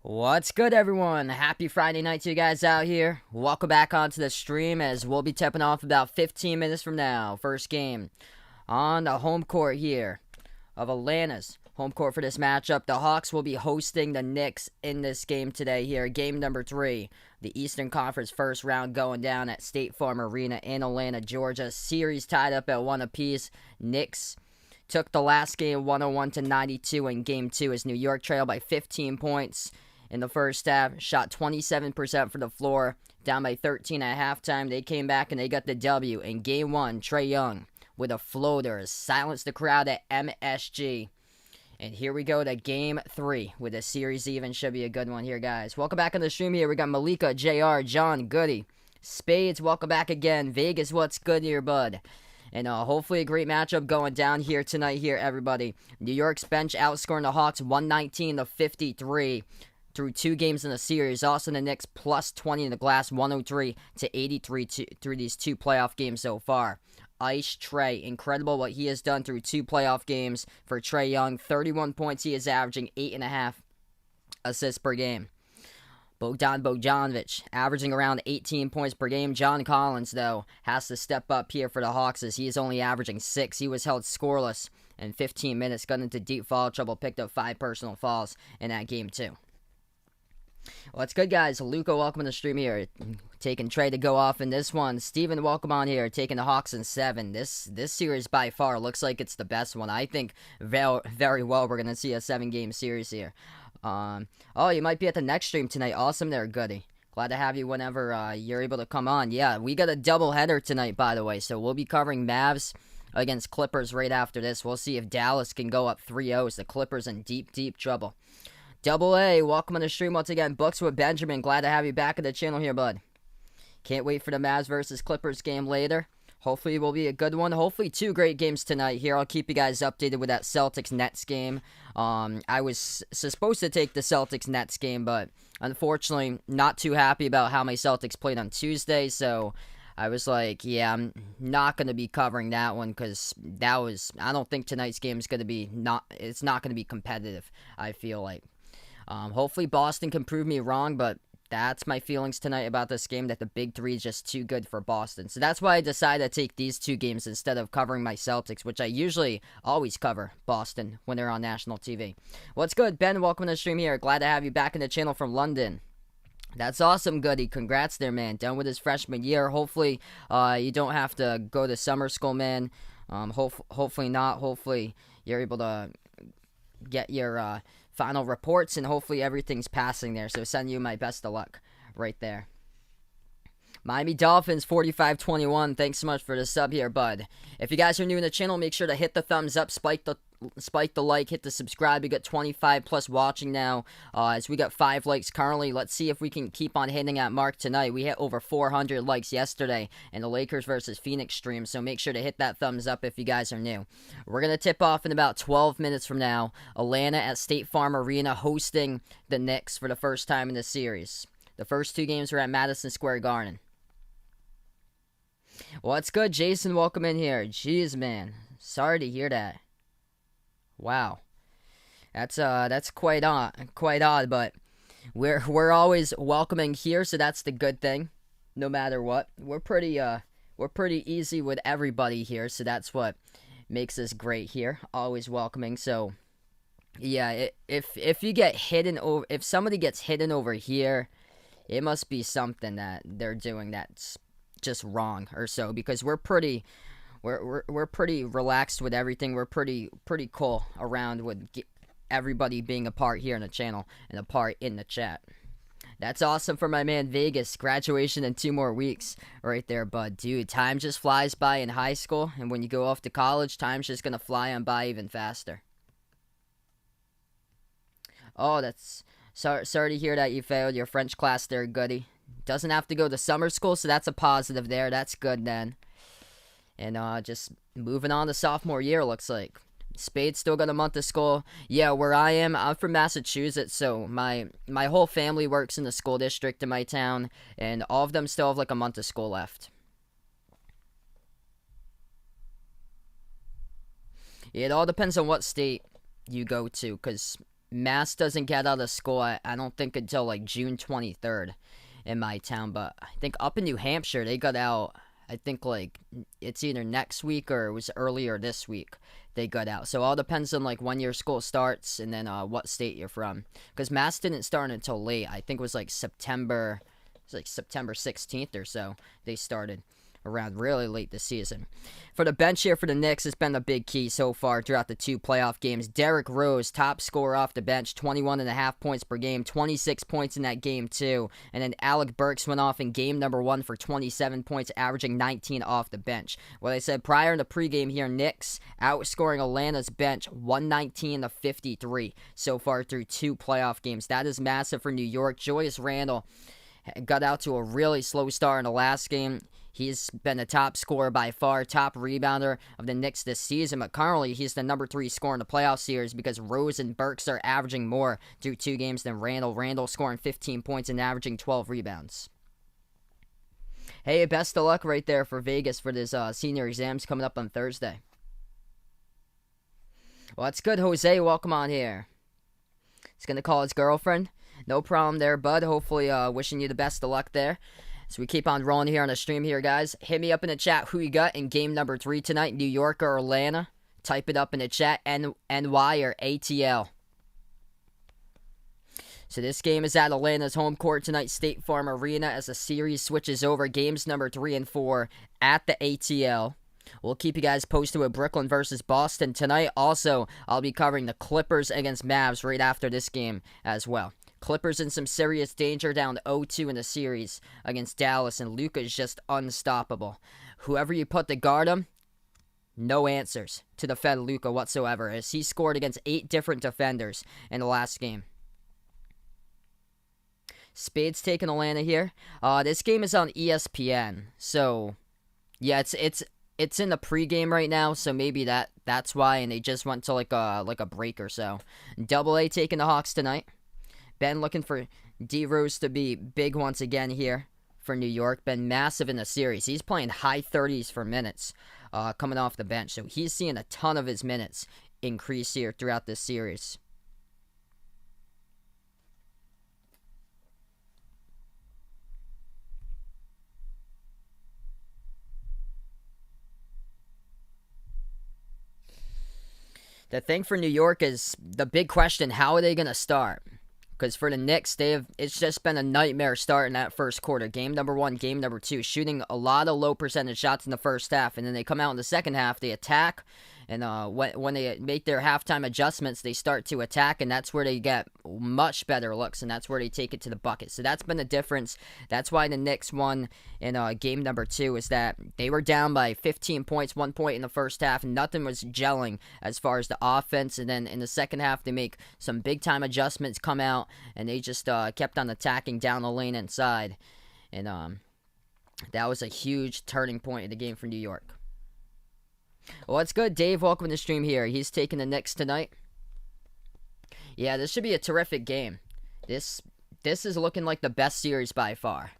What's good, everyone? Happy Friday night to you guys out here. Welcome back onto the stream as we'll be tipping off about 15 minutes from now. First game on the home court here of Atlanta's home court for this matchup. The Hawks will be hosting the Knicks in this game today here. Game number 3, the Eastern Conference first round going down at State Farm Arena in Atlanta, Georgia. Series tied up at 1 apiece. Knicks took the last game 101-92 in Game 2 as New York trailed by 15 points. In the first half, shot 27% from the floor, down by 13 at halftime. They came back and they got the W. In Game 1, Trae Young with a floater silenced the crowd at MSG. And here we go to Game 3 with a series even. Should be a good one here, guys. Welcome back on the stream here. We got Malika, JR, John, Goody, Spades, welcome back again. Vegas, what's good here, bud? And hopefully a great matchup going down here tonight here, everybody. New York's bench outscoring the Hawks 119-53. Through 2 games in the series. Also, the Knicks plus 20 in the glass, 103-83 through these 2 playoff games so far. Ice Trae, incredible what he has done through 2 playoff games for Trae Young. 31 points he is averaging, 8.5 assists per game. Bogdan Bogdanovic averaging around 18 points per game. John Collins, though, has to step up here for the Hawks as he is only averaging 6. He was held scoreless in 15 minutes, got into deep foul trouble, picked up 5 personal fouls in that game, too. Well, it's good, guys. Luca, welcome to the stream here. Taking Trey to go off in this one. Steven, welcome on here. Taking the Hawks in 7. This series by far looks like it's the best one. I think very well we're going to see a 7-game series here. Oh, you might be at the next stream tonight. Awesome there, Goody. Glad to have you whenever you're able to come on. Yeah, we got a doubleheader tonight, by the way. So we'll be covering Mavs against Clippers right after this. We'll see if Dallas can go up 3-0. The Clippers in deep, deep trouble. Double A, welcome on the stream once again. Books with Benjamin, glad to have you back at the channel here, bud. Can't wait for the Mavs versus Clippers game later. Hopefully it will be a good one. Hopefully 2 great games tonight here. I'll keep you guys updated with that Celtics-Nets game. I was supposed to take the Celtics-Nets game, but unfortunately not too happy about how my Celtics played on Tuesday, so I was like, yeah, I'm not going to be covering that one because I don't think tonight's game is going to be, it's not going to be competitive, I feel like. Hopefully Boston can prove me wrong, but that's my feelings tonight about this game, that the big 3 is just too good for Boston. So that's why I decided to take these 2 games instead of covering my Celtics, which I usually always cover Boston when they're on national TV. What's good, Ben? Welcome to the stream here. Glad to have you back in the channel from London. That's awesome, Goody. Congrats there, man. Done with his freshman year. Hopefully you don't have to go to summer school, man. Hopefully not. Hopefully you're able to get your final reports, and hopefully everything's passing there. So send you my best of luck right there. Miami Dolphins 45-21. Thanks so much for the sub here, bud. If you guys are new in the channel, make sure to hit the thumbs up, spike the like, hit the subscribe. We got 25 plus watching now, as we got 5 likes currently. Let's see if we can keep on hitting that mark tonight. We hit over 400 likes yesterday in the Lakers versus Phoenix stream, so make sure to hit that thumbs up if you guys are new. We're going to tip off in about 12 minutes from now. Atlanta at State Farm Arena hosting the Knicks for the first time in the series. The first 2 games were at Madison Square Garden. What's good, Jason? Welcome in here. Jeez, man. Sorry to hear that. Wow. That's quite odd, but we're always welcoming here, so that's the good thing. No matter what. We're pretty easy with everybody here, so that's what makes us great here. Always welcoming. So yeah, if you get hidden over, if somebody gets hidden over here, it must be something that they're doing that's just wrong or so, because we're pretty relaxed with everything. We're pretty cool around with everybody being a part here in the channel and a part in the chat. That's awesome for my man Vegas. Graduation in 2 more weeks right there, bud. Dude, time just flies by in high school, and when you go off to college, time's just gonna fly on by even faster. Oh, that's sorry to hear that you failed your French class there, Goody. Doesn't have to go to summer school, so that's a positive there. That's good then. And just moving on to sophomore year, looks like. Spade's still got a month of school. Yeah, where I am, I'm from Massachusetts, so my whole family works in the school district in my town, and all of them still have like a month of school left. It all depends on what state you go to, because Mass doesn't get out of school, I don't think, until like June 23rd in my town. But I think up in New Hampshire, they got out, I think, like, it's either next week or it was earlier this week they got out. So all depends on, like, when your school starts and then what state you're from. Because Mass didn't start until late. I think it was like September 16th or so they started, around really late this season. For the bench here for the Knicks, it's been a big key so far throughout the 2 playoff games. Derrick Rose, top scorer off the bench, 21.5 points per game, 26 points in that game too. And then Alec Burks went off in game number 1 for 27 points, averaging 19 off the bench. What I said prior in the pregame here, Knicks outscoring Atlanta's bench 119-53 so far through 2 playoff games. That is massive for New York. Julius Randle got out to a really slow start in the last game. He's been the top scorer by far, top rebounder of the Knicks this season, but currently he's the number 3 scorer in the playoff series because Rose and Burks are averaging more through 2 games than Randle. Randle scoring 15 points and averaging 12 rebounds. Hey, best of luck right there for Vegas for this senior exams coming up on Thursday. Well, that's good, Jose. Welcome on here. He's going to call his girlfriend. No problem there, bud. Hopefully wishing you the best of luck there. So we keep on rolling here on the stream here, guys. Hit me up in the chat who you got in game number 3 tonight, New York or Atlanta. Type it up in the chat, NY or ATL. So this game is at Atlanta's home court tonight, State Farm Arena, as the series switches over. Games number 3 and 4 at the ATL. We'll keep you guys posted with Brooklyn versus Boston tonight. Also, I'll be covering the Clippers against Mavs right after this game as well. Clippers in some serious danger, down 0-2 in the series against Dallas, and Luka is just unstoppable. Whoever you put to guard him, no answers to defend Luka whatsoever, as he scored against 8 different defenders in the last game. Spade's taking Atlanta here. This game is on ESPN, so yeah, it's in the pregame right now, so maybe that's why, and they just went to like a break or so. Double A taking the Hawks tonight. Ben looking for D Rose to be big once again here for New York. Been massive in the series. He's playing high 30s for minutes coming off the bench, so he's seeing a ton of his minutes increase here throughout this series. The thing for New York is the big question: how are they going to start? Because for the Knicks, it's just been a nightmare start in that first quarter. Game number 1, game number 2, shooting a lot of low percentage shots in the first half, and then they come out in the second half, they attack, and when they make their halftime adjustments, they start to attack, and that's where they get much better looks, and that's where they take it to the bucket. So that's been the difference. That's why the Knicks won in game number 2, is that they were down by 15 points, 1 point in the first half, and nothing was gelling as far as the offense, and then in the second half, they make some big-time adjustments, come out, and they just kept on attacking down the lane inside, and that was a huge turning point in the game for New York. Well, that's good. Dave, welcome to the stream here. He's taking the Knicks tonight. Yeah, this should be a terrific game. This is looking like the best series by far.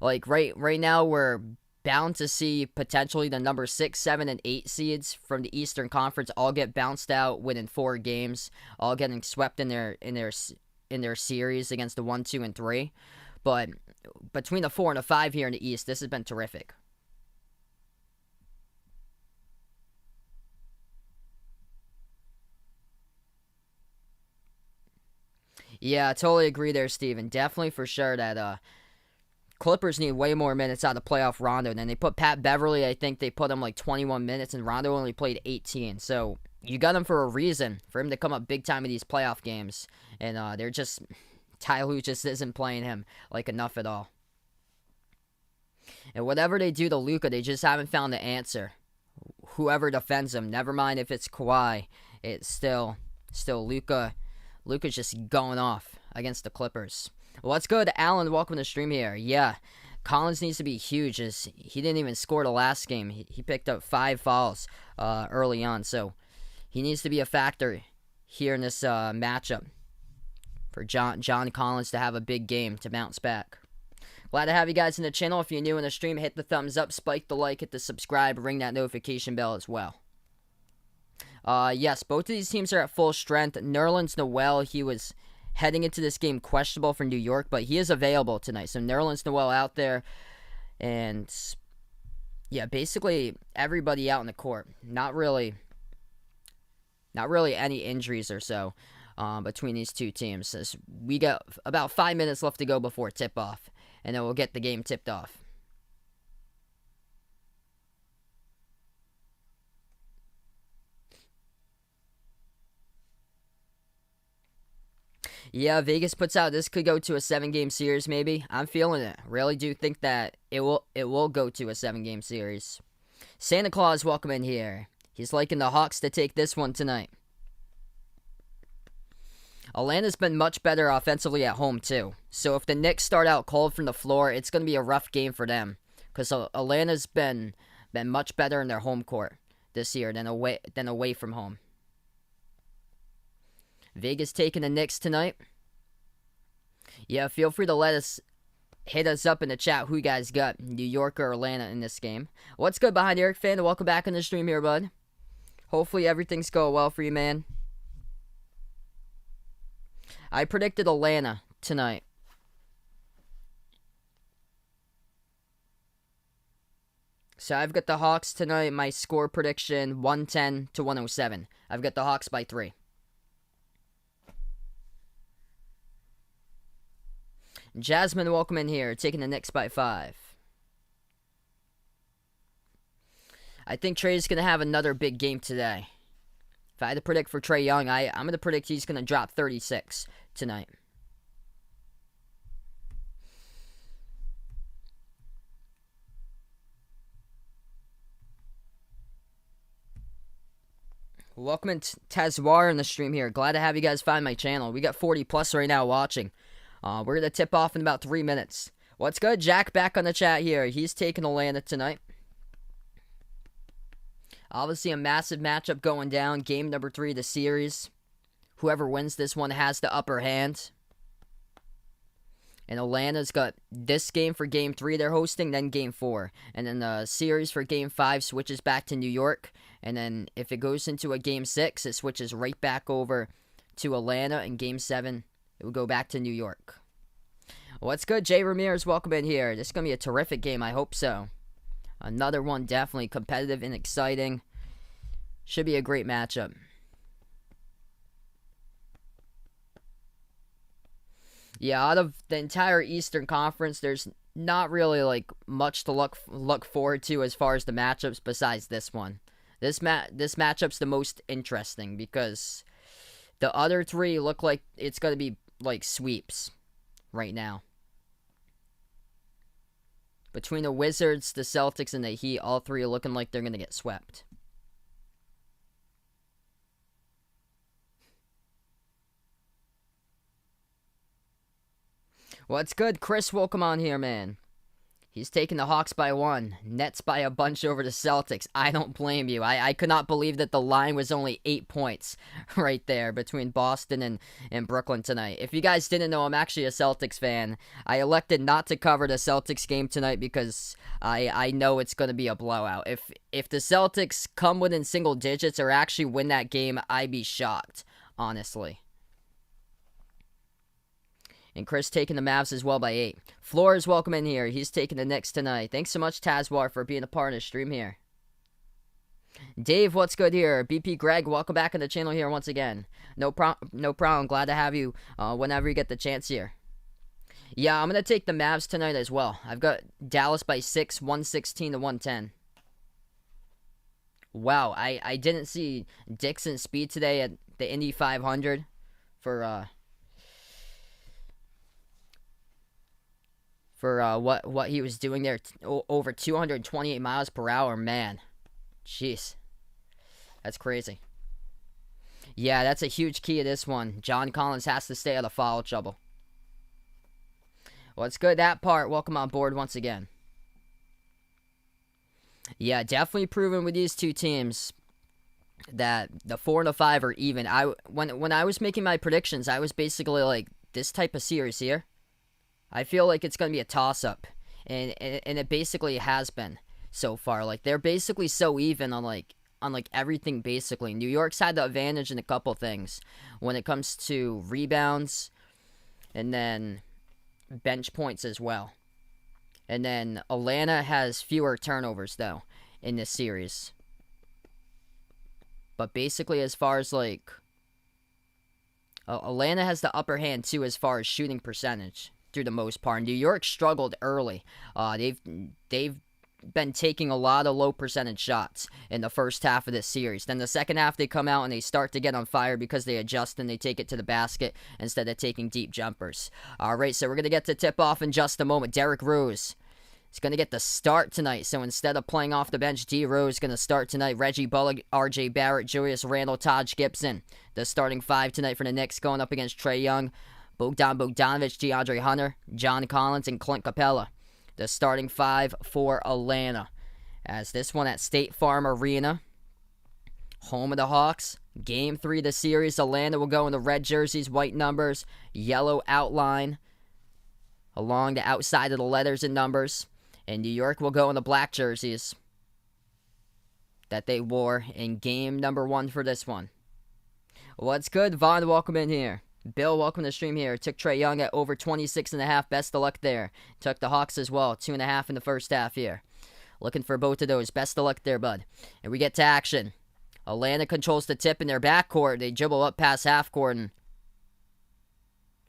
Like, right now, we're bound to see potentially the number 6, 7, and 8 seeds from the Eastern Conference all get bounced out within 4 games, all getting swept in their series against the 1, 2, and 3. But between the 4 and the 5 here in the East, this has been terrific. Yeah, I totally agree there, Steven. Definitely for sure that Clippers need way more minutes out of playoff Rondo. Then they put Pat Beverly, I think they put him like 21 minutes, and Rondo only played 18. So you got him for a reason, for him to come up big time in these playoff games. And they're just, Ty Lue just isn't playing him like enough at all. And whatever they do to Luka, they just haven't found the answer. Whoever defends him, never mind if it's Kawhi, it's still Luka. Luka's just going off against the Clippers. Well, let's go to Alan. Welcome to the stream here. Yeah, Collins needs to be huge, as he didn't even score the last game. He picked up 5 fouls early on, so he needs to be a factor here in this matchup for John Collins to have a big game to bounce back. Glad to have you guys in the channel. If you're new in the stream, hit the thumbs up, spike the like, hit the subscribe, ring that notification bell as well. Yes, both of these teams are at full strength. Nerlens Noel, he was heading into this game questionable for New York, but he is available tonight. So Nerlens Noel out there, and yeah, basically everybody out in the court. Not really any injuries or so between these two teams. As we got about 5 minutes left to go before tip-off, and then we'll get the game tipped off. Yeah, Vegas puts out this could go to a 7-game series maybe. I'm feeling it. Really do think that it will go to a 7-game series. Santa Claus, welcome in here. He's liking the Hawks to take this one tonight. Atlanta's been much better offensively at home too. So if the Knicks start out cold from the floor, it's going to be a rough game for them, because Atlanta's been much better in their home court this year than away from home. Vegas taking the Knicks tonight. Yeah, feel free to hit us up in the chat who you guys got, New York or Atlanta in this game. What's good behind Eric fan? Welcome back on the stream here, bud. Hopefully everything's going well for you, man. I predicted Atlanta tonight. So I've got the Hawks tonight. My score prediction, 110-107. I've got the Hawks by 3. Jasmine, welcome in here. Taking the Knicks by 5. I think Trey's going to have another big game today. If I had to predict for Trae Young, I'm going to predict he's going to drop 36 tonight. Welcome in Tazwar in the stream here. Glad to have you guys find my channel. We got 40 plus right now watching. We're going to tip off in about 3 minutes. What's good? Jack back on the chat here. He's taking Atlanta tonight. Obviously a massive matchup going down. Game number 3 of the series. Whoever wins this one has the upper hand. And Atlanta's got this game for Game 3 they're hosting, then Game 4. And then the series for Game 5 switches back to New York. And then if it goes into a Game 6, it switches right back over to Atlanta. And Game 7, it will go back to New York. What's good? Jay Ramirez, welcome in here. This is going to be a terrific game. I hope so. Another one definitely competitive and exciting. Should be a great matchup. Yeah, out of the entire Eastern Conference, there's not really much to look forward to as far as the matchups besides this one. This matchup's the most interesting because the other 3 look like it's going to be like sweeps right now. Between the Wizards, the Celtics, and the Heat, all 3 are looking like they're going to get swept. What's good? Chris, welcome on here, man. He's taking the Hawks by 1. Nets by a bunch over the Celtics. I don't blame you. I could not believe that the line was only 8 points right there between Boston and Brooklyn tonight. If you guys didn't know, I'm actually a Celtics fan. I elected not to cover the Celtics game tonight because I know it's going to be a blowout. If the Celtics come within single digits or actually win that game, I'd be shocked, honestly. And Chris taking the Mavs as well by 8. Flores, welcome in here. He's taking the Knicks tonight. Thanks so much, Tazwar, for being a part of the stream here. Dave, what's good here? BP Greg, welcome back on the channel here once again. No problem. Glad to have you whenever you get the chance here. Yeah, I'm going to take the Mavs tonight as well. I've got Dallas by 6, 116-110. Wow, I didn't see Dixon speed today at the Indy 500 for what he was doing there, over 228 miles per hour, man. Jeez. That's crazy. Yeah, that's a huge key of this one. John Collins has to stay out of foul trouble. Well, it's good, that part. Welcome on board once again. Yeah, definitely proven with these two teams that the 4 and the 5 are even. When I was making my predictions, I was basically like, this type of series here, I feel like it's going to be a toss-up, and it basically has been so far. Like, they're basically so even on on like everything basically. New York's had the advantage in a couple things when it comes to rebounds and then bench points as well. And then Atlanta has fewer turnovers though in this series. But basically as far as like Atlanta has the upper hand too as far as shooting percentage through the most part. New York struggled early. They've been taking a lot of low percentage shots in the first half of this series. Then the second half they come out and they start to get on fire because they adjust and they take it to the basket instead of taking deep jumpers. All right, so we're going to get to tip off in just a moment. Derrick Rose is going to get the start tonight. So instead of playing off the bench, D. Rose is going to start tonight. Reggie Bullock, R.J. Barrett, Julius Randle, Taj Gibson. The starting five tonight for the Knicks going up against Trae Young, Bogdanovich, DeAndre Hunter, John Collins, and Clint Capella. The starting five for Atlanta. As this one at State Farm Arena, home of the Hawks. Game 3 of the series. Atlanta will go in the red jerseys, white numbers, yellow outline along the outside of the letters and numbers. And New York will go in the black jerseys that they wore in game number 1 for this one. What's good? Vaughn, welcome in here. Bill, welcome to the stream here. Took Trae Young at over 26.5. Best of luck there. Took the Hawks as well. 2.5 in the first half here. Looking for both of those. Best of luck there, bud. And we get to action. Atlanta controls the tip in their backcourt. They dribble up past half court, and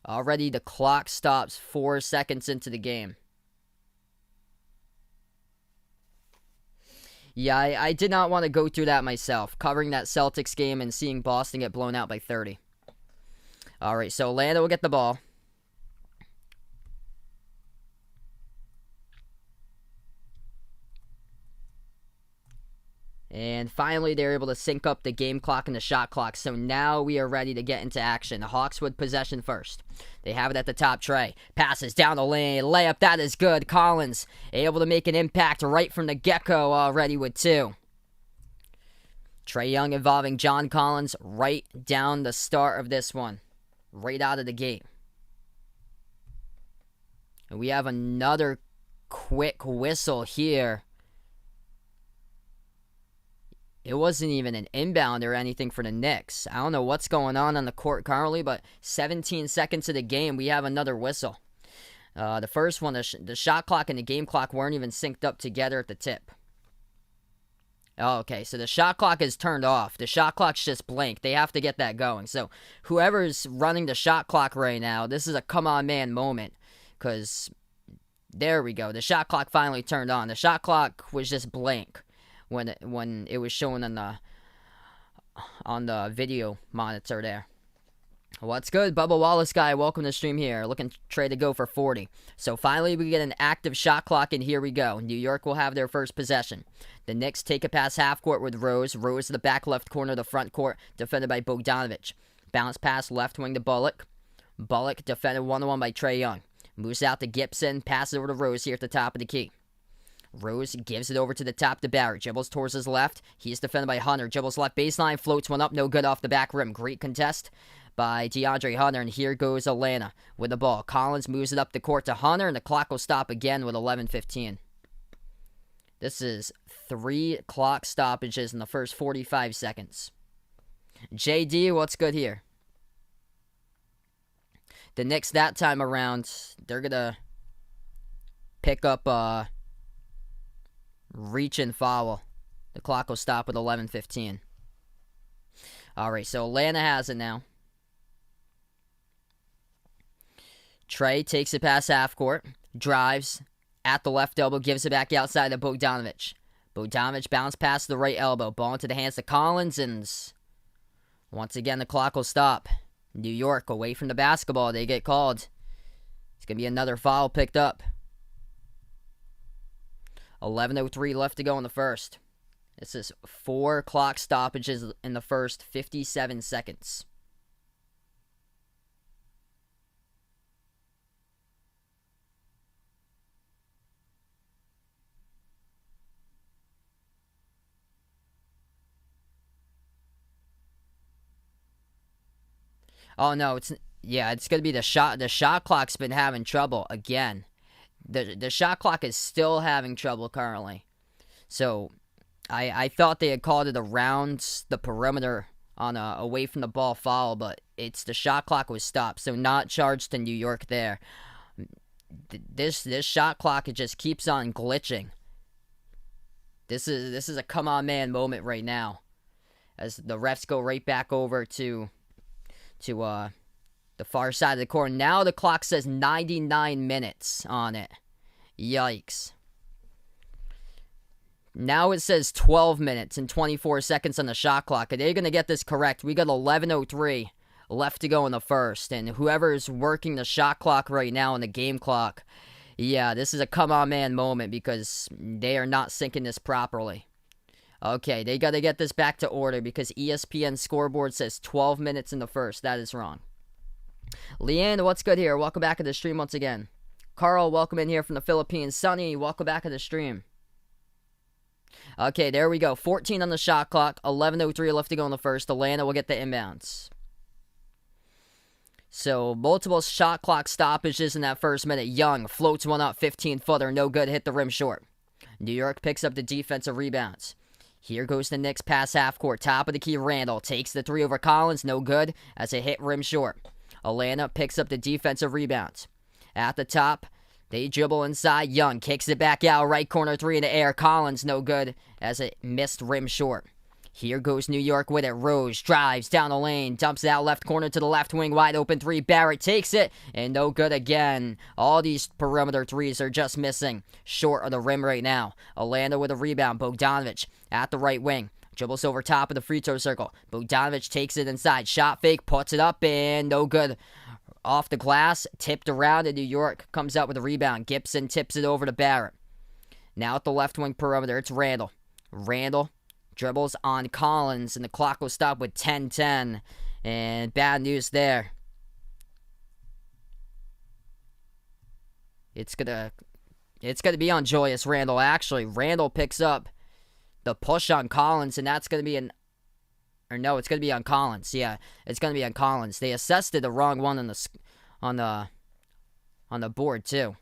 already the clock stops 4 seconds into the game. Yeah, I did not want to go through that myself, covering that Celtics game and seeing Boston get blown out by 30. All right, so Atlanta will get the ball. And finally, they're able to sync up the game clock and the shot clock. So now we are ready to get into action. The Hawks with possession first. They have it at the top. Trae passes down the lane. Layup, that is good. Collins able to make an impact right from the get-go already with 2. Trae Young involving John Collins right down the start of this one. Right out of the gate. And we have another quick whistle here. It wasn't even an inbound or anything for the Knicks. I don't know what's going on the court currently, but 17 seconds of the game, we have another whistle. The first one, the shot clock and the game clock weren't even synced up together at the tip. Oh, okay, so the shot clock is turned off. The shot clock's just blank. They have to get that going. So whoever's running the shot clock right now, this is a come-on man moment. Because there we go. The shot clock finally turned on. The shot clock was just blank when it was shown on the video monitor there. What's good? Bubba Wallace guy, welcome to the stream here. Looking Trae to go for 40. So finally we get an active shot clock, and here we go. New York will have their first possession. The Knicks take it past half court with Rose. Rose to the back left corner of the front court, defended by Bogdanovich. Bounce pass left wing to Bullock. Bullock defended one-on-one by Trae Young. Moves out to Gibson, passes over to Rose here at the top of the key. Rose gives it over to the top to Barrett. Dribbles towards his left. He's defended by Hunter. Dribbles left baseline, floats one up, no good off the back rim. Great contest by DeAndre Hunter, and here goes Atlanta with the ball. Collins moves it up the court to Hunter, and the clock will stop again with 11:15. This is 3 clock stoppages in the first 45 seconds. JD, what's good here? The Knicks that time around, they're going to pick up reach and foul. The clock will stop with 11:15. All right, so Atlanta has it now. Trae takes it past half court, drives at the left elbow, gives it back outside to Bogdanovich. Bogdanovich bounce past the right elbow, ball into the hands of Collins, and once again the clock will stop. New York away from the basketball, they get called. It's going to be another foul picked up. 11:03 left to go in the first. This is 4 clock stoppages in the first 57 seconds. Oh no, it's going to be the shot. The shot clock's been having trouble again. The shot clock is still having trouble currently. So I thought they had called it around the perimeter on a away from the ball foul, but it's the shot clock was stopped, so not charged to New York there. This shot clock, it just keeps on glitching. This is a come on man moment right now, as the refs go right back over to the far side of the court. Now the clock says 99 minutes on it. Yikes. Now it says 12 minutes and 24 seconds on the shot clock. Are they going to get this correct? We got 11:03 left to go in the first. And whoever's working the shot clock right now and the game clock, yeah, this is a come-on man moment because they are not syncing this properly. Okay, they got to get this back to order because ESPN scoreboard says 12 minutes in the first. That is wrong. Leanne, what's good here? Welcome back to the stream once again. Carl, welcome in here from the Philippines. Sonny, welcome back to the stream. Okay, there we go. 14 on the shot clock. 11:03 left to go in the first. Atlanta will get the inbounds. So, multiple shot clock stoppages in that first minute. Young floats one up, 15-footer. No good, hit the rim short. New York picks up the defensive rebounds. Here goes the Knicks pass half court. Top of the key, Randall takes the three over Collins. No good, as it hit rim short. Atlanta picks up the defensive rebounds. At the top, they dribble inside. Young kicks it back out. Right corner three in the air. Collins no good as it missed rim short. Here goes New York with it. Rose drives down the lane. Dumps it out left corner to the left wing. Wide open three. Barrett takes it. And no good again. All these perimeter threes are just missing. Short of the rim right now. Atlanta with a rebound. Bogdanovich at the right wing. Dribbles over top of the free throw circle. Bogdanovich takes it inside. Shot fake. Puts it up and no good. Off the glass, tipped around, and New York comes out with a rebound. Gibson tips it over to Barrett. Now at the left wing perimeter, it's Randall. Randall dribbles on Collins, and the clock will stop with 10:10. And bad news there. It's gonna be on Julius Randall, actually. Randall picks up the push on Collins, and that's gonna be it's going to be on Collins. Yeah, it's going to be on Collins. They assessed it the wrong one on the board, too.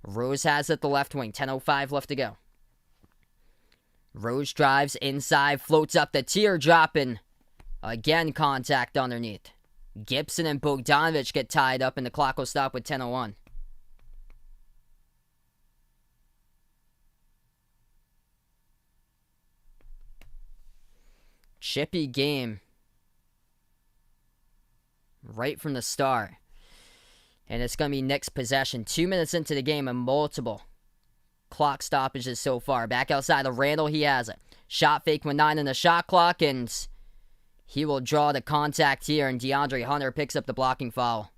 Rose has it the left wing. 10:05 left to go. Rose drives inside, floats up the teardrop, and again, contact underneath. Gibson and Bogdanovich get tied up, and the clock will stop with 10:01. Chippy game right from the start. And it's going to be Knicks possession. 2 minutes into the game and multiple clock stoppages so far. Back outside of Randall, he has it. Shot fake with 9 in the shot clock, and he will draw the contact here, and DeAndre Hunter picks up the blocking foul.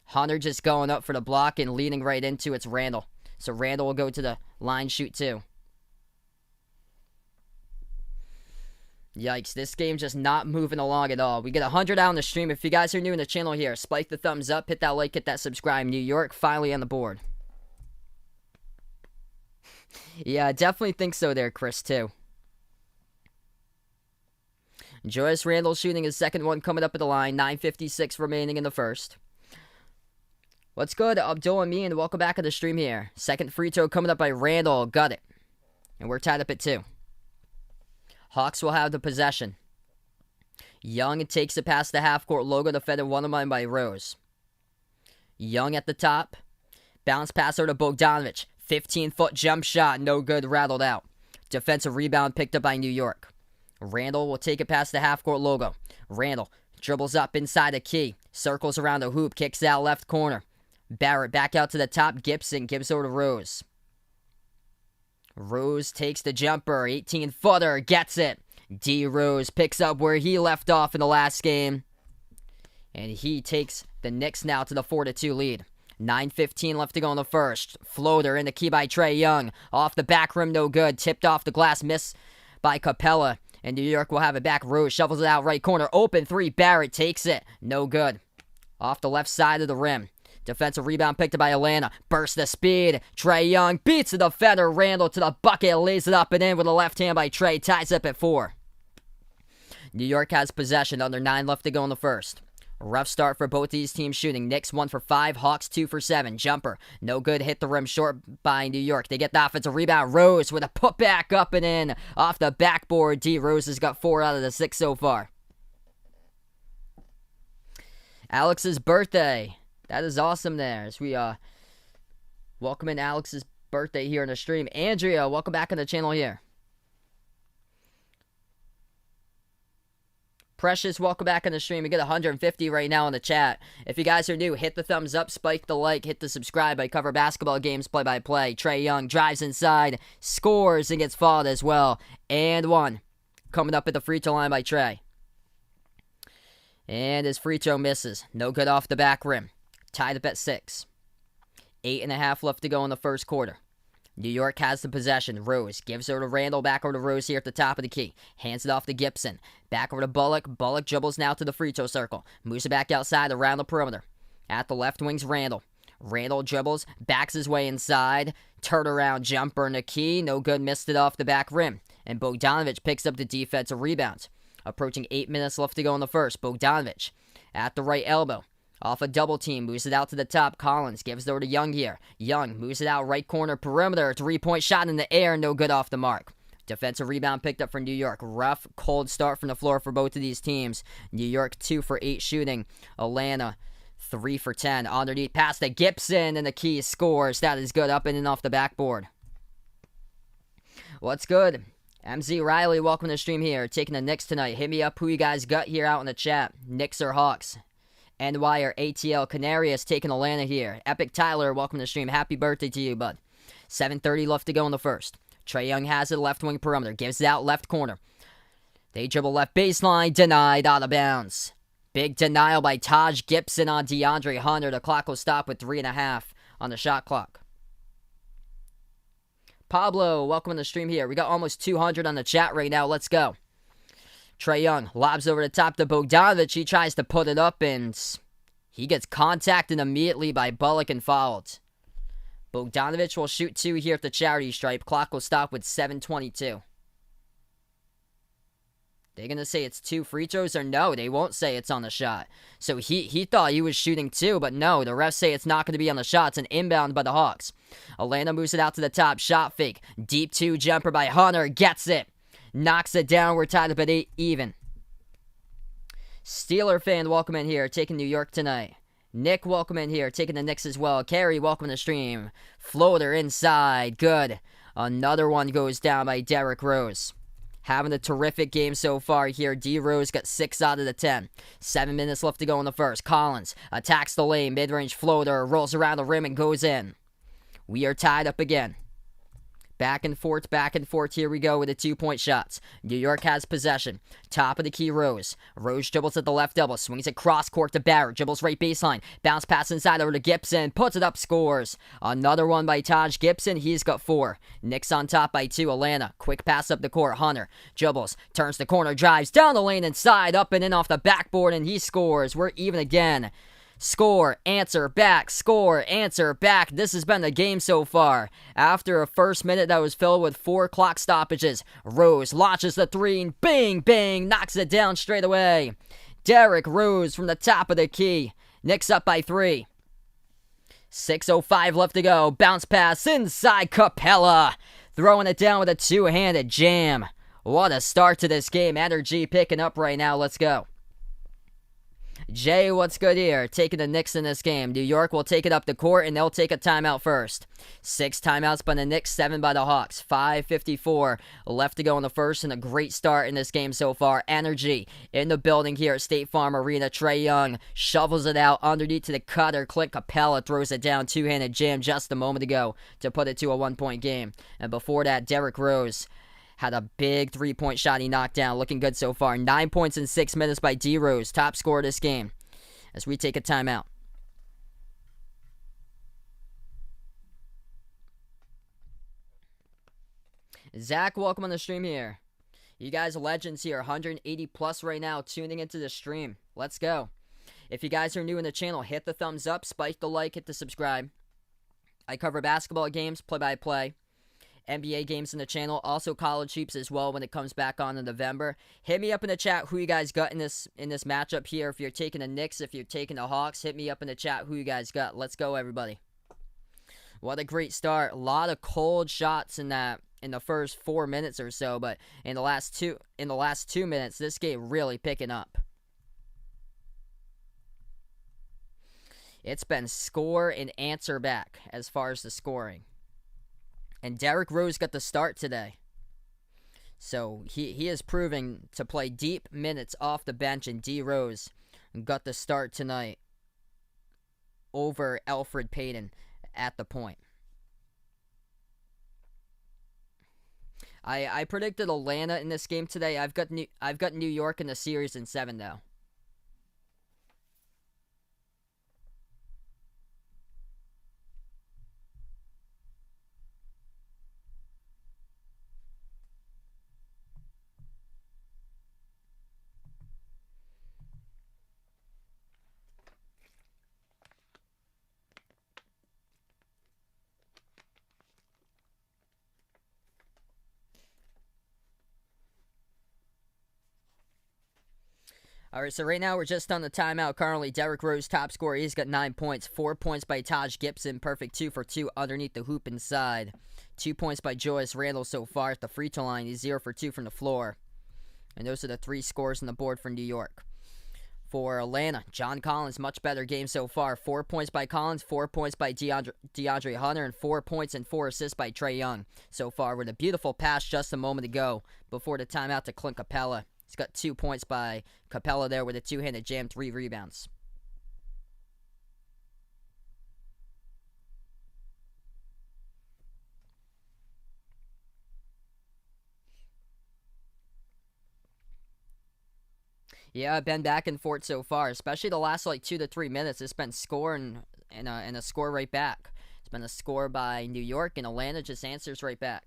Hunter just going up for the block and leading right into it's Randall. So Randall will go to the line shoot too. Yikes, this game just not moving along at all. We get 100 out on the stream. If you guys are new in the channel here, spike the thumbs up, hit that like, hit that subscribe. New York finally on the board. Yeah, I definitely think so there, Chris, too. Julius Randall shooting his second one coming up at the line. 9:56 remaining in the first. What's good, Abdul and me, and welcome back to the stream here. Second free throw coming up by Randall. Got it. And we're tied up at 2. Hawks will have the possession. Young takes it past the half-court logo, defended one-on-one by Rose. Young at the top. Bounce pass over to Bogdanovich. 15-foot jump shot, no good, rattled out. Defensive rebound picked up by New York. Randall will take it past the half-court logo. Randall dribbles up inside the key. Circles around the hoop, kicks out left corner. Barrett back out to the top. Gibson gives over to Rose. Rose takes the jumper, 18-footer, gets it. D. Rose picks up where he left off in the last game. And he takes the Knicks now to the 4-2 lead. 9:15 left to go in the first. Floater in the key by Trae Young. Off the back rim, no good. Tipped off the glass, miss by Capella. And New York will have it back. Rose shovels it out right corner. Open three, Barrett takes it. No good. Off the left side of the rim. Defensive rebound picked up by Atlanta. Burst the speed. Trae Young beats the defender. Randall to the bucket. Lays it up and in with a left hand by Trae. Ties up at 4. New York has possession. Under 9 left to go in the first. Rough start for both these teams shooting. Knicks 1 for 5, Hawks 2 for 7. Jumper, no good, hit the rim short by New York. They get the offensive rebound. Rose with a putback up and in off the backboard. D. Rose has got 4 out of the 6 so far. Alex's birthday. That is awesome there. As we welcome in Alex's birthday here in the stream. Andrea, welcome back on the channel here. Precious, welcome back on the stream. We get 150 right now in the chat. If you guys are new, hit the thumbs up, spike the like, hit the subscribe. I cover basketball games play-by-play. Trae Young drives inside, scores, and gets fouled as well. And one. Coming up at the free throw line by Trae. And his free throw misses. No good off the back rim. Tied up at 6. 8.5 left to go in the first quarter. New York has the possession. Rose gives her to Randall, back over to Rose here at the top of the key. Hands it off to Gibson. Back over to Bullock. Bullock dribbles now to the free throw circle. Moves it back outside around the perimeter. At the left wing's Randall. Randall dribbles, backs his way inside. Turnaround jumper in the key. No good, missed it off the back rim. And Bogdanovich picks up the defensive rebound. Approaching 8 minutes left to go in the first. Bogdanovich at the right elbow. Off a double team, moves it out to the top. Collins gives it over to Young here. Young moves it out right corner perimeter. 3-point shot in the air, no good off the mark. Defensive rebound picked up for New York. Rough, cold start from the floor for both of these teams. New York 2 for 8 shooting. Atlanta 3 for 10. Underneath pass to Gibson, and the key scores. That is good, up and in off the backboard. What's good? MZ Riley, welcome to the stream here. Taking the Knicks tonight. Hit me up who you guys got here out in the chat. Knicks or Hawks? NY or ATL. Canarius taking Atlanta here. Epic Tyler, welcome to the stream. Happy birthday to you, bud. 7:30 left to go in the first. Trae Young has it, left wing perimeter. Gives it out left corner. They dribble left baseline. Denied, out of bounds. Big denial by Taj Gibson on DeAndre Hunter. The clock will stop with 3.5 on the shot clock. Pablo, welcome to the stream here. We got almost 200 on the chat right now. Let's go. Trae Young lobs over the top to Bogdanovich. He tries to put it up, and he gets contacted immediately by Bullock and fouled. Bogdanovich will shoot 2 here at the charity stripe. Clock will stop with 7:22. They're going to say it's 2 free throws, or no, they won't say it's on the shot. So he thought he was shooting 2, but no, the refs say it's not going to be on the shot. It's an inbound by the Hawks. Atlanta moves it out to the top. Shot fake. Deep 2 jumper by Hunter. Gets it. Knocks it down. We're tied up at 8 even. Steeler fan, welcome in here. Taking New York tonight. Nick, welcome in here. Taking the Knicks as well. Carrie, welcome to the stream. Floater inside. Good. Another one goes down by Derrick Rose. Having a terrific game so far here. D. Rose got 6 out of the 10. 7 minutes left to go in the first. Collins attacks the lane. Mid-range floater. Rolls around the rim and goes in. We are tied up again. Back and forth, back and forth. Here we go with the 2-point shots. New York has possession. Top of the key, Rose. Rose dribbles at the left elbow. Swings it cross court to Barrett. Dribbles right baseline. Bounce pass inside over to Gibson. Puts it up, scores. Another one by Taj Gibson. He's got 4. Knicks on top by 2. Atlanta. Quick pass up the court. Hunter dribbles. Turns the corner. Drives down the lane inside. Up and in off the backboard. And he scores. We're even again. Score, answer, back, score, answer, back. This has been the game so far. After a first minute that was filled with 4 clock stoppages, Rose launches the 3 and bang, bang, knocks it down straight away. Derrick Rose from the top of the key. Knicks up by 3. 6:05 left to go. Bounce pass inside Capella. Throwing it down with a 2-handed jam. What a start to this game. Energy picking up right now. Let's go. Jay, what's good here? Taking the Knicks in this game. New York will take it up the court, and they'll take a timeout first. 6 timeouts by the Knicks, 7 by the Hawks. 5:54 left to go in the first, and a great start in this game so far. Energy in the building here at State Farm Arena. Trae Young shovels it out underneath to the cutter. Clint Capella throws it down. 2-handed jam just a moment ago to put it to a 1-point game. And before that, Derrick Rose had a big 3-point shot he knocked down. Looking good so far. 9 points in 6 minutes by D. Rose. Top scorer of this game. As we take a timeout. Zach, welcome on the stream here. You guys are legends here. 180 plus right now tuning into the stream. Let's go. If you guys are new in the channel, hit the thumbs up, spike the like, hit the subscribe. I cover basketball games, play-by-play. NBA games in the channel, also college hoops as well when it comes back on in November. Hit me up in the chat who you guys got in this matchup here. If you're taking the Knicks, if you're taking the Hawks, hit me up in the chat who you guys got. Let's go, everybody. What a great start. A lot of cold shots in the first 4 minutes or so, but in the last 2 minutes, this game really picking up. It's been score and answer back as far as the scoring. And Derrick Rose got the start today. So he is proving to play deep minutes off the bench, and D. Rose got the start tonight over Elfrid Payton at the point. I predicted Atlanta in this game today. I've got New York in the series in 7 though. All right, so right now we're just on the timeout. Currently, Derrick Rose top scorer. He's got 9 points. 4 points by Taj Gibson. Perfect 2 for 2 underneath the hoop inside. 2 points by Julius Randle so far at the free throw line. He's 0 for 2 from the floor. And those are the 3 scores on the board for New York. For Atlanta, John Collins, much better game so far. 4 points by Collins, 4 points by DeAndre Hunter, and 4 points and 4 assists by Trae Young so far, with a beautiful pass just a moment ago before the timeout to Clint Capella. He's got 2 points by Capella there with a two-handed jam, 3 rebounds. Yeah, been back and forth so far, especially the last 2 to 3 minutes. It's been score and a score right back. It's been a score by New York, and Atlanta just answers right back.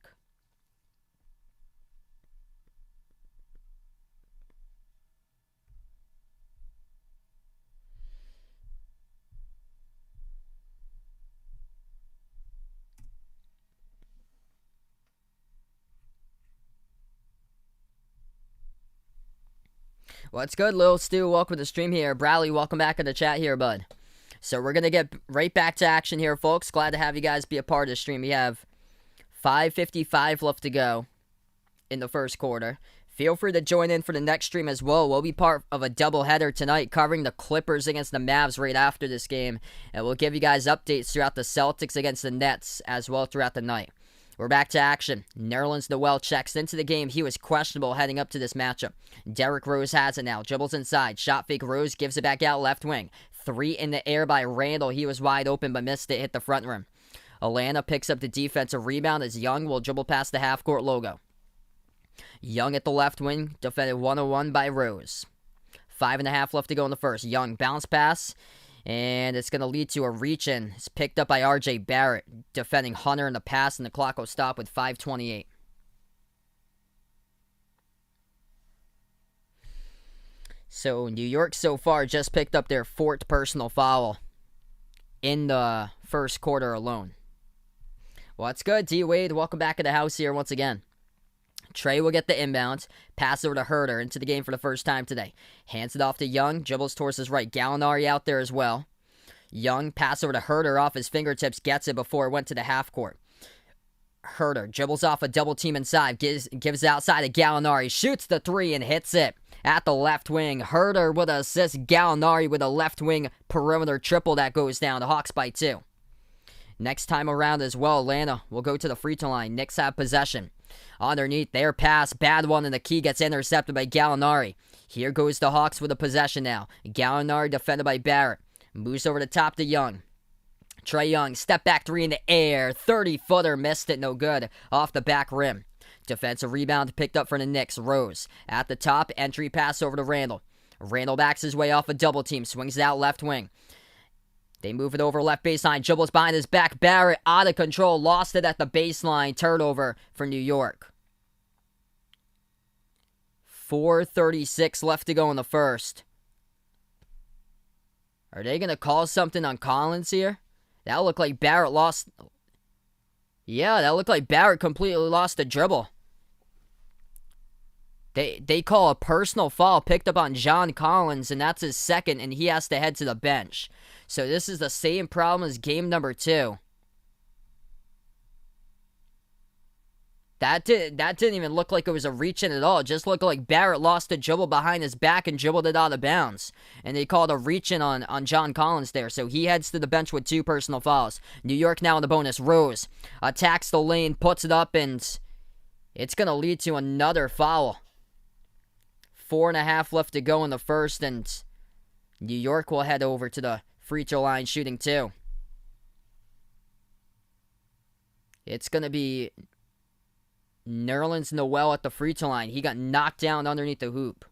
What's good, Lil Stu? Welcome to the stream here. Bradley, welcome back in the chat here, bud. So we're going to get right back to action here, folks. Glad to have you guys be a part of the stream. We have 5:55 left to go in the first quarter. Feel free to join in for the next stream as well. We'll be part of a doubleheader tonight covering the Clippers against the Mavs right after this game. And we'll give you guys updates throughout the Celtics against the Nets as well throughout the night. We're back to action. Nerlens Noel checks into the game. He was questionable heading up to this matchup. Derrick Rose has it now. Dribbles inside. Shot fake. Rose gives it back out left wing. 3 in the air by Randle. He was wide open but missed it. Hit the front rim. Atlanta picks up the defensive rebound as Young will dribble past the half-court logo. Young at the left wing. Defended 1-on-1 by Rose. 5.5 left to go in the first. Young bounce pass. And it's going to lead to a reach-in. It's picked up by R.J. Barrett, defending Hunter in the pass, and the clock will stop with 5:28. So New York so far just picked up their 4th personal foul in the first quarter alone. What's good, D-Wade? Welcome back to the house here once again. Trae will get the inbounds, pass over to Herter into the game for the first time today. Hands it off to Young, dribbles towards his right. Gallinari out there as well. Young, pass over to Herter off his fingertips, gets it before it went to the half court. Herter dribbles off a double team inside, gives outside to Gallinari, shoots the 3 and hits it at the left wing. Herter with an assist, Gallinari with a left wing perimeter triple that goes down. The Hawks by 2. Next time around as well, Atlanta will go to the free throw line. Knicks have possession. Underneath, their pass, bad one, and the key gets intercepted by Gallinari. Here goes the Hawks with a possession now. Gallinari defended by Barrett. Moves over the top to Young. Trae Young, step back 3 in the air. 30-footer, missed it, no good. Off the back rim. Defensive rebound picked up for the Knicks. Rose at the top, entry pass over to Randle. Randle backs his way off a double team, swings it out left wing. They move it over left baseline. Dribbles behind his back. Barrett out of control. Lost it at the baseline. Turnover for New York. 4:36 left to go in the first. Are they going to call something on Collins here? That looked like Barrett lost. Yeah, that looked like Barrett completely lost the dribble. They call a personal foul picked up on John Collins, and that's his second, and he has to head to the bench. So this is the same problem as game number 2. That didn't even look like it was a reach in at all. It just looked like Barrett lost a dribble behind his back and dribbled it out of bounds. And they called a reach in on John Collins there. So he heads to the bench with 2 personal fouls. New York now in the bonus. Rose attacks the lane, puts it up, and it's going to lead to another foul. 4.5 left to go in the first, and New York will head over to the free throw line shooting 2. It's going to be Nerlens Noel at the free throw line. He got knocked down underneath the hoop.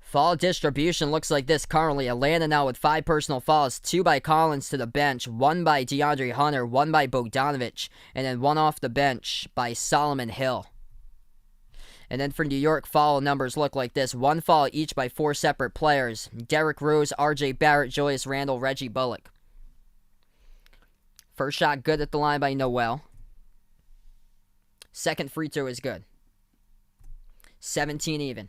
Foul distribution looks like this currently. Atlanta now with 5 personal fouls. 2 by Collins to the bench. 1 by DeAndre Hunter. 1 by Bogdanovich. And then 1 off the bench by Solomon Hill. And then for New York, foul numbers look like this. 1 foul each by 4 separate players. Derrick Rose, RJ Barrett, Julius Randle, Reggie Bullock. First shot good at the line by Noel. Second free throw is good. 17 even.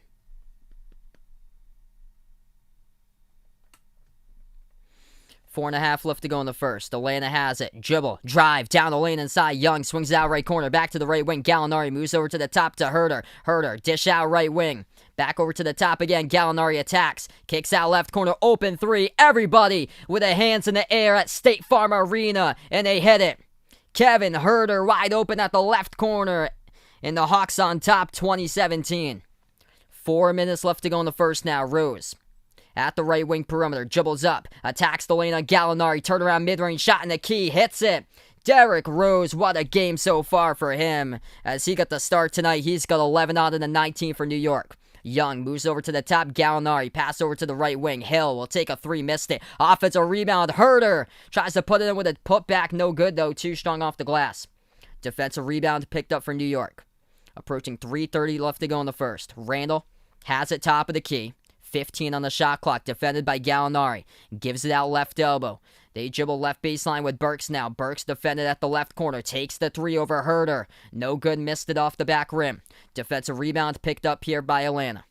Four and a half left to go in the first. Atlanta has it. Dribble. Drive. Down the lane inside. Young swings out right corner. Back to the right wing. Gallinari moves over to the top to Herter. Herter. Dish out right wing. Back over to the top again. Gallinari attacks. Kicks out left corner. Open 3. Everybody with their hands in the air at State Farm Arena. And they hit it. Kevin Herter wide open at the left corner. And the Hawks on top 2017. 4 minutes left to go in the first now. Rose. At the right wing perimeter, dribbles up, attacks the lane on Gallinari, turnaround mid-range shot in the key, hits it. Derrick Rose, what a game so far for him. As he got the start tonight, he's got 11 out of the 19 for New York. Young moves over to the top, Gallinari, pass over to the right wing. Hill will take a 3, missed it. Offensive rebound, Herter tries to put it in with a putback, no good though, too strong off the glass. Defensive rebound picked up for New York. Approaching 3:30 left to go in the first. Randle has it top of the key. 15 on the shot clock, defended by Gallinari. Gives it out left elbow. They dribble left baseline with Burks now. Burks defended at the left corner. Takes the 3 over Herter. No good, missed it off the back rim. Defensive rebound picked up here by Atlanta.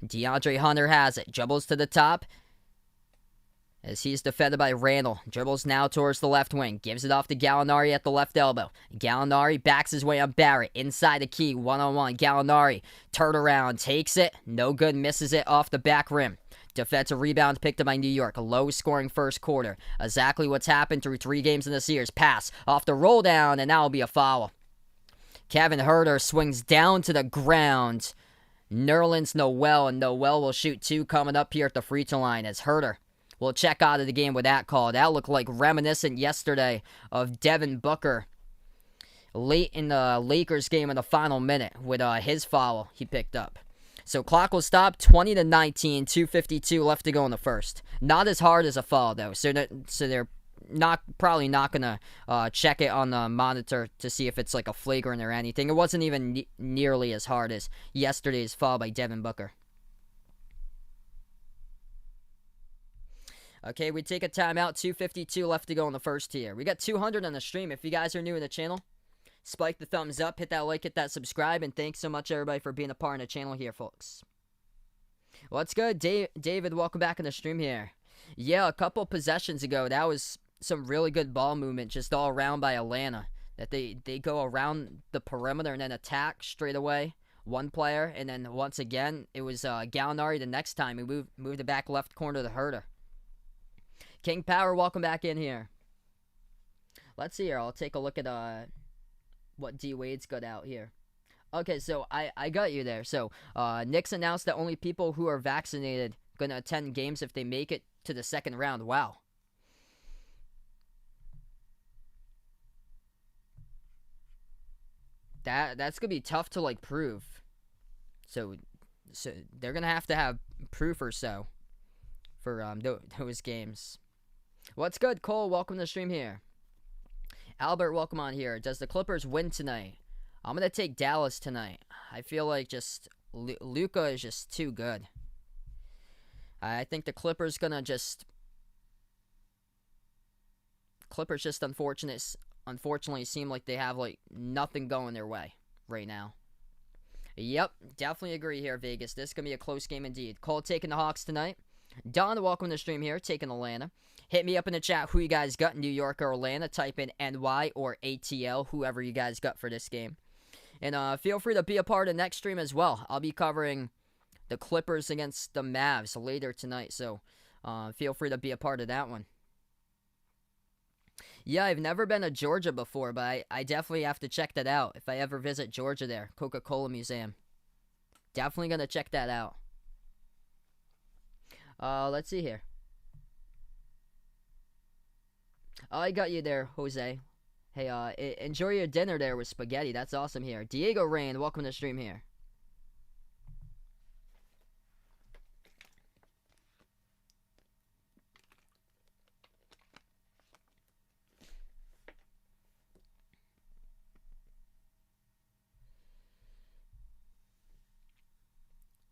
DeAndre Hunter has it. Dribbles to the top. As he's defended by Randle. Dribbles now towards the left wing. Gives it off to Gallinari at the left elbow. Gallinari backs his way on Barrett. Inside the key. 1-on-1. Gallinari. Turn around. Takes it. No good. Misses it off the back rim. Defensive rebound picked up by New York. A low-scoring first quarter. Exactly what's happened through 3 games in the series. Pass off the roll down, and that will be a foul. Kevin Herter swings down to the ground. Nerlens Noel, and Noel will shoot 2 coming up here at the free throw line as Herter will check out of the game with that call. That looked like reminiscent yesterday of Devin Booker late in the Lakers game in the final minute with his foul he picked up. So clock will stop, 20-19, 2:52 left to go in the first. Not as hard as a foul though, so they're probably not gonna check it on the monitor to see if it's like a flagrant or anything. It wasn't even nearly as hard as yesterday's foul by Devin Booker. Okay, we take a timeout. 2:52 left to go in the first here. We got 200 on the stream. If you guys are new in the channel, spike the thumbs up, hit that like, hit that subscribe, and thanks so much, everybody, for being a part of the channel here, folks. What's good? David, welcome back in the stream here. Yeah, a couple possessions ago, that was some really good ball movement just all around by Atlanta. That they go around the perimeter and then attack straight away. One player, and then once again, it was Gallinari the next time. He moved it back left corner to Herter. King Power, welcome back in here. Let's see here. I'll take a look at what D Wade's got out here. Okay, so I got you there. So Knicks announced that only people who are vaccinated gonna attend games if they make it to the second round. Wow. That's gonna be tough to like prove. So they're gonna have to have proof or so for those games. What's good, Cole? Welcome to the stream here. Albert, welcome on here. Does the Clippers win tonight? I'm gonna take Dallas tonight. I feel like just Luka is just too good. I think the Clippers gonna just Clippers just unfortunately seem like they have like nothing going their way right now. Yep, definitely agree here, Vegas. This is going to be a close game indeed. Cole taking the Hawks tonight. Don, welcome to the stream here, taking Atlanta. Hit me up in the chat who you guys got in New York or Atlanta. Type in NY or ATL, whoever you guys got for this game. And feel free to be a part of the next stream as well. I'll be covering the Clippers against the Mavs later tonight, so feel free to be a part of that one. Yeah, I've never been to Georgia before, but I definitely have to check that out if I ever visit Georgia there. Coca-Cola Museum. Definitely going to check that out. Let's see here. Oh, I got you there, Jose. Hey, enjoy your dinner there with spaghetti. That's awesome here. Diego Rain, welcome to the stream here.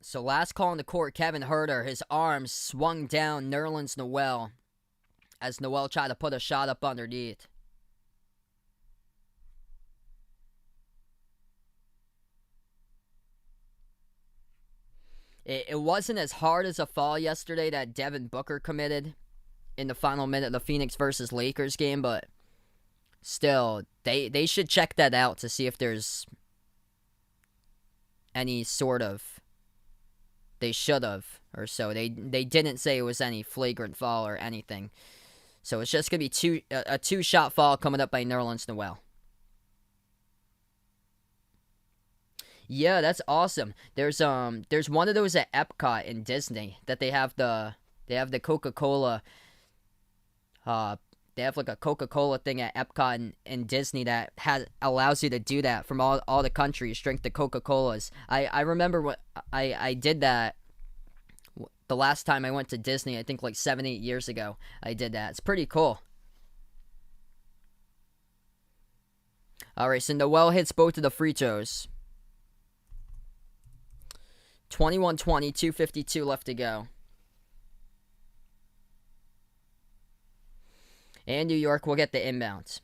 So last call in the court, Kevin Huerter, his arms swung down Nerlens Noel as Noel tried to put a shot up underneath. It wasn't as hard as a foul yesterday that Devin Booker committed in the final minute of the Phoenix versus Lakers game, but still, they should check that out to see if there's any sort of... They should have, or so. They didn't say it was any flagrant foul or anything. So it's just going to be a two-shot foul coming up by Nerlens Noel. Yeah, that's awesome. There's one of those at Epcot in Disney that they have the Coca-Cola. They have like a Coca-Cola thing at Epcot in Disney that allows you to do that from all the countries, drink the Coca-Colas. I remember what I did that the last time I went to Disney, I think like 7-8 years ago. I did that. It's pretty cool. Alright, so Noel hits both of the free throws. 21-20, 2:52 left to go. And New York will get the inbounds.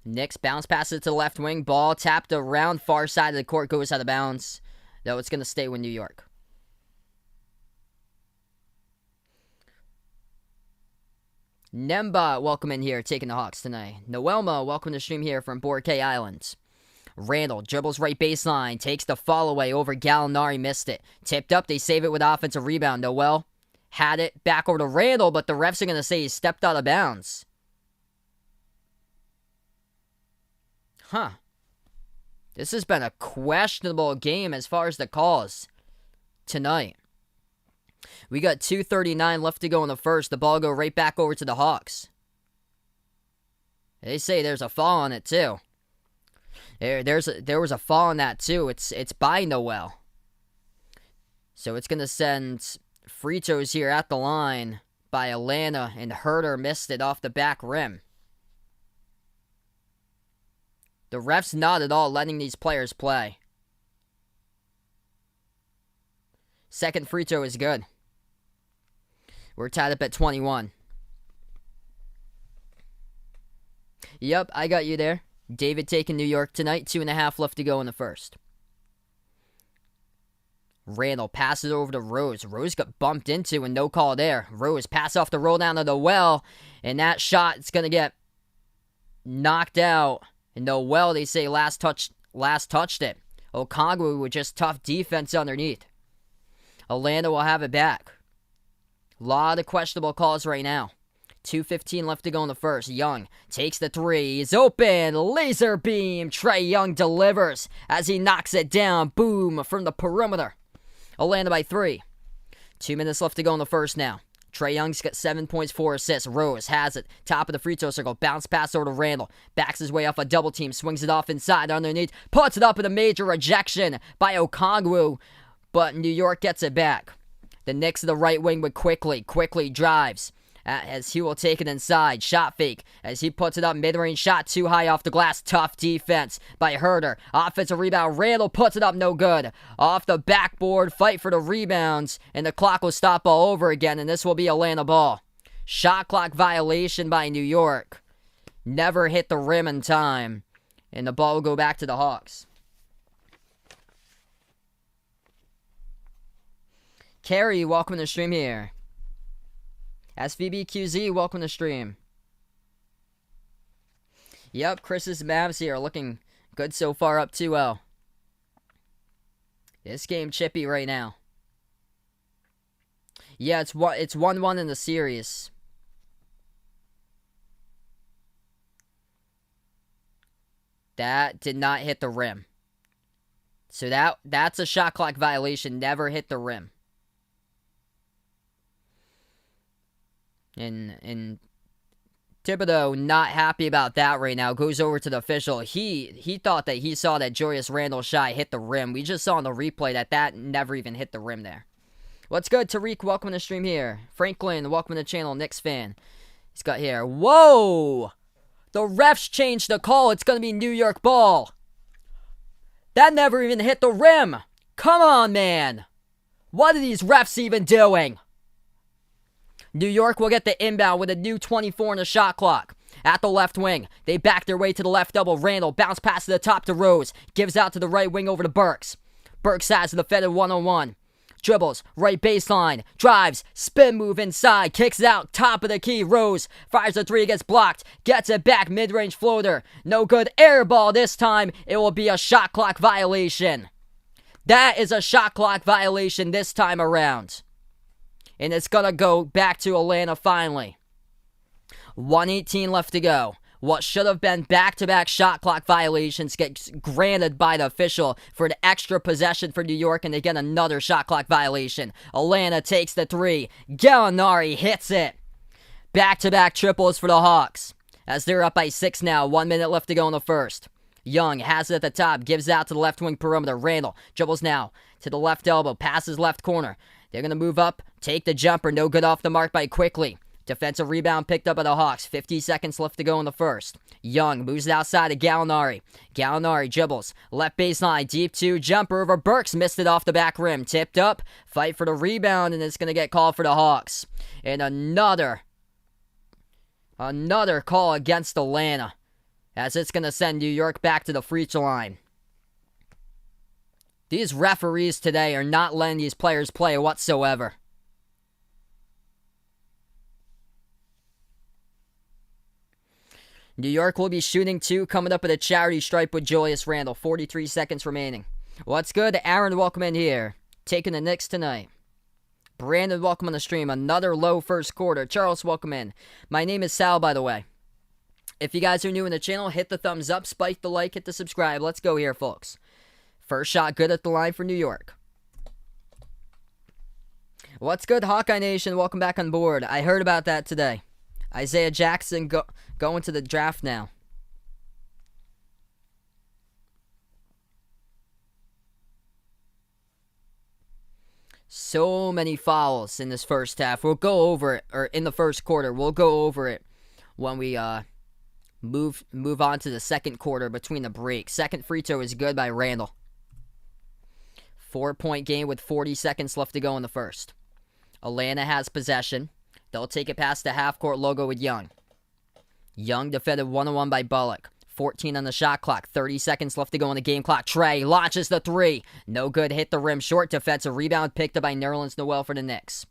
Knicks bounce passes to the left wing. Ball tapped around far side of the court. Goes out of bounds. Though it's going to stay with New York. Nemba, welcome in here. Taking the Hawks tonight. Noelma, welcome to the stream here from Boracay Islands. Randall dribbles right baseline. Takes the fall away over Gallinari. Missed it. Tipped up. They save it with offensive rebound. Noel had it back over to Randall, but the refs are going to say he stepped out of bounds. Huh. This has been a questionable game as far as the calls tonight. We got 2:39 left to go in the first. The ball go right back over to the Hawks. They say there's a fall on it too. There was a fall on that too. It's by Noel. So it's going to send free throws here at the line by Atlanta, and Huerter missed it off the back rim. The refs not at all letting these players play. Second free throw is good. We're tied up at 21. Yep, I got you there. David taking New York tonight. 2.5 left to go in the first. Randall passes over to Rose. Rose got bumped into and no call there. Rose pass off the roll down to the well. And that shot is going to get knocked out. And Noel, they say, last touched it. Okongwu with just tough defense underneath. Atlanta will have it back. A lot of questionable calls right now. 2:15 left to go in the first. Young takes the three. He's open. Laser beam. Trae Young delivers as he knocks it down. Boom from the perimeter. Atlanta by 3. 2 minutes left to go in the first now. Trae Young's got 7 points, 4 assists. Rose has it. Top of the free throw circle. Bounce pass over to Randall. Backs his way off a double team. Swings it off inside underneath. Puts it up with a major rejection by Okongwu. But New York gets it back. The Knicks to the right wing with Quickly. Quickly drives as he will take it inside. Shot fake as he puts it up. Mid-range shot too high off the glass. Tough defense by Huerter. Offensive rebound. Randall puts it up. No good. Off the backboard. Fight for the rebounds. And the clock will stop all over again. And this will be Atlanta ball. Shot clock violation by New York. never hit the rim in time. And the ball will go back to the Hawks. Carrie, welcome to the stream here. SVBQZ, welcome to the stream. Yep, Chris's Mavs here looking good so far, up 2-0. This game chippy right now. Yeah, it's 1-1 in the series. That did not hit the rim. So that's a shot clock violation. Never hit the rim. And Thibodeau not happy about that right now. Goes over to the official. He thought that he saw that Julius Randle's shot hit the rim. We just saw in the replay that never even hit the rim there. What's good, Tariq? Welcome to the stream here. Franklin, welcome to the channel. Knicks fan. He's got here. Whoa! The refs changed the call. It's going to be New York ball. That never even hit the rim. Come on, man. What are these refs even doing? New York will get the inbound with a new 24 in the shot clock. At the left wing, they back their way to the left double. Randle bounce pass to the top to Rose. Gives out to the right wing over to Burks. Burks has the defended 1-on-1. Dribbles, right baseline, drives, spin move inside, kicks out, top of the key, Rose, fires a three, gets blocked, gets it back, mid-range floater, no good, air ball this time, it will be a shot clock violation. That is a shot clock violation this time around. And it's gonna go back to Atlanta finally. 1:18 left to go. What should have been back-to-back shot clock violations gets granted by the official for the extra possession for New York, and they get another shot clock violation. Atlanta takes the three. Gallinari hits it. Back-to-back triples for the Hawks, as they're up by 6 now. 1 minute left to go in the first. Young has it at the top, gives out to the left wing perimeter. Randle dribbles now to the left elbow, passes left corner. They're going to move up, take the jumper, no good off the mark by Quickly. Defensive rebound picked up by the Hawks. 50 seconds left to go in the first. Young moves it outside to Gallinari. Gallinari dribbles. Left baseline. Deep 2. Jumper over Burks. Missed it off the back rim. Tipped up. Fight for the rebound. And it's going to get called for the Hawks. And another call against Atlanta, as it's going to send New York back to the free throw line. These referees today are not letting these players play whatsoever. New York will be shooting 2, coming up at a charity stripe with Julius Randle. 43 seconds remaining. What's good? Aaron, welcome in here. Taking the Knicks tonight. Brandon, welcome on the stream. Another low first quarter. Charles, welcome in. My name is Sal, by the way. If you guys are new in the channel, hit the thumbs up, spike the like, hit the subscribe. Let's go here, folks. First shot good at the line for New York. What's good, Hawkeye Nation? Welcome back on board. I heard about that today. Isaiah Jackson going to the draft now. So many fouls in this first half. We'll go over it, or in the first quarter. We'll go over it when we move on to the second quarter between the breaks. Second free throw is good by Randle. 4-point game with 40 seconds left to go in the first. Atlanta has possession. They'll take it past the half-court logo with Young. Young defended 1-on-1 by Bullock. 14 on the shot clock. 30 seconds left to go on the game clock. Trey launches the three. No good. Hit the rim. Short defensive rebound picked up by Nerlens Noel for the Knicks.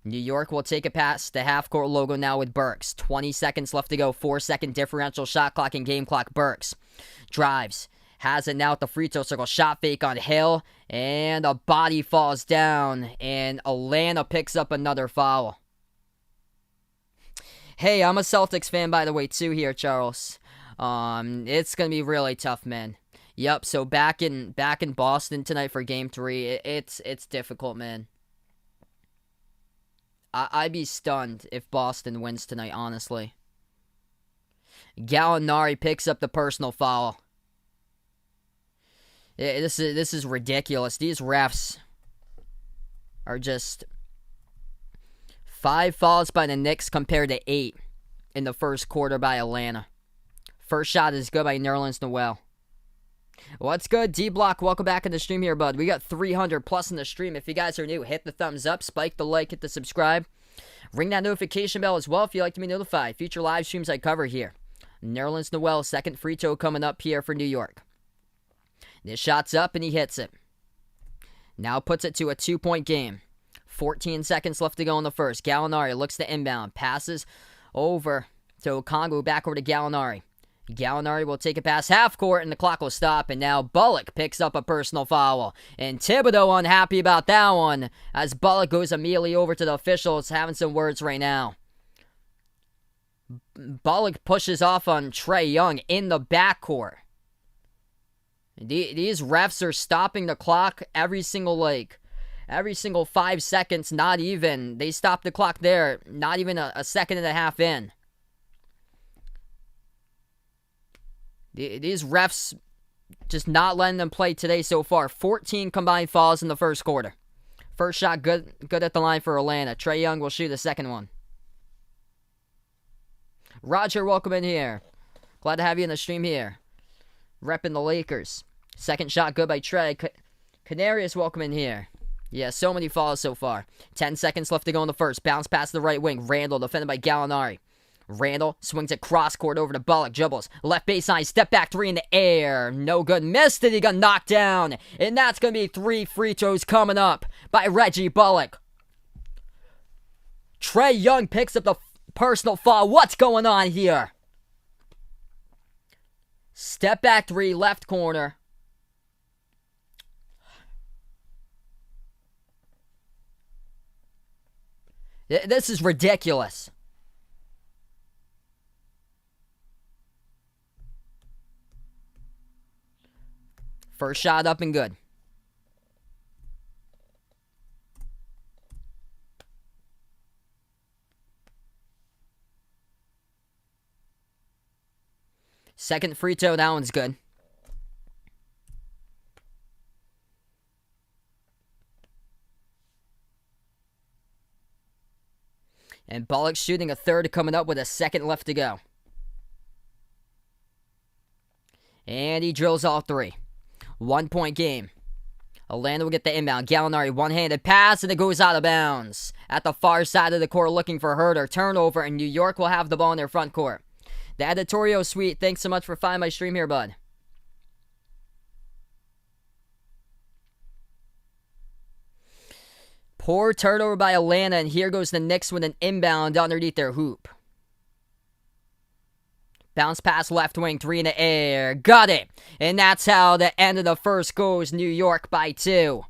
New York will take it past the half-court logo now with Burks. 20 seconds left to go. 4-second differential shot clock and game clock. Burks drives. Has it now at the free throw circle. Shot fake on Hill. And a body falls down. And Atlanta picks up another foul. Hey, I'm a Celtics fan, by the way, too, here, Charles. It's going to be really tough, man. Yep, so back in Boston tonight for Game 3. It's difficult, man. I'd be stunned if Boston wins tonight, honestly. Gallinari picks up the personal foul. This is ridiculous. These refs are just 5 fouls by the Knicks compared to 8 in the first quarter by Atlanta. First shot is good by Nerlens Noel. What's good, D-Block? Welcome back in the stream here, bud. We got 300 plus in the stream. If you guys are new, hit the thumbs up, spike the like, hit the subscribe. Ring that notification bell as well if you'd like to be notified. Future live streams I cover here. Nerlens Noel, second free throw coming up here for New York. This shot's up and he hits it. Now puts it to a 2-point game. 14 seconds left to go in the first. Gallinari looks to inbound. Passes over to Okongwu, back over to Gallinari. Gallinari will take it past half court and the clock will stop. And now Bullock picks up a personal foul. And Thibodeau unhappy about that one as Bullock goes immediately over to the officials, having some words right now. Bullock pushes off on Trae Young in the backcourt. These refs are stopping the clock every single 5 seconds, not even. They stop the clock there, not even a second and a half in. These refs just not letting them play today so far. 14 combined fouls in the first quarter. First shot good at the line for Atlanta. Trae Young will shoot the second one. Roger, welcome in here. Glad to have you in the stream here. Repping the Lakers. Second shot good by Trae. Canarius, welcome in here. Yeah, so many fouls so far. 10 seconds left to go in the first. Bounce pass to the right wing. Randall defended by Gallinari. Randall swings it cross court over to Bullock. Dribbles. Left baseline. Step back three in the air. No good. Missed it. He got knocked down. And that's going to be 3 free throws coming up by Reggie Bullock. Trae Young picks up the personal foul. What's going on here? Step back three. Left corner. This is ridiculous. First shot up and good. Second free throw, that one's good. And Bullock shooting a third, coming up with a second left to go. And he drills all 3. 1-point game. Atlanta will get the inbound. Gallinari, one-handed pass, and it goes out of bounds. At the far side of the court, looking for Herter. Turnover, and New York will have the ball in their front court. The editorial suite, thanks so much for finding my stream here, bud. Poor turnover by Atlanta, and here goes the Knicks with an inbound underneath their hoop. Bounce pass left wing, 3 in the air. Got it. And that's how the end of the first goes. New York by 2.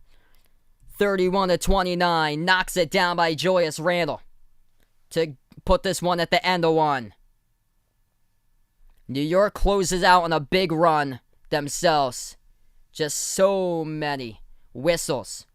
31-29. Knocks it down by Julius Randle to put this one at the end of one. New York closes out on a big run themselves. Just so many whistles.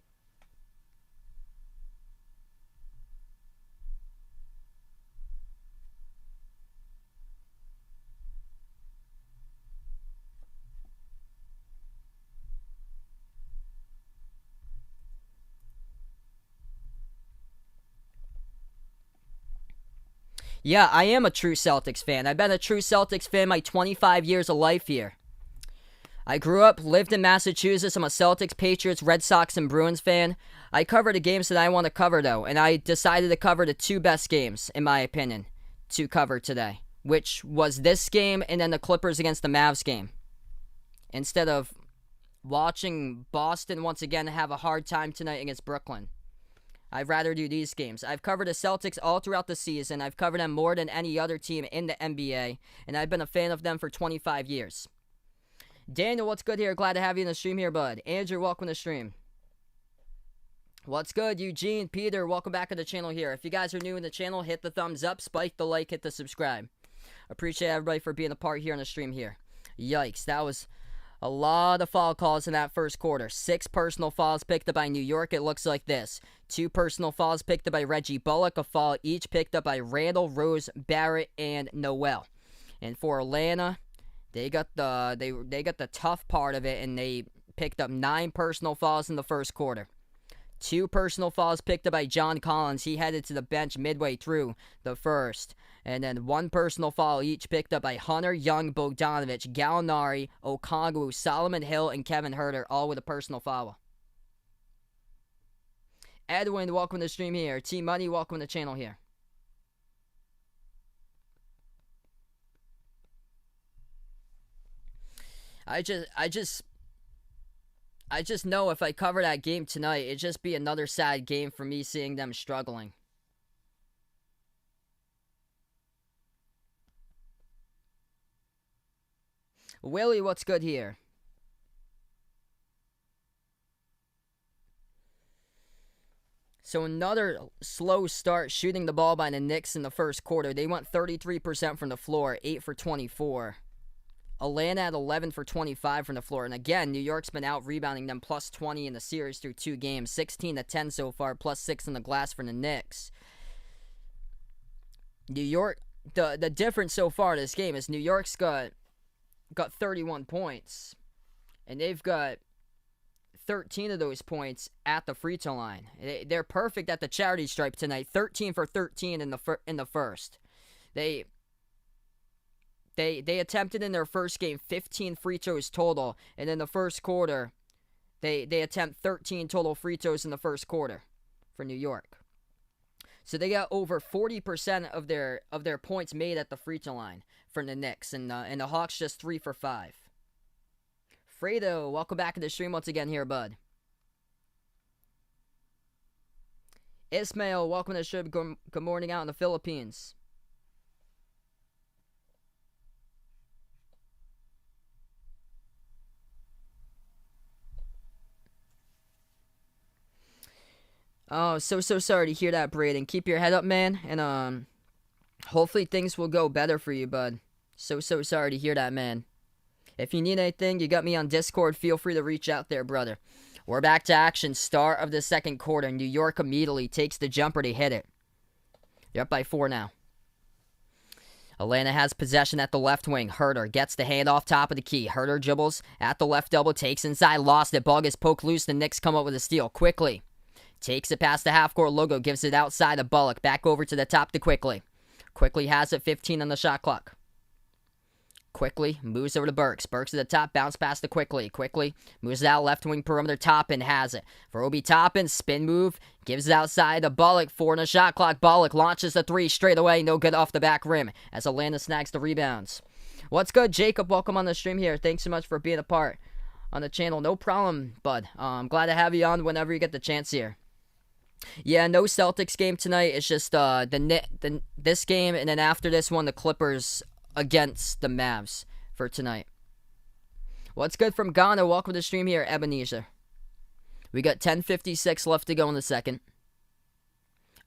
Yeah, I am a true Celtics fan. I've been a true Celtics fan my 25 years of life here. I grew up, lived in Massachusetts. I'm a Celtics, Patriots, Red Sox, and Bruins fan. I cover the games that I want to cover, though, and I decided to cover the 2 best games, in my opinion, to cover today, which was this game and then the Clippers against the Mavs game. Instead of watching Boston once again have a hard time tonight against Brooklyn. I'd rather do these games. I've covered the Celtics all throughout the season. I've covered them more than any other team in the NBA, and I've been a fan of them for 25 years. Daniel, what's good here? Glad to have you in the stream here, bud. Andrew, welcome to the stream. What's good? Eugene, Peter, welcome back to the channel here. If you guys are new in the channel, hit the thumbs up, spike the like, hit the subscribe. Appreciate everybody for being a part here on the stream here. Yikes, that was a lot of foul calls in that first quarter. 6 personal fouls picked up by New York. It looks like this. 2 personal fouls picked up by Reggie Bullock. A foul each picked up by Randall, Rose, Barrett, and Noel. And for Atlanta, they got the tough part of it, and they picked up 9 personal fouls in the first quarter. 2 personal fouls picked up by John Collins. He headed to the bench midway through the first. And then 1 personal foul each picked up by Hunter, Young, Bogdanovich, Gallinari, Okongwu, Solomon Hill, and Kevin Herter, all with a personal foul. Edwin, welcome to the stream here. T Money, welcome to the channel here. I just know if I cover that game tonight, it'd just be another sad game for me seeing them struggling. Willie, what's good here? So another slow start shooting the ball by the Knicks in the first quarter. They went 33% from the floor, 8 for 24. Atlanta at 11 for 25 from the floor. And again, New York's been out rebounding them plus 20 in the series through 2 games. 16 to 10 so far, plus 6 in the glass for the Knicks. New York, the difference so far in this game is New York's got 31 points. And they've got 13 of those points at the free throw line. They're perfect at the charity stripe tonight. 13 for 13 in the first. They attempted in their first game 15 free throws total, and in the first quarter, they attempt 13 total free throws in the first quarter for New York. So they got over 40% of their points made at the free throw line for the Knicks, and the Hawks just 3 for 5. Fredo, welcome back to the stream once again here, bud. Ismail, welcome to the stream. Good morning out in the Philippines. Oh, so sorry to hear that, Braden. Keep your head up, man, and hopefully things will go better for you, bud. So sorry to hear that, man. If you need anything, you got me on Discord. Feel free to reach out there, brother. We're back to action. Start of the second quarter. New York immediately takes the jumper to hit it. They're up by 4 now. Atlanta has possession at the left wing. Herter gets the hand off top of the key. Herter dribbles at the left double. Takes inside. Lost it. Ball gets poked loose. The Knicks come up with a steal. Quickly. Takes it past the half-court logo. Gives it outside of Bullock. Back over to the top to Quickly. Quickly has it. 15 on the shot clock. Quickly moves over to Burks. Burks at the top, bounce past to Quickly. Quickly moves it out left wing perimeter. Toppin has it. For Obi Toppin, spin move. Gives it outside to Bullock. 4 on the shot clock. Bullock launches the 3 straight away. No good off the back rim as Atlanta snags the rebounds. What's good, Jacob? Welcome on the stream here. Thanks so much for being a part on the channel. No problem, bud. I'm glad to have you on whenever you get the chance here. Yeah, no Celtics game tonight. It's just this game, and then after this one, the Clippers against the Mavs for tonight. What's good from Ghana? Welcome to the stream here, Ebenezer. We got 10:56 left to go in the second.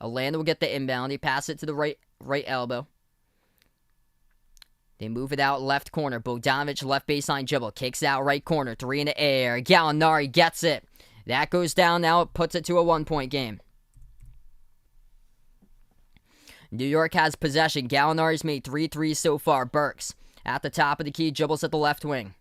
Atlanta will get the inbound. They pass it to the right elbow. They move it out left corner. Bogdanovich left baseline dribble. Kicks out right corner. 3 in the air. Gallinari gets it. That goes down now. It puts it to a 1-point game. New York has possession. Gallinari's made 3 threes so far. Burks at the top of the key, dribbles at the left wing.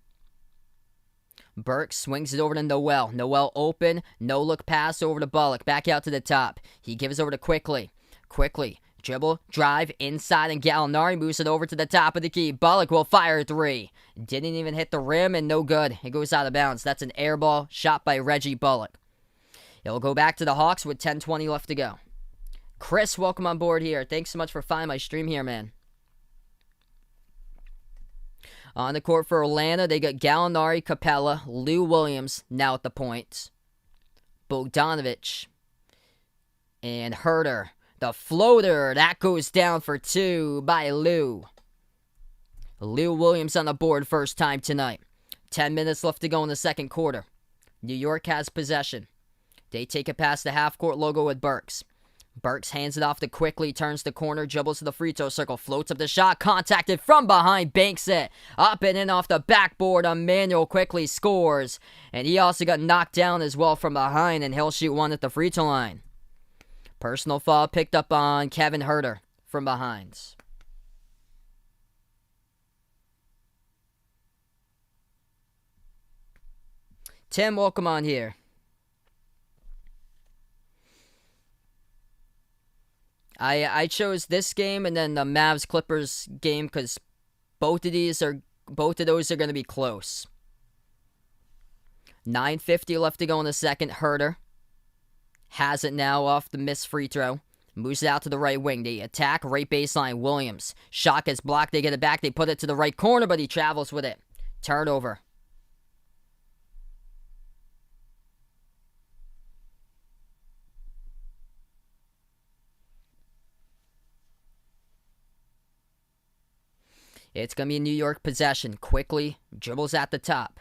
Burks swings it over to Noel. Noel open, no-look pass over to Bullock. Back out to the top. He gives over to Quickly. Quickly, dribble, drive, inside, and Gallinari moves it over to the top of the key. Bullock will fire a 3. Didn't even hit the rim, and no good. It goes out of bounds. That's an air ball shot by Reggie Bullock. It'll go back to the Hawks with 10:20 left to go. Chris, welcome on board here. Thanks so much for finding my stream here, man. On the court for Atlanta, they got Gallinari, Capella, Lou Williams now at the points. Bogdanovich and Herter. The floater, that goes down for 2 by Lou. Lou Williams on the board first time tonight. 10 minutes left to go in the second quarter. New York has possession. They take it past the half-court logo with Burks. Burks hands it off to Quickly, turns the corner, dribbles to the free throw circle, floats up the shot, contacted from behind, banks it. Up and in off the backboard, Emmanuel Quickly scores. And he also got knocked down as well from behind, and he'll shoot 1 at the free throw line. Personal foul picked up on Kevin Herter from behind. Tim, welcome on here. I chose this game and then the Mavs-Clippers game because both of those are going to be close. 9:50 left to go in the second. Herter has it now off the missed free throw. Moves it out to the right wing. They attack right baseline. Williams. Shot gets blocked. They get it back. They put it to the right corner, but he travels with it. Turnover It's going to be a New York possession. Quickly dribbles at the top.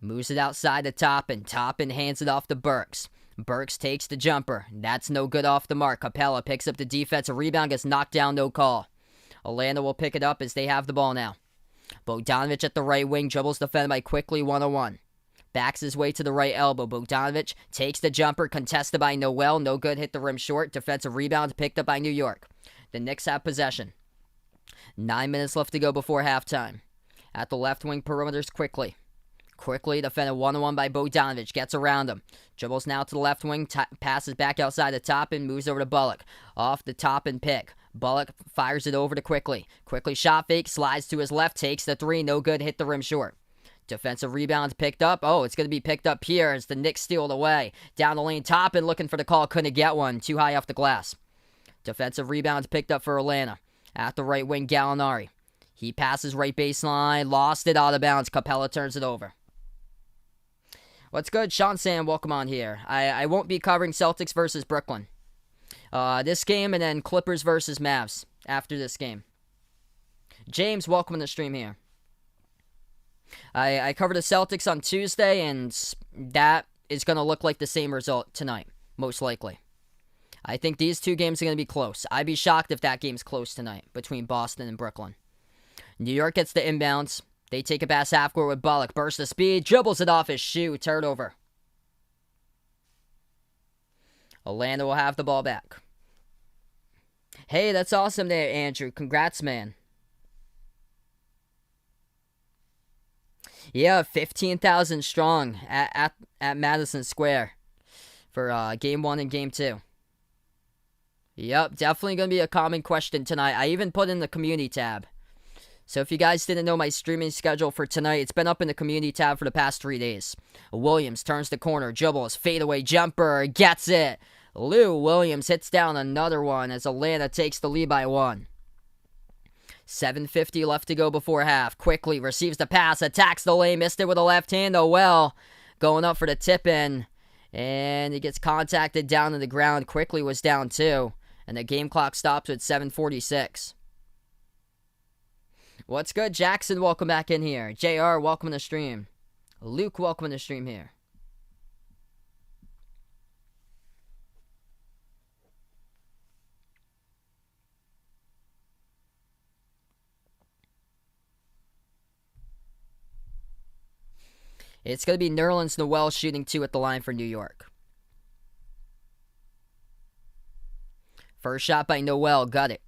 Moves it outside the top and hands it off to Burks. Burks takes the jumper. That's no good off the mark. Capella picks up the defensive rebound, gets knocked down, no call. Atlanta will pick it up as they have the ball now. Bogdanovic at the right wing, dribbles defended by Quickly, 1-on-1. Backs his way to the right elbow. Bogdanovic takes the jumper, contested by Noel. No good, hit the rim short. Defensive rebound picked up by New York. The Knicks have possession. 9 minutes left to go before halftime. At the left wing perimeters, Quickly. Quickly defended 1-on-1 by Bogdanovic. Gets around him. Dribbles now to the left wing. Passes back outside the top and moves over to Bullock. Off the top and pick. Bullock fires it over to Quickly. Quickly shot fake. Slides to his left. Takes the three. No good. Hit the rim short. Defensive rebounds picked up. Oh, it's going to be picked up here as the Knicks steal it away. Down the lane. Toppin looking for the call. Couldn't get one. Too high off the glass. Defensive rebounds picked up for Atlanta. At the right wing, Gallinari. He passes right baseline. Lost it out of bounds. Capella turns it over. What's good? Sean Sam, welcome on here. I won't be covering Celtics versus Brooklyn. This game and then Clippers versus Mavs after this game. James, welcome to the stream here. I covered the Celtics on Tuesday, and that is going to look like the same result tonight, most likely. I think these two games are going to be close. I'd be shocked if that game's close tonight between Boston and Brooklyn. New York gets the inbounds. They take a pass half court with Bullock. Burst of speed, dribbles it off his shoe, turnover. Atlanta will have the ball back. Hey, that's awesome there, Andrew. Congrats, man. Yeah, 15,000 strong at Madison Square for Game 1 and Game 2. Yep, definitely going to be a common question tonight. I even put in the community tab. So if you guys didn't know my streaming schedule for tonight, it's been up in the community tab for the past 3 days. Williams turns the corner, dribbles, fadeaway jumper, gets it. Lou Williams hits down another one as Atlanta takes the lead by 1. 7:50 left to go before half. Quickly receives the pass, attacks the lane, missed it with a left hand. Noel going up for the tip in, and he gets contacted down to the ground. Quickly was down 2, and the game clock stops at 7:46. What's good, Jackson? Welcome back in here. JR, welcome to the stream. Luke, welcome to the stream here. It's going to be Nerlens Noel shooting 2 at the line for New York. First shot by Noel, got it.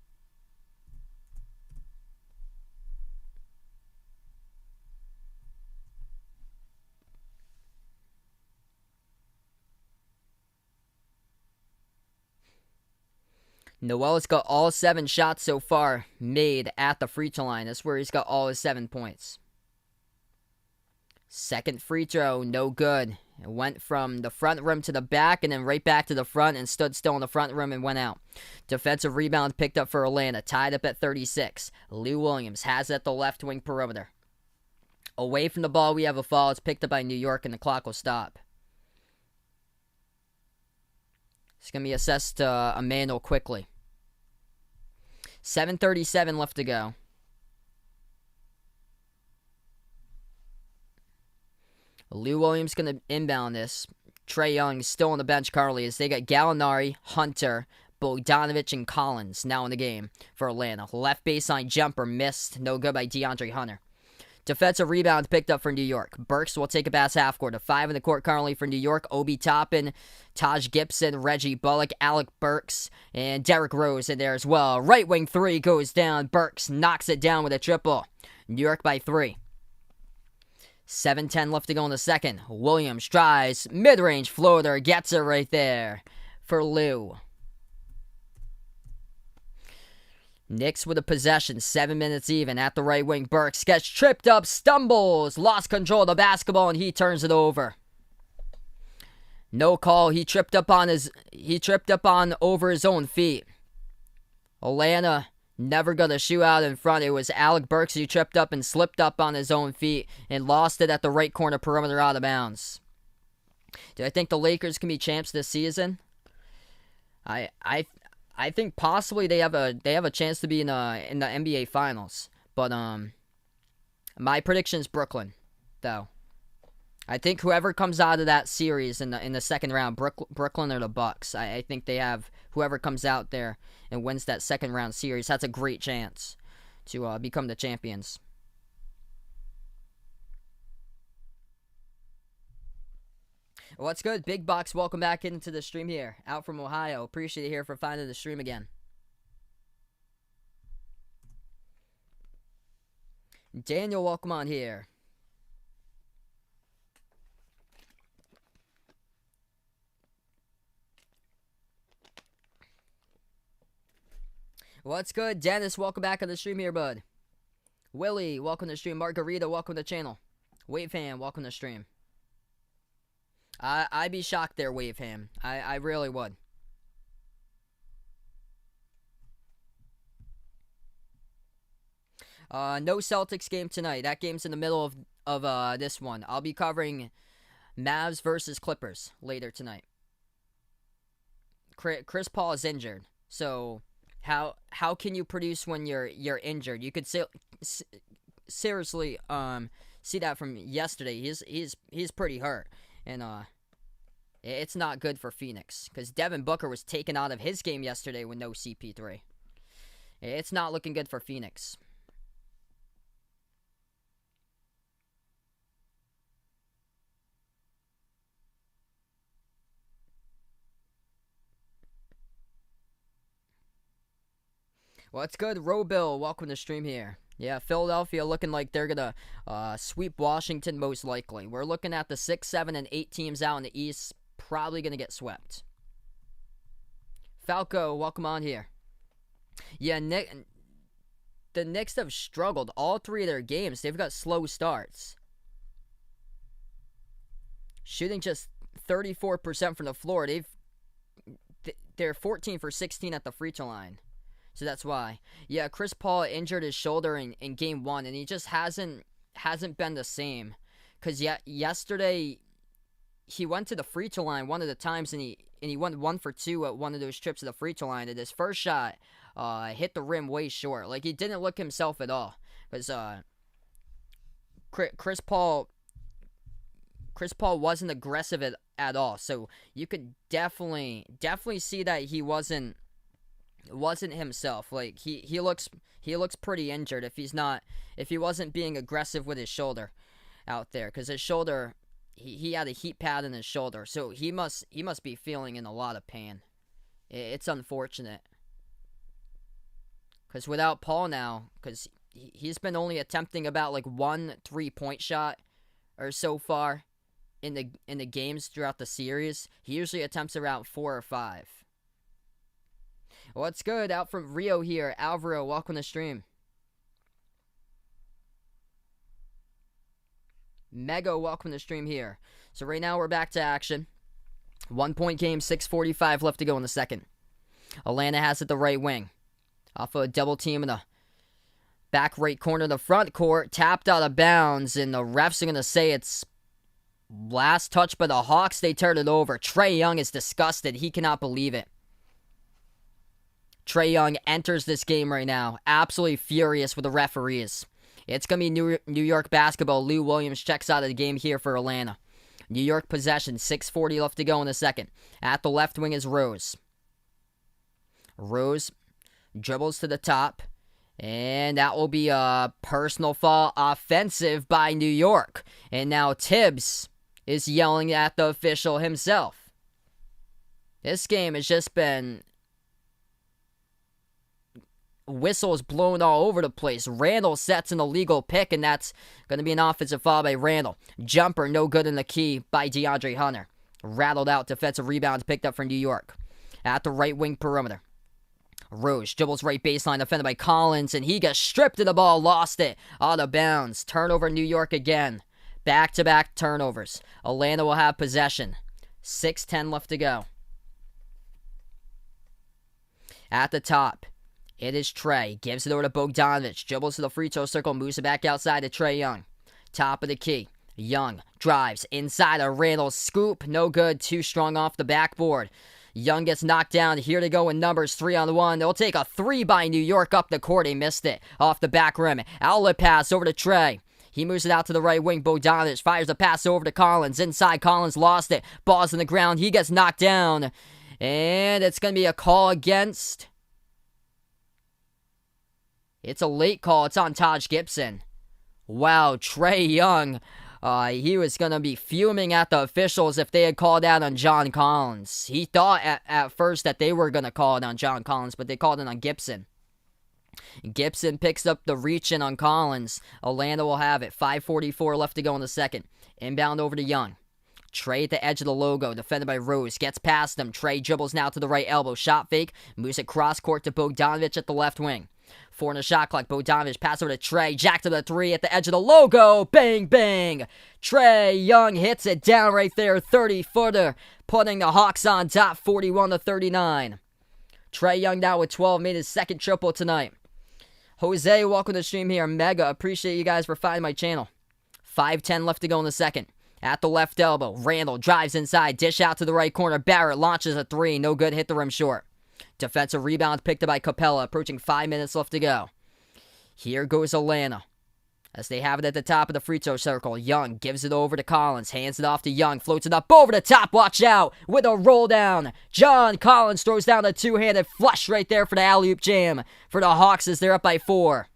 Noel has got all 7 shots so far made at the free throw line. That's where he's got all his 7 points. Second free throw, no good. It went from the front rim to the back and then right back to the front and stood still in the front rim and went out. Defensive rebound picked up for Atlanta, tied up at 36. Lou Williams has it at the left wing perimeter. Away from the ball, we have a foul. It's picked up by New York and the clock will stop. It's going to be assessed to Emmanuel Quickly. 7:37 left to go. Lou Williams going to inbound this. Trae Young still on the bench currently as they got Gallinari, Hunter, Bogdanovic, and Collins now in the game for Atlanta. Left baseline jumper missed. No good by DeAndre Hunter. Defensive rebound picked up for New York. Burks will take a pass half court. A 5 in the court currently for New York. Obi Toppin, Taj Gibson, Reggie Bullock, Alec Burks, and Derrick Rose in there as well. Right wing 3 goes down. Burks knocks it down with a triple. New York by 3. 7:10 left to go in the second. Williams tries. Mid-range floater. Gets it right there for Lou. Knicks with a possession, 7 minutes even at the right wing. Burks gets tripped up, stumbles, lost control of the basketball, and he turns it over. No call. He tripped up on over his own feet. Atlanta never got a shoe out in front. It was Alec Burks who tripped up and slipped up on his own feet and lost it at the right corner perimeter out of bounds. Do I think the Lakers can be champs this season? I I think possibly they have a chance to be in the NBA Finals. But my prediction is Brooklyn, though. I think whoever comes out of that series in the second round, Brooklyn or the Bucks, I think they have whoever comes out there and wins that second round series. That's a great chance to become the champions. What's good? Big Box, welcome back into the stream here. Out from Ohio. Appreciate it here for finding the stream again. Daniel, welcome on here. What's good? Dennis, welcome back on the stream here, bud. Willie, welcome to the stream. Margarita, welcome to the channel. Wave Ham, welcome to the stream. I'd be shocked there, Wave Ham. I really would. No Celtics game tonight. That game's in the middle of this one. I'll be covering Mavs versus Clippers later tonight. Chris Paul is injured, so how can you produce when you're injured? You could seriously see that from yesterday. He's pretty hurt, and it's not good for Phoenix because Devin Booker was taken out of his game yesterday with no CP3. It's not looking good for Phoenix. What's good, Robill? Welcome to the stream here. Yeah, Philadelphia looking like they're going to sweep Washington most likely. We're looking at the 6, 7, and 8 teams out in the East probably going to get swept. Falco, welcome on here. Yeah, the Knicks have struggled. All 3 of their games, they've got slow starts. Shooting just 34% from the floor. They're 14 for 16 at the free throw line. So that's why. Yeah, Chris Paul injured his shoulder in game 1, and he just hasn't been the same. Because yesterday, he went to the free throw line one of the times, and he went 1 for 2 at one of those trips to the free throw line. And his first shot hit the rim way short. Like, he didn't look himself at all. Because Chris Paul wasn't aggressive at all. So you could definitely see that he wasn't himself. Like he looks pretty injured if he wasn't being aggressive with his shoulder out there, because his shoulder, he had a heat pad in his shoulder, so he must be feeling in a lot of pain. It's unfortunate, because without Paul now, because he's been only attempting about like 1 3-point shot or so far in the games throughout the series. He usually attempts around 4 or 5. What's good? Out from Rio here. Alvaro, welcome to the stream. Mego, welcome to the stream here. So right now we're back to action. 1-point game, 6:45 left to go in the second. Atlanta has it the right wing. Off of a double team in the back right corner of the front court. Tapped out of bounds, and the refs are going to say it's last touch by the Hawks. They turn it over. Trae Young is disgusted. He cannot believe it. Trae Young enters this game right now, absolutely furious with the referees. It's going to be New York basketball. Lou Williams checks out of the game here for Atlanta. New York possession, 6:40 left to go in the second. At the left wing is Rose. Rose dribbles to the top, and that will be a personal foul offensive by New York. And now Tibbs is yelling at the official himself. This game has just been whistles blown all over the place. Randall sets an illegal pick, and that's going to be an offensive foul by Randall. Jumper, no good in the key by DeAndre Hunter. Rattled out, defensive rebounds picked up for New York. At the right wing perimeter, Rose dribbles right baseline, defended by Collins, and he gets stripped of the ball, lost it, out of bounds. Turnover, New York again. Back-to-back turnovers. Atlanta will have possession. 6:10 left to go. At the top, it is Trae. Gives it over to Bogdanovic. Dribbles to the free throw circle. Moves it back outside to Trae Young. Top of the key. Young drives inside a Randall scoop. No good. Too strong off the backboard. Young gets knocked down. Here to go in numbers 3-on-1. They'll take a 3 by New York up the court. He missed it off the back rim. Outlet pass over to Trey. He moves it out to the right wing. Bogdanovich fires a pass over to Collins. Inside, Collins lost it. Ball's on the ground. He gets knocked down. And it's going to be a call against... It's a late call. It's on Taj Gibson. Wow, Trae Young. He was going to be fuming at the officials if they had called out on John Collins. He thought at first that they were going to call it on John Collins, but they called it on Gibson. Gibson picks up the reach in on Collins. Atlanta will have it. 5:44 left to go in the second. Inbound over to Young. Trey at the edge of the logo, defended by Rose. Gets past him. Trey dribbles now to the right elbow. Shot fake. Moves it cross court to Bogdanovich at the lleft wing. 4 in the shot clock. Bogdanovich pass over to Trey. Jack to the 3 at the edge of the logo. Bang, bang. Trae Young hits it down right there. 30-footer. Putting the Hawks on top 41-39. Trae Young now with 12. Made his second triple tonight. Jose, welcome to the stream here. Mega. Appreciate you guys for finding my channel. 5:10 left to go in the second. At the left elbow. Randall drives inside. Dish out to the right corner. Barrett launches a 3. No good. Hit the rim short. Defensive rebound picked up by Capella. Approaching 5 minutes left to go. Here goes Atlanta. As they have it at the top of the free throw circle. Young gives it over to Collins. Hands it off to Young. Floats it up over the top. Watch out. With a roll down. John Collins throws down a two-handed flush right there for the alley-oop jam. For the Hawks as they're up by 4.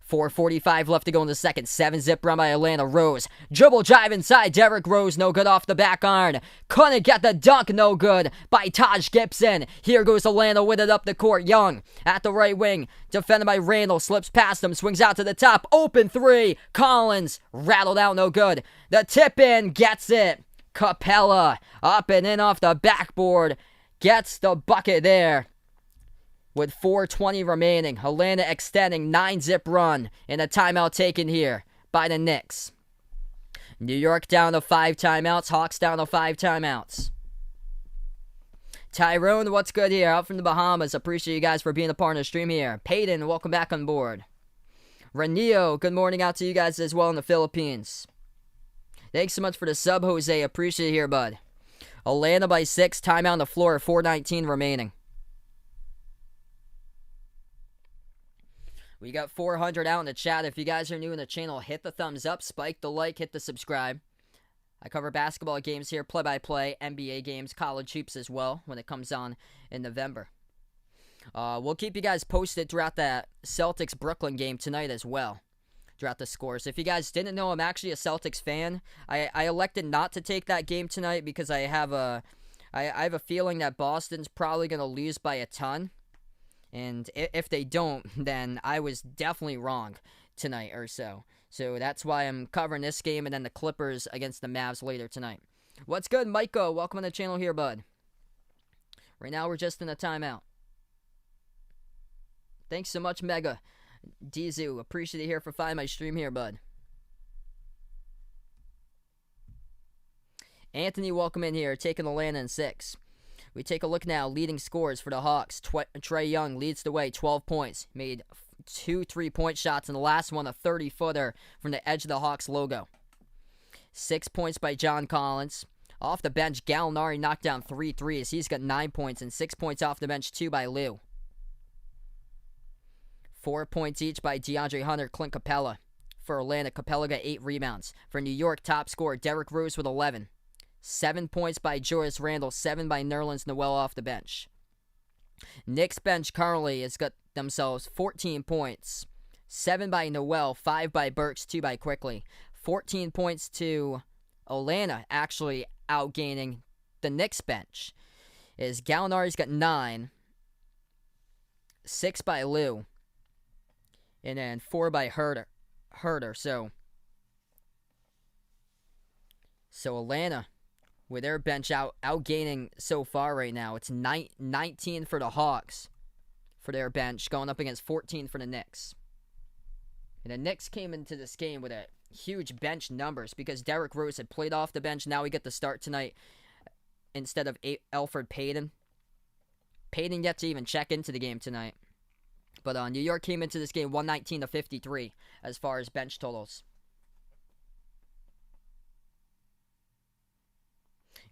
4:45 left to go in the second. 7-zip run by Atlanta. Rose. Dribble drive inside. Derrick Rose. No good off the back iron. Couldn't get the dunk. No good by Taj Gibson. Here goes Atlanta with it up the court. Young at the right wing. Defended by Randall. Slips past him. Swings out to the top. Open 3. Collins. Rattled out. No good. The tip in. Gets it. Capella. Up and in off the backboard. Gets the bucket there. With 4:20 remaining, Atlanta extending 9-zip run in a timeout taken here by the Knicks. New York down to 5 timeouts. Hawks down to 5 timeouts. Tyrone, what's good here? Out from the Bahamas. Appreciate you guys for being a part of the stream here. Peyton, welcome back on board. Renio, good morning out to you guys as well in the Philippines. Thanks so much for the sub, Jose. Appreciate it here, bud. Atlanta by 6. Timeout on the floor. 4:19 remaining. We got 400 out in the chat. If you guys are new in the channel, hit the thumbs up, spike the like, hit the subscribe. I cover basketball games here, play-by-play, NBA games, college hoops as well when it comes on in November. We'll keep you guys posted throughout that Celtics-Brooklyn game tonight as well, throughout the scores. If you guys didn't know, I'm actually a Celtics fan. I elected not to take that game tonight because I have a feeling that Boston's probably going to lose by a ton. And if they don't, then I was definitely wrong tonight or so. So that's why I'm covering this game and then the Clippers against the Mavs later tonight. What's good, Micah? Welcome to the channel here, bud. Right now we're just in a timeout. Thanks so much, Mega. Dizu, appreciate it here for finding my stream here, bud. Anthony, welcome in here, taking Atlanta in 6. We take a look now. Leading scores for the Hawks. Trae Young leads the way. 12 points. Made 2 3-point shots. And the last one, a 30-footer from the edge of the Hawks logo. 6 points by John Collins. Off the bench, Gallinari knocked down 3 threes. He's got 9 points. And 6 points off the bench, 2 by Lou. 4 points each by DeAndre Hunter, Clint Capella. For Atlanta, Capella got 8 rebounds. For New York, top scorer, Derrick Rose with 11. 7 points by Julius Randle, 7 by Nerlens Noel off the bench. Knicks bench currently has got themselves 14 points. 7 by Noel, 5 by Burks, 2 by Quickly. 14 points to Atlanta, actually outgaining the Knicks bench. Is Gallinari's got 9. 6 by Lou. And then 4 by Herter. So Atlanta, with their bench outgaining so far right now, it's 19 for the Hawks for their bench, going up against 14 for the Knicks. And the Knicks came into this game with a huge bench numbers because Derrick Rose had played off the bench. Now we get the start tonight instead of Elfrid Payton. Payton yet to even check into the game tonight. But New York came into this game 119-53 as far as bench totals.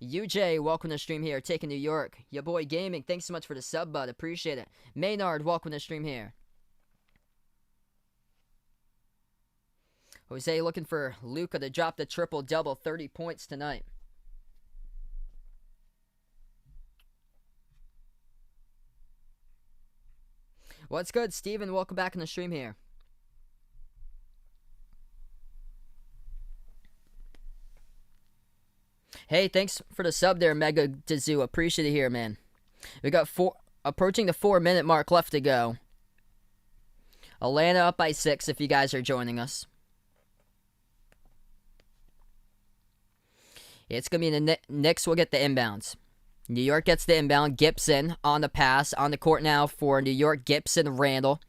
UJ, welcome to the stream here. Taking New York. Your boy Gaming, thanks so much for the sub, bud. Appreciate it. Maynard, welcome to the stream here. Jose looking for Luka to drop the triple-double, 30 points tonight. What's good, Steven? Welcome back in the stream here. Hey, thanks for the sub there, Mega Dizu. Appreciate it here, man. We got approaching the 4-minute mark left to go. Atlanta up by 6 if you guys are joining us. It's going to be the Knicks will get the inbounds. New York gets the inbound. Gibson on the pass. On the court now for New York. Gibson, Randall.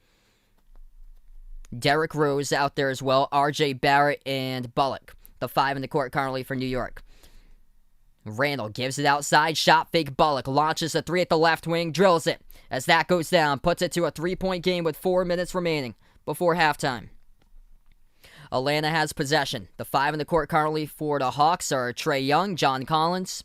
Derrick Rose out there as well. RJ Barrett and Bullock. The 5 in the court currently for New York. Randall gives it outside. Shot fake. Bullock launches a 3 at the left wing. Drills it. As that goes down. Puts it to a 3-point game with 4 minutes remaining before halftime. Atlanta has possession. The 5 in the court currently for the Hawks are Trae Young, John Collins,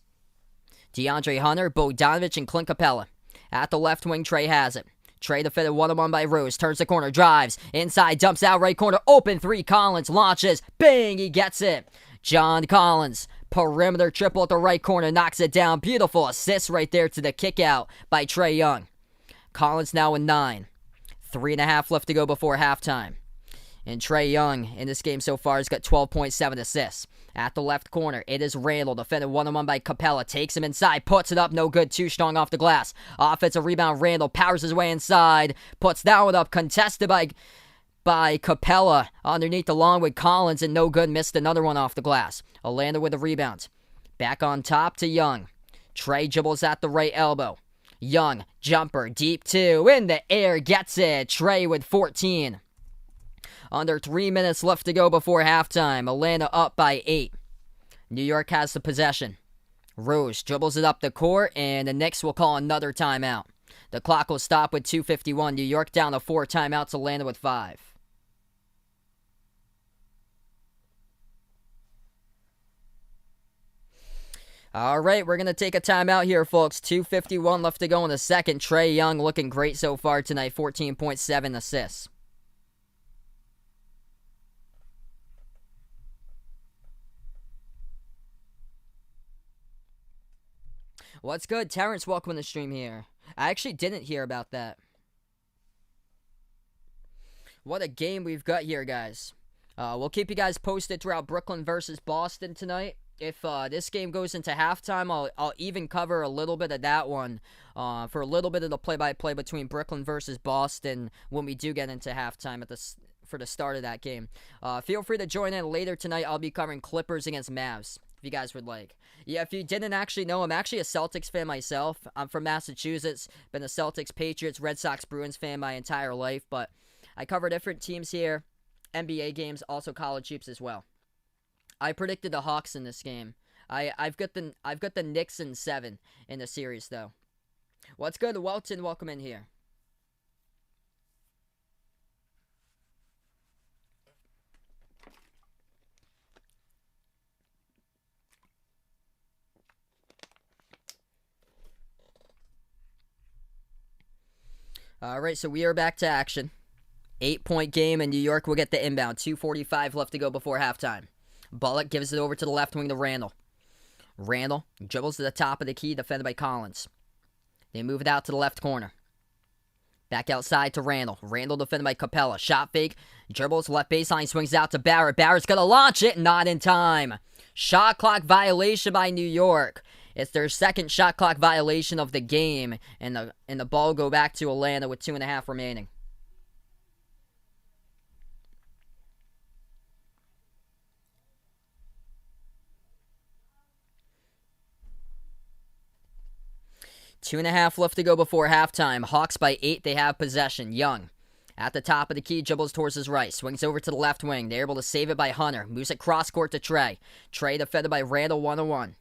DeAndre Hunter, Bogdanovich, and Clint Capella. At the left wing, Trae has it. Trae defended one-on-one by Rose. Turns the corner, drives. Inside, dumps out right corner. Open 3, Collins launches. Bang, he gets it. John Collins, perimeter triple at the right corner, knocks it down. Beautiful assist right there to the kick out by Trae Young. Collins now with 9. 3.5 left to go before halftime. And Trae Young in this game so far has got 12.7 assists. At the left corner, it is Randall, defended one-on-one by Capella. Takes him inside, puts it up, no good, too strong off the glass. Offensive rebound, Randall powers his way inside, puts that one up, contested by Capella underneath along with Collins, and no good, missed another one off the glass. Atlanta with the rebound. Back on top to Young. Trae dribbles at the right elbow. Young, jumper, deep 2, in the air, gets it. Trae with 14. Under 3 minutes left to go before halftime. Atlanta up by 8. New York has the possession. Rose dribbles it up the court, and the Knicks will call another timeout. The clock will stop with 2:51. New York down to 4 timeouts. Atlanta with 5. All right, we're going to take a timeout here, folks. 2:51 left to go in the second. Trae Young looking great so far tonight. 14.7 assists. What's good? Terrence, welcome to the stream here. I actually didn't hear about that. What a game we've got here, guys. We'll keep you guys posted throughout Brooklyn versus Boston tonight. If this game goes into halftime, I'll even cover a little bit of that one for a little bit of the play-by-play between Brooklyn versus Boston when we do get into halftime for the start of that game. Feel free to join in later tonight. I'll be covering Clippers against Mavs, if you guys would like. Yeah, if you didn't actually know, I'm actually a Celtics fan myself. I'm from Massachusetts. Been a Celtics, Patriots, Red Sox, Bruins fan my entire life, but I cover different teams here, NBA games, also college hoops as well. I predicted the Hawks in this game. I've got the Knicks in 7 in the series though. What's good, Welton? Welcome in here. All right, so we are back to action. 8-point game, and New York will get the inbound. 2:45 left to go before halftime. Bullock gives it over to the left wing to Randall. Randall dribbles to the top of the key, defended by Collins. They move it out to the left corner. Back outside to Randall. Randall defended by Capella. Shot fake, dribbles left baseline, swings out to Barrett. Barrett's going to launch it, not in time. Shot clock violation by New York. It's their second shot clock violation of the game, and the ball go back to Atlanta with 2.5 remaining. Two and a half left to go before halftime. Hawks by 8. They have possession. Young at the top of the key, dribbles towards his right. Swings over to the left wing. They're able to save it by Hunter. Moves it cross court to Trae. Trae defended by Randall 1-on-1.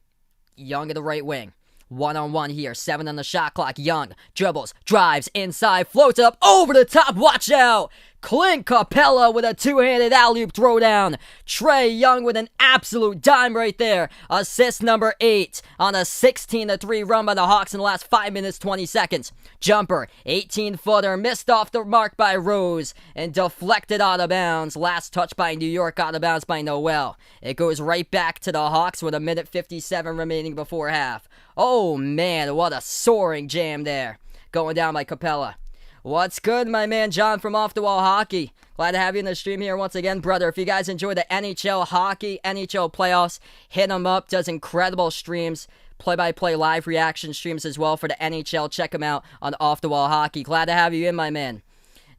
Young at the right wing. 1-on-1 here. 7 on the shot clock. Young dribbles, drives inside, floats up over the top. Watch out! Clint Capella with a two-handed alley-oop throwdown. Trae Young with an absolute dime right there. Assist number 8 on a 16-3 run by the Hawks in the last 5 minutes, 20 seconds. Jumper, 18-footer, missed off the mark by Rose and deflected out of bounds. Last touch by New York, out of bounds by Noel. It goes right back to the Hawks with a minute 57 remaining before half. Oh man, what a soaring jam there. Going down by Capella. What's good, my man John from Off the Wall Hockey? Glad to have you in the stream here once again, brother. If you guys enjoy the NHL hockey, NHL playoffs, hit him up. Does incredible streams, play-by-play live reaction streams as well for the NHL. Check him out on Off the Wall Hockey. Glad to have you in, my man.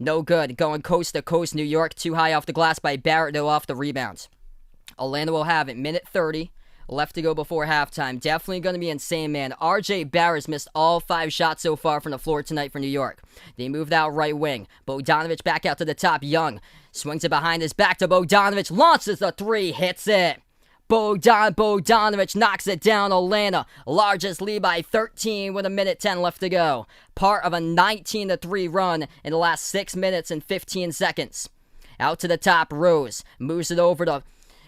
No good. Going coast to coast. New York too high off the glass by Barrett, though, off the rebounds. Atlanta will have it. Minute 30. Left to go before halftime. Definitely going to be insane, man. RJ Barrett's missed all 5 shots so far from the floor tonight for New York. They moved out right wing. Bogdanovich back out to the top. Young swings it behind his back to Bogdanovich. Launches the 3. Hits it. Bogdanovich knocks it down. Atlanta, largest lead by 13 with a minute 10 left to go. Part of a 19-3 run in the last 6 minutes and 15 seconds. Out to the top. Rose moves it over to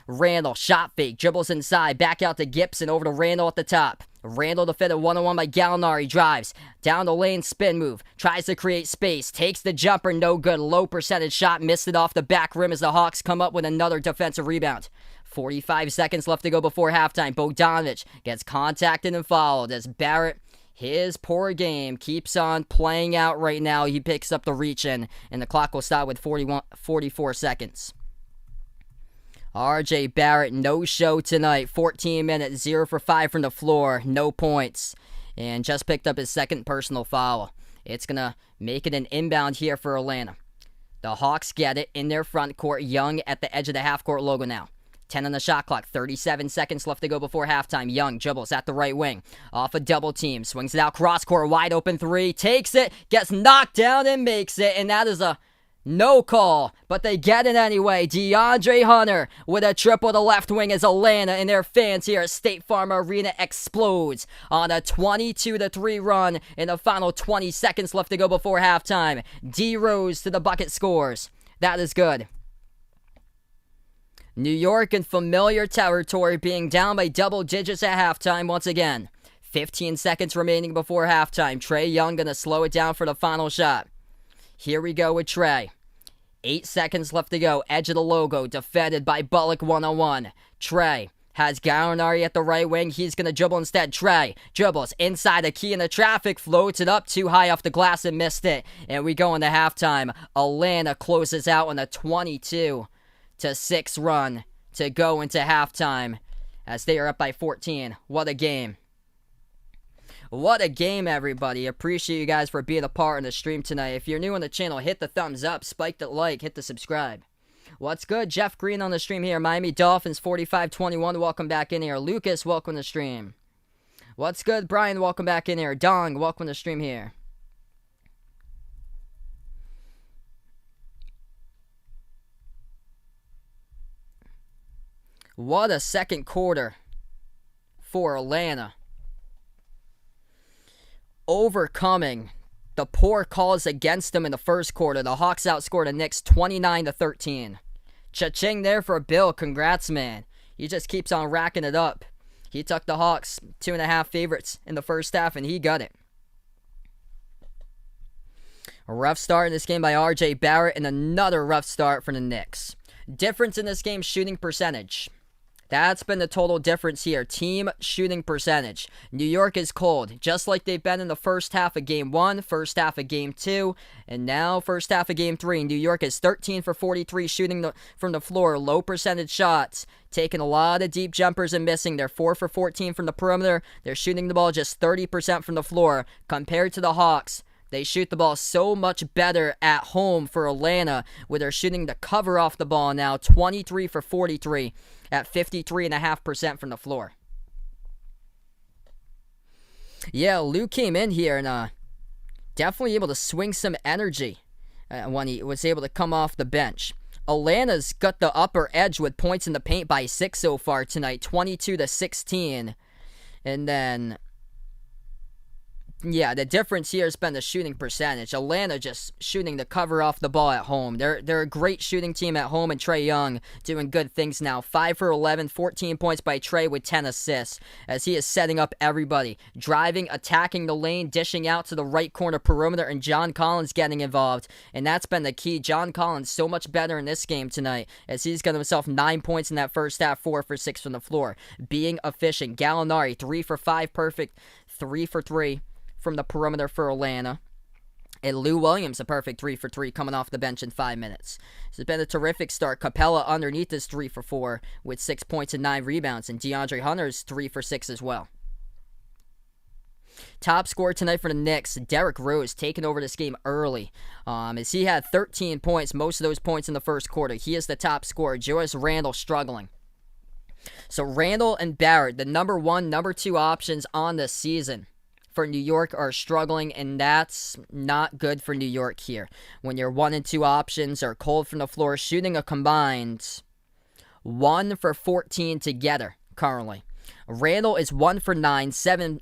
Randall, shot fake, dribbles inside, back out to Gibson, over to Randall at the top. Randall defended one-on-one by Gallinari, drives, down the lane, spin move, tries to create space, takes the jumper, no good, low percentage shot, missed it off the back rim as the Hawks come up with another defensive rebound. 45 seconds left to go before halftime. Bogdanovich gets contacted and fouled as Barrett, his poor game, keeps on playing out right now. He picks up the reach in, and the clock will stop with 44 seconds. RJ Barrett, no show tonight. 14 minutes, 0 for 5 from the floor, no points. And just picked up his second personal foul. It's going to make it an inbound here for Atlanta. The Hawks get it in their front court. Young at the edge of the half-court logo now. 10 on the shot clock, 37 seconds left to go before halftime. Young dribbles at the right wing. Off a double team, swings it out cross-court, wide open 3, takes it, gets knocked down and makes it. And that is a no call, but they get it anyway. DeAndre Hunter with a triple to left wing as Atlanta and their fans here at State Farm Arena explodes on a 22-3 run in the final 20 seconds left to go before halftime. D Rose to the bucket scores. That is good. New York in familiar territory, being down by double digits at halftime once again. 15 seconds remaining before halftime. Trae Young gonna slow it down for the final shot. Here we go with Trae. 8 seconds left to go. Edge of the logo. Defended by Bullock one-on-one. Trae has Gallinari at the right wing. He's going to dribble instead. Trae dribbles inside the key in the traffic. Floats it up too high off the glass and missed it. And we go into halftime. Atlanta closes out on a 22-6 run to go into halftime as they are up by 14. What a game. What a game, everybody. Appreciate you guys for being a part of the stream tonight. If you're new on the channel, hit the thumbs up, spike the like, hit the subscribe. What's good? Jeff Green on the stream here. Miami Dolphins 45-21. Welcome back in here. Lucas, welcome to the stream. What's good? Brian, welcome back in here. Dong, welcome to the stream here. What a second quarter for Atlanta. Overcoming the poor calls against them in the first quarter. The Hawks outscored the Knicks 29-13. Cha-ching there for Bill. Congrats, man. He just keeps on racking it up. He took the Hawks 2.5 favorites in the first half, and he got it. A rough start in this game by RJ Barrett, and another rough start for the Knicks. Difference in this game, shooting percentage. That's been the total difference here. Team shooting percentage. New York is cold, just like they've been in the first half of Game 1, first half of Game 2, and now first half of Game 3. New York is 13 for 43 shooting from the floor, low percentage shots, taking a lot of deep jumpers and missing. They're 4 for 14 from the perimeter. They're shooting the ball just 30% from the floor. Compared to the Hawks, they shoot the ball so much better at home for Atlanta, where they're shooting the cover off the ball now, 23 for 43 at 53.5% from the floor. Yeah, Lou came in here and definitely able to swing some energy when he was able to come off the bench. Atlanta's got the upper edge with points in the paint by 6 so far tonight, 22-16. And then Yeah, the difference here has been the shooting percentage. Atlanta just shooting the cover off the ball at home. They're a great shooting team at home, and Trae Young doing good things now. 5 for 11, 14 points by Trae with 10 assists as he is setting up everybody. Driving, attacking the lane, dishing out to the right corner perimeter, and John Collins getting involved. And that's been the key. John Collins so much better in this game tonight as he's got himself 9 points in that first half, 4 for 6 from the floor. Being efficient. Gallinari, 3 for 5, perfect. 3 for 3 from the perimeter for Atlanta. And Lou Williams, a perfect 3 for 3 coming off the bench in 5 minutes. This has been a terrific start. Capella underneath is 3 for 4 with 6 points and 9 rebounds. And DeAndre Hunter's 3 for 6 as well. Top scorer tonight for the Knicks, Derrick Rose, taking over this game early. As he had 13 points, most of those points in the first quarter. He is the top scorer. Julius Randle struggling. So Randle and Barrett, the number 1, number 2 options on the season for New York, are struggling, and that's not good for New York here. When your 1 and 2 options are cold from the floor, shooting a combined 1 for 14 together currently. Randle is 1 for 9, 7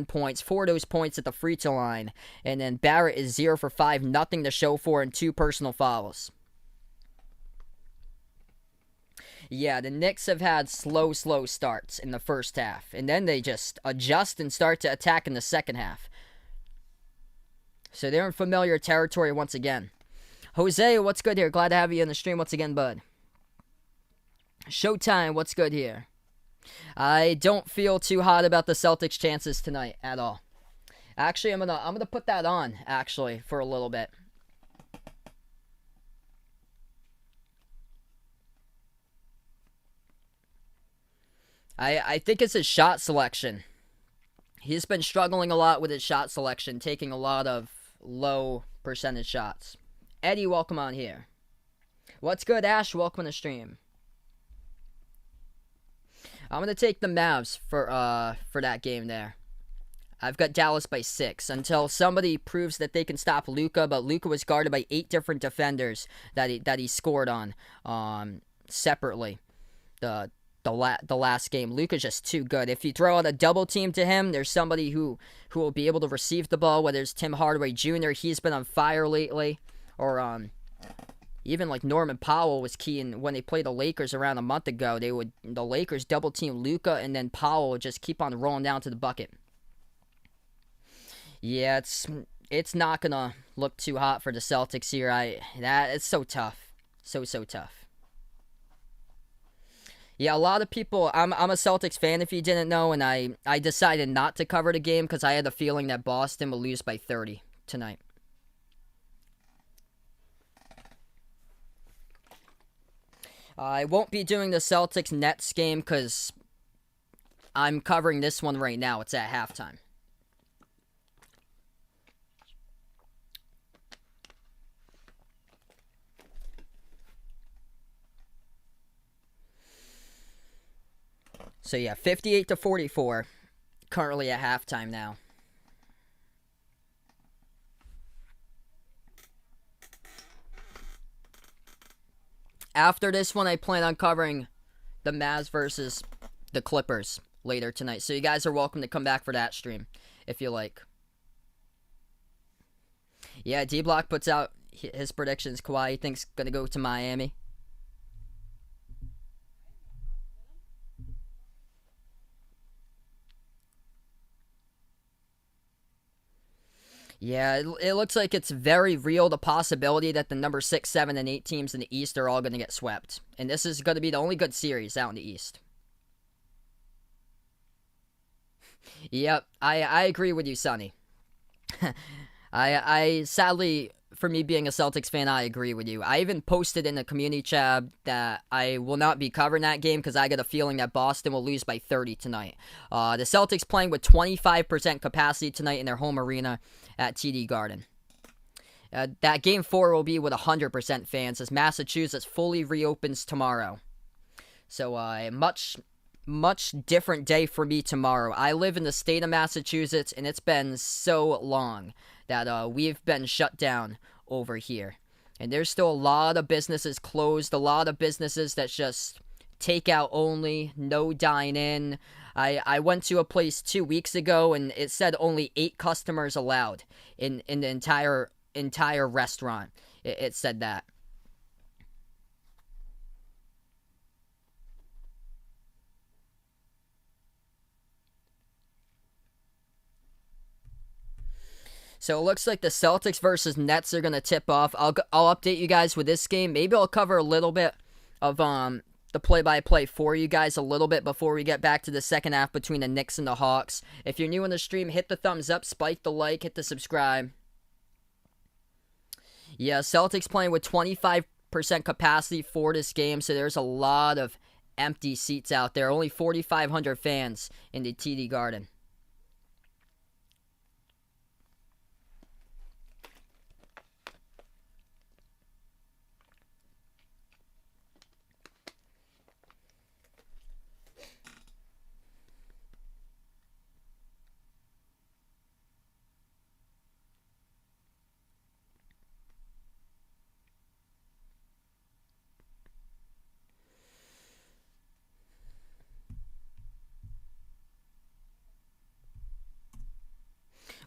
points, 4 of those points at the free throw line, and then Barrett is 0 for 5, nothing to show for, and 2 personal fouls. Yeah, the Knicks have had slow starts in the first half, and then they just adjust and start to attack in the second half. So they're in familiar territory once again. Jose, what's good here? Glad to have you in the stream once again, bud. Showtime, what's good here? I don't feel too hot about the Celtics' chances tonight at all. Actually, I'm gonna put that on actually for a little bit. I think it's his shot selection. He's been struggling a lot with his shot selection, taking a lot of low percentage shots. Eddie, welcome on here. What's good, Ash? Welcome to the stream. I'm going to take the Mavs for that game there. I've got Dallas by 6 until somebody proves that they can stop Luka, but Luka was guarded by 8 different defenders that he scored on separately. The last game. Luka's just too good. If you throw out a double team to him, there's somebody who will be able to receive the ball, whether it's Tim Hardaway Jr., he's been on fire lately, or even like Norman Powell was key in when they played the Lakers around a month ago. The Lakers double team Luka, and then Powell would just keep on rolling down to the bucket. Yeah, it's not gonna look too hot for the Celtics here. It's so tough. So tough. Yeah, a lot of people, I'm a Celtics fan if you didn't know, and I decided not to cover the game because I had a feeling that Boston will lose by 30 tonight. I won't be doing the Celtics-Nets game because I'm covering this one right now. It's at halftime. So yeah, 58-44, currently at halftime now. After this one, I plan on covering the Mavs versus the Clippers later tonight. So you guys are welcome to come back for that stream, if you like. Yeah, D-Block puts out his predictions. Kawhi, he thinks going to go to Miami. Yeah, it looks like it's very real, the possibility that the number 6, 7, and 8 teams in the East are all going to get swept. And this is going to be the only good series out in the East. Yep, I agree with you, Sonny. I sadly, for me being a Celtics fan, I agree with you. I even posted in the community chat that I will not be covering that game because I get a feeling that Boston will lose by 30 tonight. The Celtics playing with 25% capacity tonight in their home arena at TD Garden. That game 4 will be with 100% fans as Massachusetts fully reopens tomorrow. So a much different day for me tomorrow. I live in the state of Massachusetts, and it's been so long that we've been shut down over here. And there's still a lot of businesses closed, a lot of businesses that's just takeout only, no dine-in. I went to a place 2 weeks ago, and it said only 8 customers allowed in the entire restaurant. It said that. So it looks like the Celtics versus Nets are gonna tip off. I'll update you guys with this game. Maybe I'll cover a little bit of the play-by-play for you guys a little bit before we get back to the second half between the Knicks and the Hawks. If you're new in the stream, hit the thumbs up, spike the like, hit the subscribe. Yeah, Celtics playing with 25% capacity for this game, so there's a lot of empty seats out there. Only 4,500 fans in the TD Garden.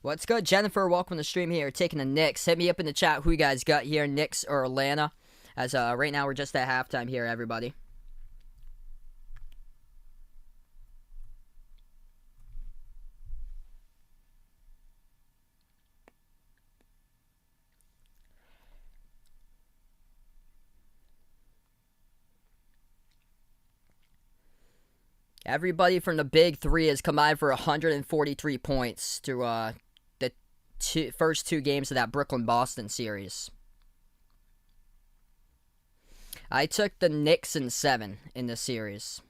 What's good, Jennifer? Welcome to the stream here. Taking the Knicks. Hit me up in the chat who you guys got here, Knicks or Atlanta. As right now we're just at halftime here, everybody. Everybody from the big three has combined for 143 points through the first 2 games of that Brooklyn-Boston series. I took the Knicks in 7 in the series.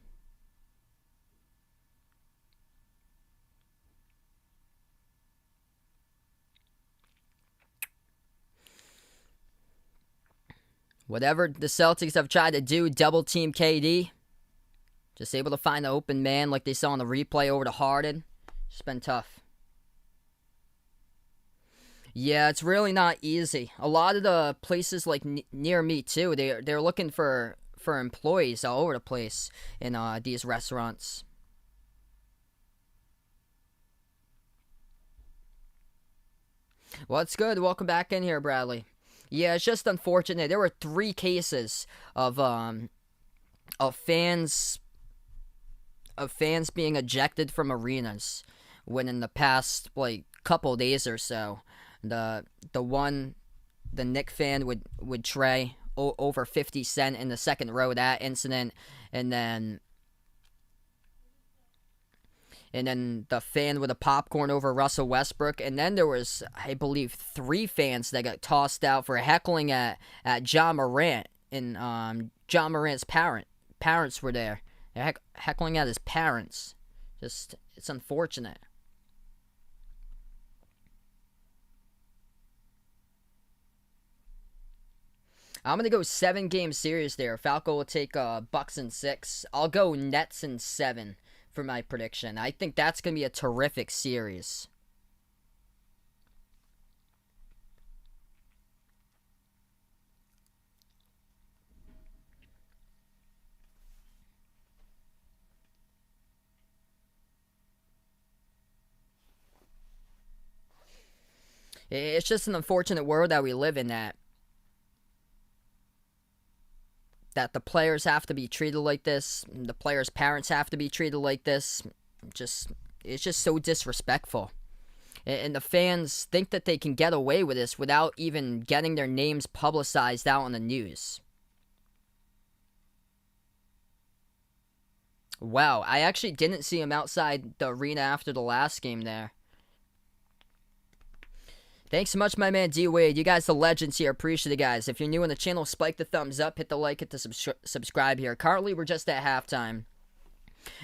Whatever the Celtics have tried to do, double team KD. Just able to find the open man like they saw on the replay over to Harden. It's been tough. Yeah, it's really not easy. A lot of the places like near me too, they're looking for employees all over the place in these restaurants. Well, it's good. Welcome back in here, Bradley. Yeah, it's just unfortunate. There were 3 cases of fans being ejected from arenas when in the past couple days or so, the Knick fan would tray over 50 Cent in the second row of that incident, and then the fan with a popcorn over Russell Westbrook, and then there was, I believe, 3 fans that got tossed out for heckling at John Morant, and John Morant's parents were there. They're heckling at his parents. Just, it's unfortunate. I'm going to go 7-game series there. Falco will take Bucks in 6. I'll go Nets in 7 for my prediction. I think that's going to be a terrific series. It's just an unfortunate world that we live in, that the players have to be treated like this. The players' parents have to be treated like this. It's just so disrespectful. And the fans think that they can get away with this without even getting their names publicized out on the news. Wow, I actually didn't see him outside the arena after the last game there. Thanks so much, my man D-Wade. You guys, the legends here. Appreciate it, guys. If you're new on the channel, spike the thumbs up, hit the like, hit the subscribe here. Currently, we're just at halftime.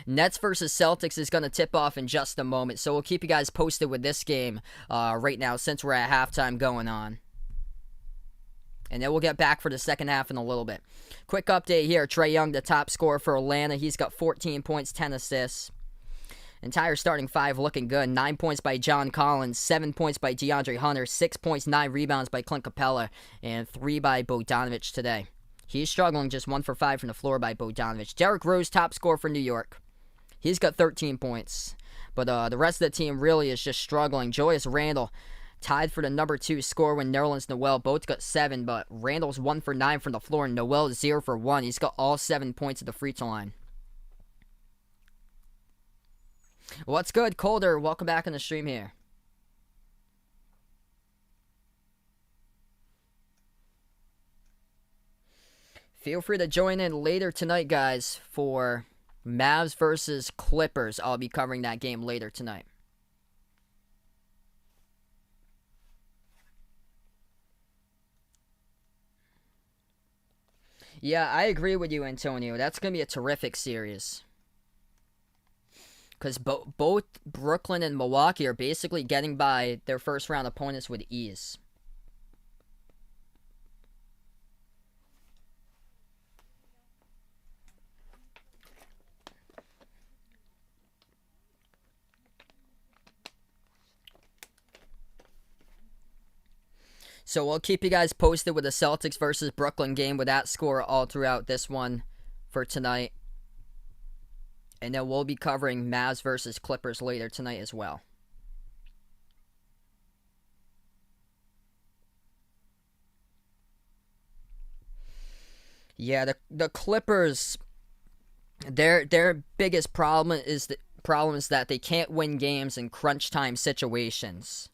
Nets versus Celtics is going to tip off in just a moment, so we'll keep you guys posted with this game right now since we're at halftime going on. And then we'll get back for the second half in a little bit. Quick update here. Trae Young, the top scorer for Atlanta. He's got 14 points, 10 assists. Entire starting 5 looking good. 9 points by John Collins, 7 points by DeAndre Hunter, 6 points, 9 rebounds by Clint Capella, and 3 by Bogdanovic today. He's struggling, just 1 for 5 from the floor by Bogdanovic. Derrick Rose, top scorer for New York. He's got 13 points. But the rest of the team really is just struggling. Julius Randle tied for the number 2 score when Nerlens Noel both got 7, but Randle's 1 for 9 from the floor, and Noel is 0 for 1. He's got all 7 points at the free throw line. What's good, Calder? Welcome back on the stream here. Feel free to join in later tonight, guys, for Mavs versus Clippers. I'll be covering that game later tonight. Yeah, I agree with you, Antonio. That's going to be a terrific series. Because both Brooklyn and Milwaukee are basically getting by their first-round opponents with ease. So we'll keep you guys posted with the Celtics versus Brooklyn game with that score all throughout this one for tonight. And then we'll be covering Mavs versus Clippers later tonight as well. Yeah, the Clippers, their biggest problem is that they can't win games in crunch time situations.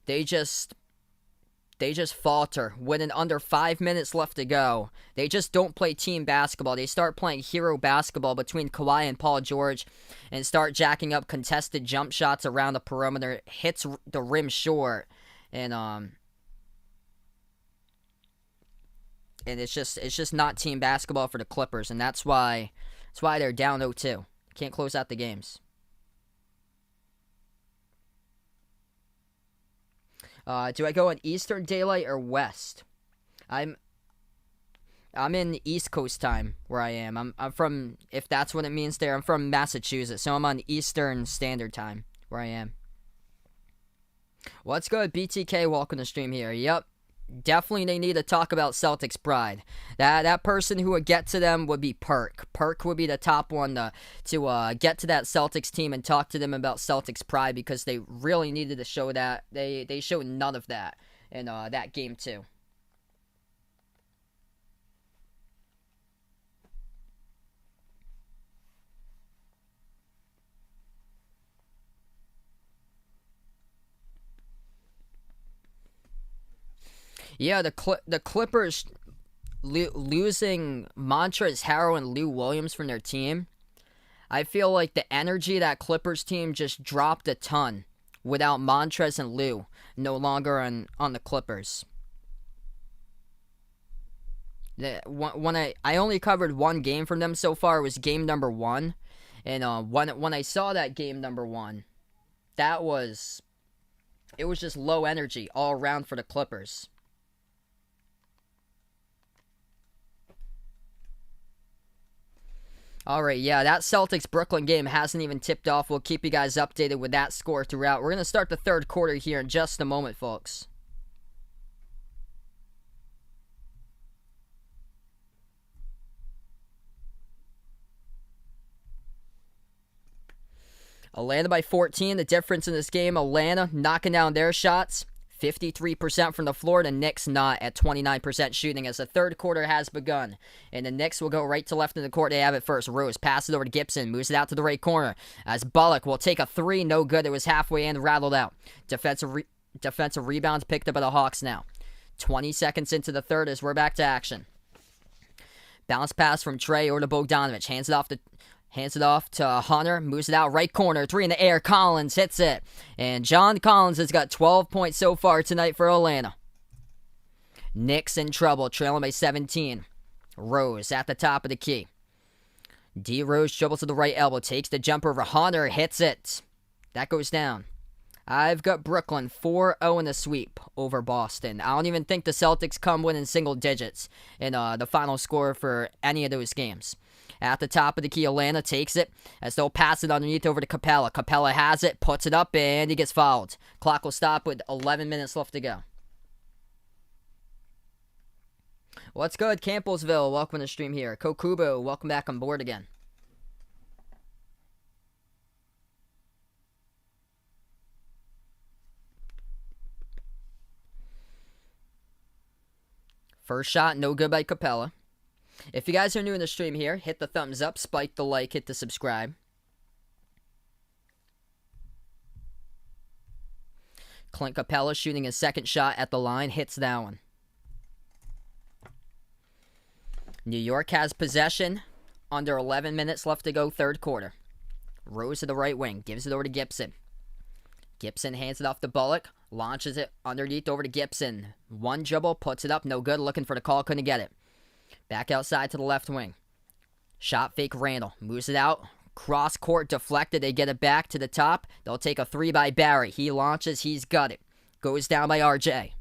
They just falter when under 5 minutes left to go. They just don't play team basketball. They start playing hero basketball between Kawhi and Paul George and start jacking up contested jump shots around the perimeter, hits the rim short, and it's just not team basketball for the Clippers, and that's why they're down 0-2. Can't close out the games. Do I go in Eastern Daylight or West? I'm in East Coast time where I am. I'm from, if that's what it means there, I'm from Massachusetts, so I'm on Eastern Standard Time where I am. What's good, BTK? Welcome to stream here. Yep. Definitely they need to talk about Celtics pride. That person who would get to them would be Perk. Perk would be the top one to get to that Celtics team and talk to them about Celtics pride, because they really needed to show that. They showed none of that in that game too. Yeah, the Clippers losing Montrezl Harrell and Lou Williams from their team. I feel like the energy of that Clippers team just dropped a ton without Montrezl and Lou no longer on the Clippers. When I only covered one game from them so far, it was game number 1, and when I saw that game number 1, it was just low energy all around for the Clippers. Alright, yeah, that Celtics-Brooklyn game hasn't even tipped off. We'll keep you guys updated with that score throughout. We're going to start the third quarter here in just a moment, folks. Atlanta by 14. The difference in this game, Atlanta knocking down their shots. 53% from the floor, the Knicks not at 29% shooting as the third quarter has begun. And the Knicks will go right to left in the court. They have it first. Rose passes over to Gibson, moves it out to the right corner as Bullock will take a three. No good. It was halfway in, rattled out. Defensive rebounds picked up by the Hawks now. 20 seconds into the third as we're back to action. Bounce pass from Trey over to Bogdanovich. Hands it off to Hunter. Moves it out right corner. Three in the air. Collins hits it. And John Collins has got 12 points so far tonight for Atlanta. Knicks in trouble. Trailing by 17. Rose at the top of the key. D. Rose dribbles to the right elbow. Takes the jumper over Hunter. Hits it. That goes down. I've got Brooklyn 4-0 in the sweep over Boston. I don't even think the Celtics come within single digits in the final score for any of those games. At the top of the key, Atlanta takes it as they'll pass it underneath over to Capella. Capella has it, puts it up, and he gets fouled. Clock will stop with 11 minutes left to go. What's good, Campbellsville? Welcome to the stream here. Kokubo, welcome back on board again. First shot, no good by Capella. If you guys are new in the stream here, hit the thumbs up, spike the like, hit the subscribe. Clint Capella shooting his second shot at the line, hits that one. New York has possession. Under 11 minutes left to go, third quarter. Rose to the right wing, gives it over to Gibson. Gibson hands it off to Bullock, launches it underneath over to Gibson. One dribble, puts it up, no good, looking for the call, couldn't get it. Back outside to the left wing. Shot fake Randall, moves it out. Cross court deflected, they get it back to the top. They'll take a three by Barry. He launches, he's got it. Goes down by RJ.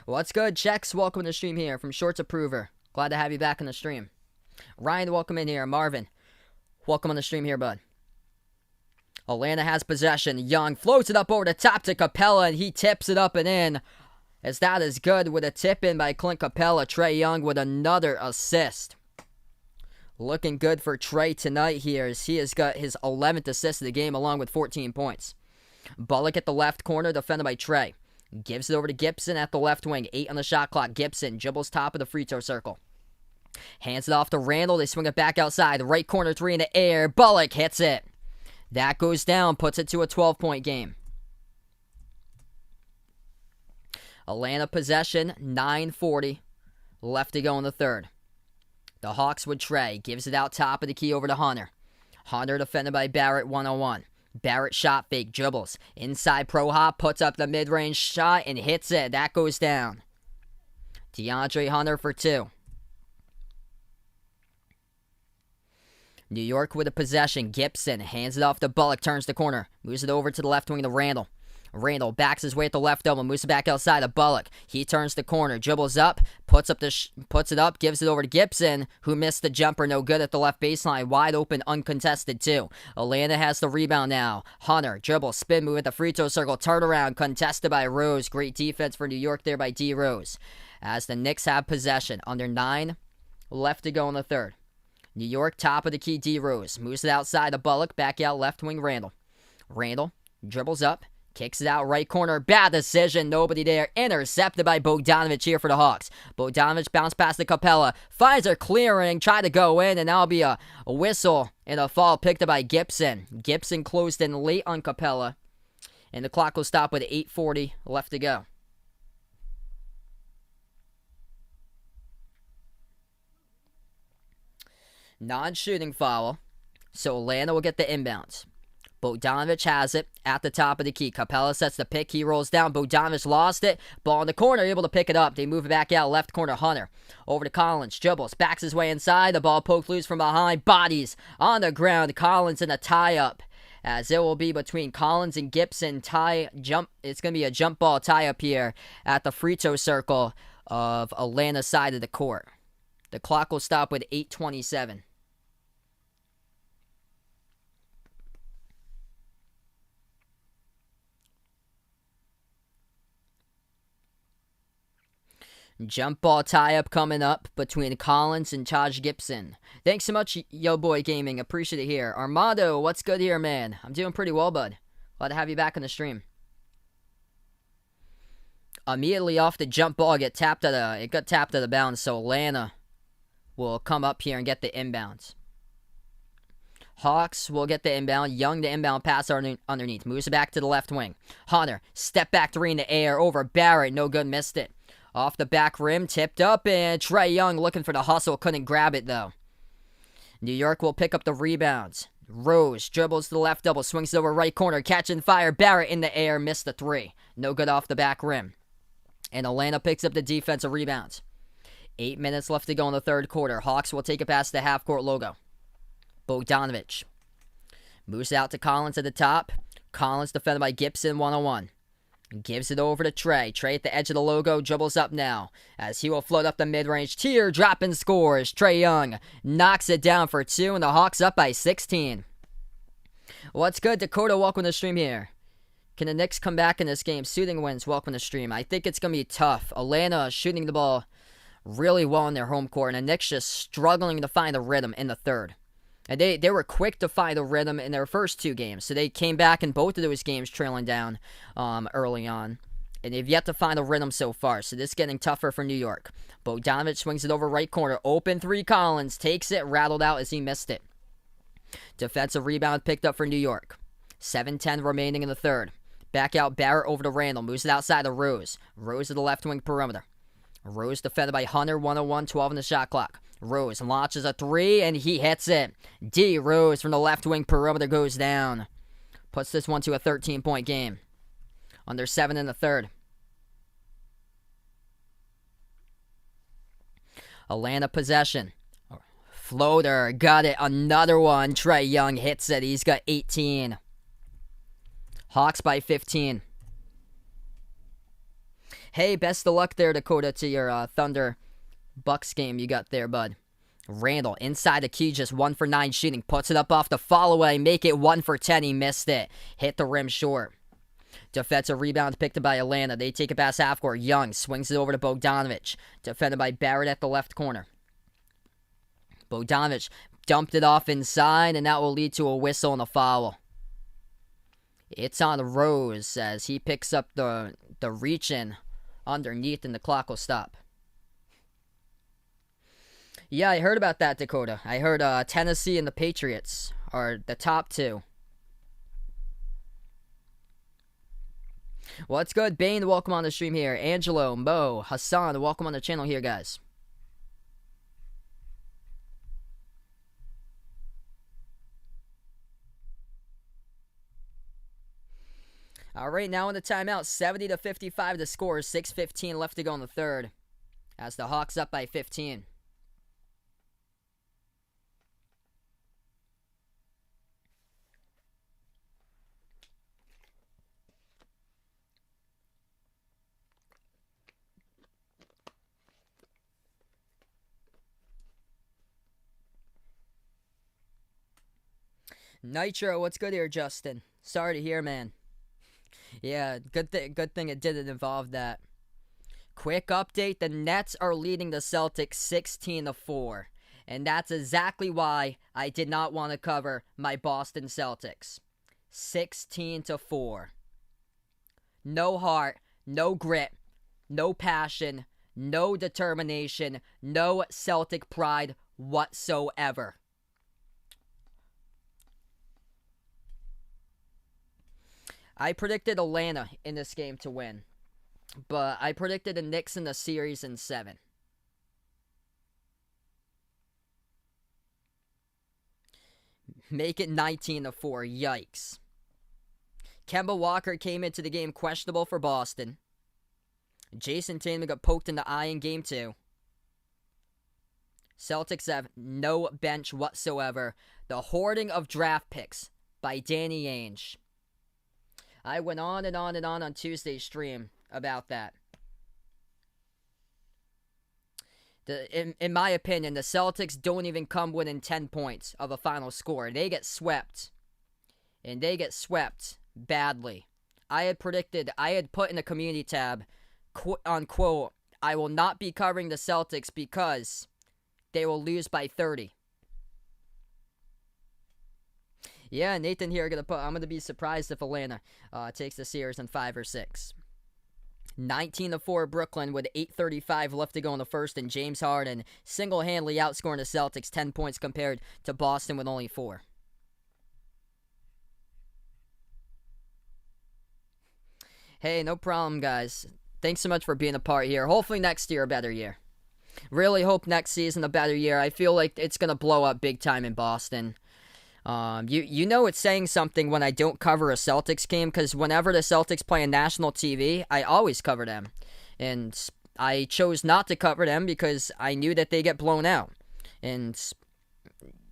What's good, Checks? Welcome to the stream here from Shorts Approver. Glad to have you back on the stream. Ryan, welcome in here. Marvin, welcome on the stream here, bud. Atlanta has possession. Young floats it up over the top to Capella, and he tips it up and in. As that is good with a tip in by Clint Capella. Trae Young with another assist. Looking good for Trae tonight here as he has got his 11th assist of the game along with 14 points. Bullock at the left corner, defended by Trae. Gives it over to Gibson at the left wing. 8 on the shot clock. Gibson dribbles top of the free throw circle. Hands it off to Randall. They swing it back outside. Right corner three in the air. Bullock hits it. That goes down. Puts it to a 12-point game. Atlanta possession. 9:40 left to go in the third. The Hawks with Trae. Gives it out top of the key over to Hunter. Hunter defended by Barrett 1-on-1. Barrett shot fake, dribbles. Inside pro hop, puts up the mid-range shot and hits it. That goes down. DeAndre Hunter for 2. New York with a possession. Gibson hands it off to Bullock, turns the corner. Moves it over to the left wing to Randall. Randall backs his way at the left elbow, moves it back outside to Bullock. He turns the corner, dribbles up, puts it up, gives it over to Gibson, who missed the jumper, no good at the left baseline, wide open, uncontested too. Atlanta has the rebound now. Hunter, dribble, spin move at the free throw circle, turn around, contested by Rose. Great defense for New York there by D. Rose. As the Knicks have possession, under 9 left to go in the third. New York top of the key, D. Rose, moves it outside to Bullock, back out left wing Randall. Randall dribbles up. Kicks it out right corner. Bad decision. Nobody there. Intercepted by Bogdanovich here for the Hawks. Bogdanovich bounced past the Capella. Finds her clearing. Tried to go in. And that'll be a whistle and a foul picked up by Gibson. Gibson closed in late on Capella. And the clock will stop with 8:40 left to go. Non-shooting foul. So Atlanta will get the inbounds. Bogdanovich has it at the top of the key. Capella sets the pick. He rolls down. Bogdanovich lost it. Ball in the corner. Able to pick it up. They move it back out. Left corner. Hunter. Over to Collins. Dribbles. Backs his way inside. The ball poked loose from behind. Bodies on the ground. Collins in a tie-up. As it will be between Collins and Gibson. It's going to be a jump ball tie-up here at the free throw circle of Atlanta's side of the court. The clock will stop with 8:27. Jump ball tie-up coming up between Collins and Taj Gibson. Thanks so much, Yo Boy Gaming. Appreciate it here. Armando, what's good here, man? I'm doing pretty well, bud. Glad to have you back on the stream. Immediately off the jump ball, it got tapped out of bounds, so Atlanta will come up here and get the inbounds. Hawks will get the inbound. Young, the inbound pass underneath. Moves it back to the left wing. Hunter, step back three in the air over Barrett. No good, missed it. Off the back rim, tipped up, and Trae Young looking for the hustle. Couldn't grab it, though. New York will pick up the rebounds. Rose dribbles to the left double, swings it over right corner, catching fire. Barrett in the air, missed the three. No good off the back rim. And Atlanta picks up the defensive rebounds. 8 minutes left to go in the third quarter. Hawks will take it past the half-court logo. Bogdanovich moves out to Collins at the top. Collins defended by Gibson 1-on-1. Gives it over to Trae. Trae at the edge of the logo, dribbles up now as he will float up the mid-range. Teardrop and scores. Trae Young knocks it down for 2, and the Hawks up by 16. What's good, Dakota? Welcome to the stream here. Can the Knicks come back in this game? Soothing wins. Welcome to the stream. I think it's going to be tough. Atlanta shooting the ball really well in their home court, and the Knicks just struggling to find a rhythm in the third. And they were quick to find a rhythm in their first 2 games. So they came back in both of those games trailing down early on. and they've yet to find a rhythm so far, so this is getting tougher for New York. Bogdanovich swings it over right corner. Open three, Collins takes it, rattled out as he missed it. Defensive rebound picked up for New York. 7:10 remaining in the third. Back out Barrett over to Randall. Moves it outside to Rose. Rose to the left wing perimeter. Rose defended by Hunter. 101, 12 in the shot clock. Rose launches a three, and he hits it. D. Rose from the left wing perimeter goes down. Puts this one to a 13-point game. Under 7 in the third. Atlanta possession. Floater. Got it. Another one. Trae Young hits it. He's got 18. Hawks by 15. Hey, best of luck there, Dakota, to your Thunder Bucks game you got there, bud. Randall inside the key, just 1 for 9 shooting. Puts it up off the fall away. Make it 1 for 10. He missed it. Hit the rim short. Defensive rebound picked up by Atlanta. They take it past half court. Young swings it over to Bogdanovich. Defended by Barrett at the left corner. Bogdanovich dumped it off inside, and that will lead to a whistle and a foul. It's on Rose as he picks up the reach-in underneath, and the clock will stop. Yeah, I heard about that, Dakota. I heard Tennessee and the Patriots are the top two. What's good? Bane, welcome on the stream here. Angelo, Mo, Hassan, welcome on the channel here, guys. All right, now in the timeout, 70-55 the score. 6:15 left to go in the third as the Hawks up by 15. Nitro, what's good here, Justin? Sorry to hear, man. Yeah, good thing it didn't involve that. Quick update, the Nets are leading the Celtics 16-4. And that's exactly why I did not want to cover my Boston Celtics. 16-4. No heart, no grit, no passion, no determination, no Celtic pride whatsoever. I predicted Atlanta in this game to win, but I predicted the Knicks in the series in 7. Make it 19-4. Yikes. Kemba Walker came into the game questionable for Boston. Jason Tatum got poked in the eye in game 2. Celtics have no bench whatsoever. The hoarding of draft picks by Danny Ainge. I went on and on Tuesday's stream about that. In my opinion, the Celtics don't even come within 10 points of a final score. They get swept. And they get swept badly. I had put in the community tab, unquote, I will not be covering the Celtics because they will lose by 30. Yeah, Nathan here I'm gonna be surprised if Atlanta takes the series in 5 or 6. 19-4 Brooklyn with 8:35 left to go in the first, and James Harden single-handedly outscoring the Celtics 10 points compared to Boston with only 4. Hey, no problem, guys. Thanks so much for being a part here. Hopefully next year a better year. Really hope next season a better year. I feel like it's gonna blow up big time in Boston. You know it's saying something when I don't cover a Celtics game, because whenever the Celtics play on national TV, I always cover them. And I chose not to cover them because I knew that they get blown out. And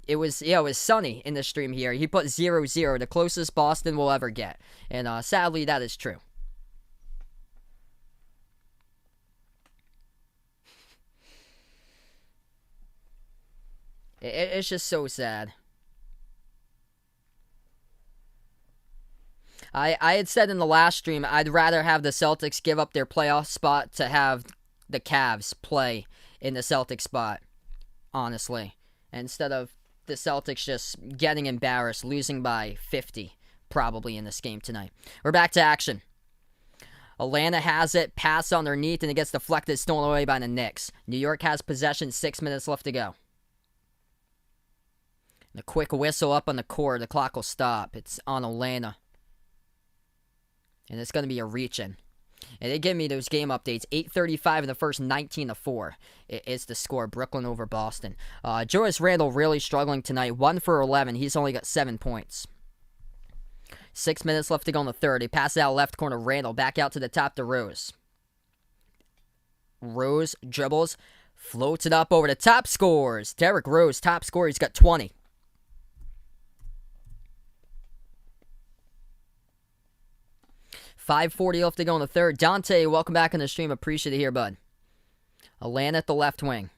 it was sunny in the stream here. He put 0-0, the closest Boston will ever get. And sadly, that is true. It's just so sad. I had said in the last stream I'd rather have the Celtics give up their playoff spot to have the Cavs play in the Celtics spot, honestly, instead of the Celtics just getting embarrassed, losing by 50 probably in this game tonight. We're back to action. Atlanta has it, pass underneath, and it gets deflected, stolen away by the Knicks. New York has possession, 6 minutes left to go. And a quick whistle up on the court, the clock will stop. It's on Atlanta. And it's going to be a reach-in. And they give me those game updates. 8:35 in the first, 19-4 is the score. Brooklyn over Boston. Julius Randle really struggling tonight. 1 for 11. He's only got 7 points. 6 minutes left to go in the third. He passes out left corner. Randle back out to the top to Rose. Rose dribbles. Floats it up over the top. Scores. Derrick Rose, top scorer. He's got 20. .540 left to go in the third. Dante, welcome back on the stream. Appreciate it here, bud. Atlanta at the left wing.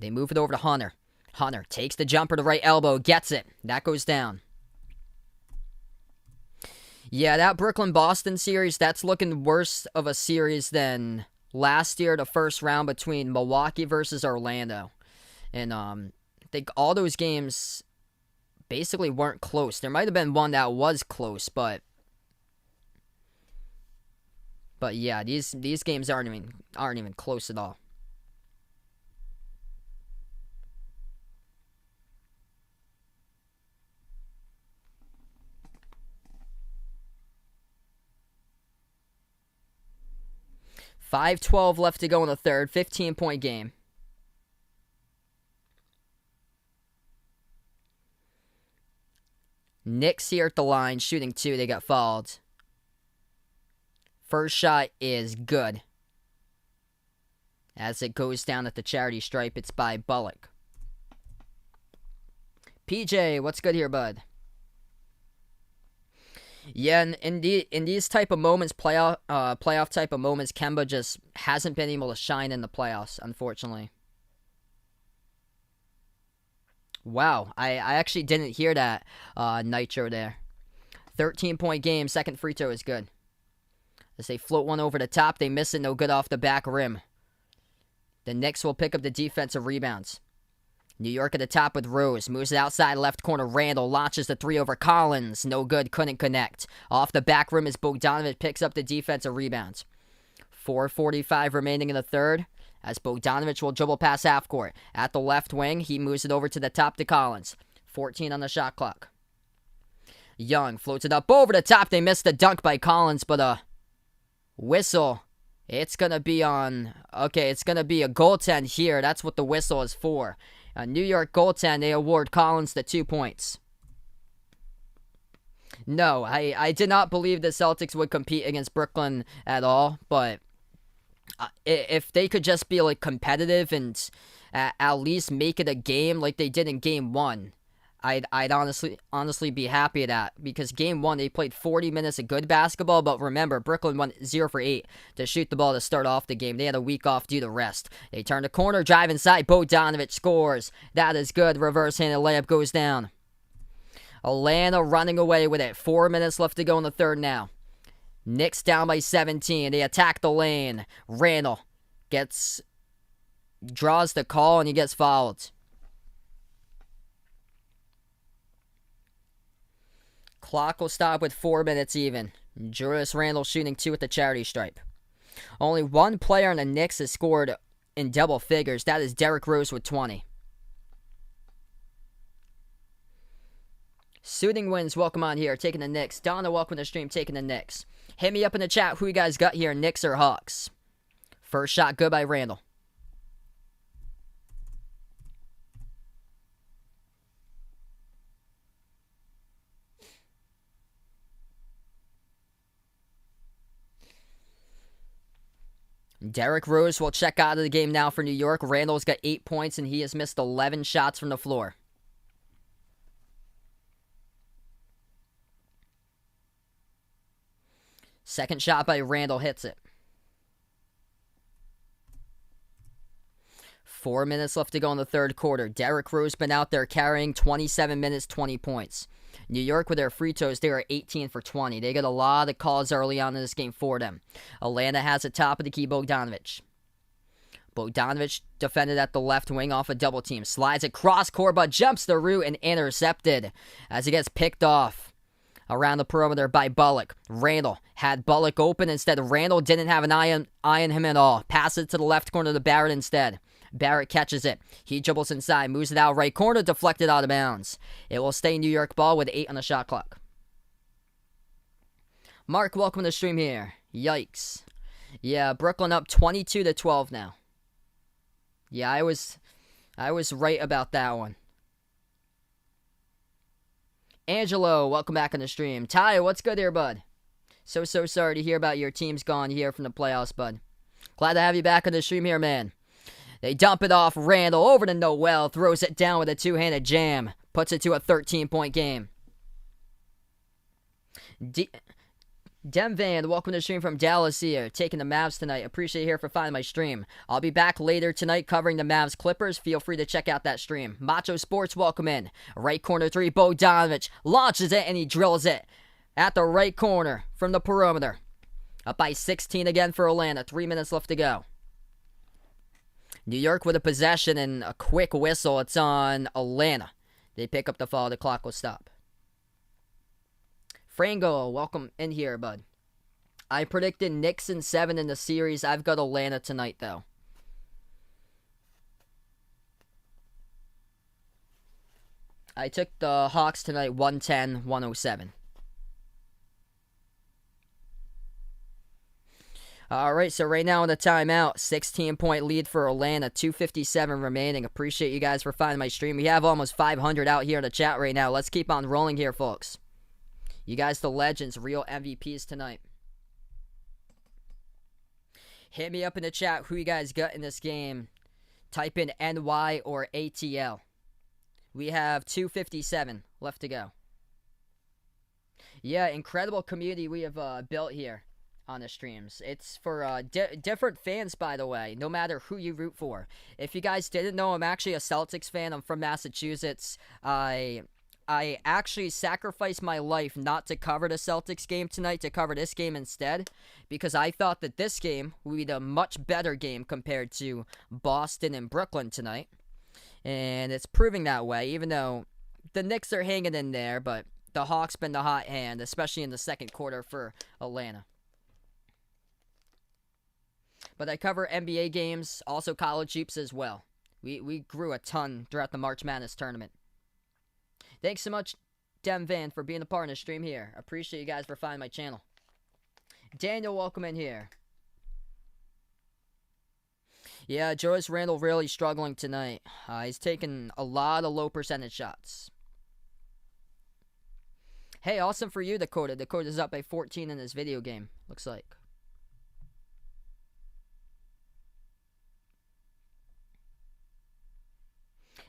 They move it over to Hunter. Hunter takes the jumper to right elbow. Gets it. That goes down. Yeah, that Brooklyn-Boston series, that's looking worse of a series than last year, the first round between Milwaukee versus Orlando. And I think all those games basically weren't close. There might have been one that was close, but yeah, these games aren't even close at all. .512 left to go in the third. 15-point game. Knicks here at the line, shooting 2. They got fouled. First shot is good. As it goes down at the charity stripe, it's by Bullock. PJ, what's good here, bud? Yeah, in these type of moments, playoff type of moments, Kemba just hasn't been able to shine in the playoffs, unfortunately. Wow, I actually didn't hear that Nitro there. 13-point game, second free throw is good. As they float one over the top, they miss it, no good off the back rim. The Knicks will pick up the defensive rebounds. New York at the top with Rose. Moves it outside left corner. Randle launches the 3 over Collins. No good. Couldn't connect. Off the back rim as Bogdanovic picks up the defensive rebounds. 4:45 remaining in the third. As Bogdanovic will dribble past half court. At the left wing, he moves it over to the top to Collins. 14 on the shot clock. Young floats it up over the top. They missed the dunk by Collins, but whistle. It's going to be on... Okay, it's going to be a goaltend here. That's what the whistle is for. A New York goaltend, they award Collins the 2 points. No, I did not believe the Celtics would compete against Brooklyn at all, but if they could just be like competitive and at least make it a game like they did in Game 1, I'd honestly be happy at that, because Game 1 they played 40 minutes of good basketball, but remember, Brooklyn went 0 for 8 to shoot the ball to start off the game. They had a week off due to rest. They turn the corner, drive inside, Bogdanovic scores. That is good. Reverse-handed layup goes down. Atlanta running away with it. 4 minutes left to go in the third now. Knicks down by 17. They attack the lane. Randle draws the call and he gets fouled. Clock will stop with 4 minutes even. Julius Randle shooting 2 at the charity stripe. Only one player on the Knicks has scored in double figures. That is Derrick Rose with 20. Soothing Winds, welcome on here. Taking the Knicks. Donna, welcome to the stream. Taking the Knicks. Hit me up in the chat who you guys got here, Knicks or Hawks. First shot good by Randle. Derrick Rose will check out of the game now for New York. Randle's got 8 points, and he has missed 11 shots from the floor. Second shot by Randle hits it. 4 minutes left to go in the third quarter. Derrick Rose been out there carrying 27 minutes, 20 points. New York with their free throws, they are 18 for 20. They got a lot of calls early on in this game for them. Atlanta has the top of the key, Bogdanovic. Bogdanovic defended at the left wing off a double team. Slides across court, but jumps the route and intercepted as he gets picked off around the perimeter by Bullock. Randle had Bullock open. Instead, Randall didn't have an eye on him at all. Passes it to the left corner to Barrett instead. Barrett catches it. He dribbles inside, moves it out right corner, deflected out of bounds. It will stay New York ball with 8 on the shot clock. Mark, welcome to the stream here. Yikes. Yeah, Brooklyn up 22-12 now. Yeah, I was right about that one. Angelo, welcome back on the stream. Ty, what's good here, bud? So sorry to hear about your team's gone here from the playoffs, bud. Glad to have you back on the stream here, man. They dump it off Randall over to Noel, throws it down with a two-handed jam, puts it to a 13-point game. Dem Van, welcome to the stream from Dallas here, taking the Mavs tonight. Appreciate you here for finding my stream. I'll be back later tonight covering the Mavs Clippers. Feel free to check out that stream. Macho Sports, welcome in. Right corner three, Bogdanovich launches it and he drills it at the right corner from the perimeter. Up by 16 again for Atlanta. 3 minutes left to go. New York with a possession and a quick whistle. It's on Atlanta. They pick up the fall. The clock will stop. Frango, welcome in here, bud. I predicted Knicks in 7 in the series. I've got Atlanta tonight, though. I took the Hawks tonight 110-107. All right, so right now in the timeout, 16-point lead for Atlanta, 2:57 remaining. Appreciate you guys for finding my stream. We have almost 500 out here in the chat right now. Let's keep on rolling here, folks. You guys, the legends, real MVPs tonight. Hit me up in the chat who you guys got in this game. Type in NY or ATL. We have 2:57 left to go. Yeah, incredible community we have built here on the streams. It's for different fans, by the way, no matter who you root for. If you guys didn't know, I'm actually a Celtics fan. I'm from Massachusetts. I actually sacrificed my life not to cover the Celtics game tonight, to cover this game instead, because I thought that this game would be a much better game compared to Boston and Brooklyn tonight. And it's proving that way, even though the Knicks are hanging in there, but the Hawks been the hot hand, especially in the second quarter for Atlanta. But I cover NBA games, also college hoops as well. We grew a ton throughout the March Madness tournament. Thanks so much, Dem Van, for being a part of the stream here. Appreciate you guys for finding my channel. Daniel, welcome in here. Yeah, Julius Randle really struggling tonight. He's taking a lot of low percentage shots. Hey, awesome for you, Dakota. Dakota's up by 14 in this video game, looks like.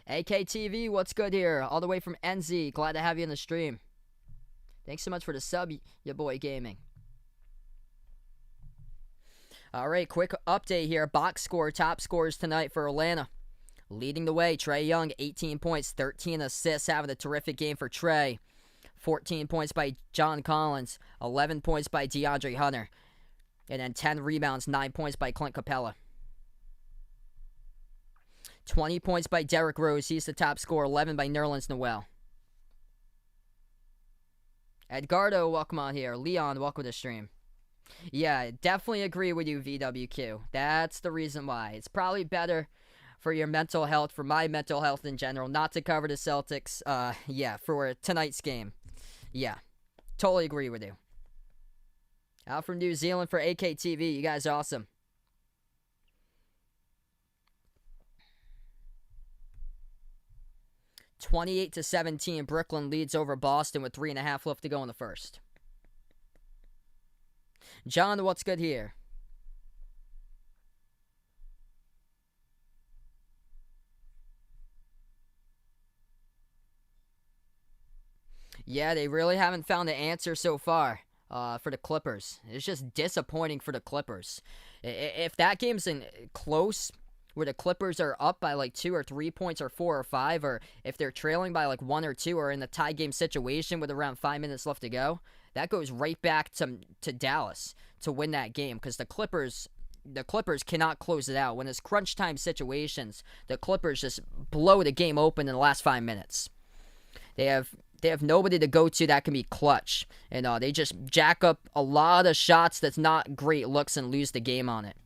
AKTV, what's good here? All the way from NZ. Glad to have you in the stream. Thanks so much for the sub, your boy gaming. All right, quick update here. Box score, top scores tonight for Atlanta. Leading the way, Trae Young, 18 points, 13 assists, having a terrific game for Trae. 14 points by John Collins, 11 points by DeAndre Hunter, and then 10 rebounds, 9 points by Clint Capella. 20 points by Derrick Rose. He's the top scorer. 11 by Nerlens Noel. Edgardo, welcome on here. Leon, welcome to the stream. Yeah, definitely agree with you, VWQ. That's the reason why. It's probably better for your mental health, for my mental health in general, not to cover the Celtics, for tonight's game. Yeah, totally agree with you. Out from New Zealand for AKTV. You guys are awesome. (28-17), Brooklyn leads over Boston with 3.5 left to go in the first. John, what's good here? Yeah, they really haven't found the answer so far for the Clippers. It's just disappointing for the Clippers. If that game's close, where the Clippers are up by like 2 or 3 points or 4 or 5, or if they're trailing by like 1 or 2 or in the tie game situation with around 5 minutes left to go, that goes right back to Dallas to win that game, because the Clippers cannot close it out. When it's crunch time situations, the Clippers just blow the game open in the last 5 minutes. They have They have nobody to go to that can be clutch. And they just jack up a lot of shots that's not great looks and lose the game on it.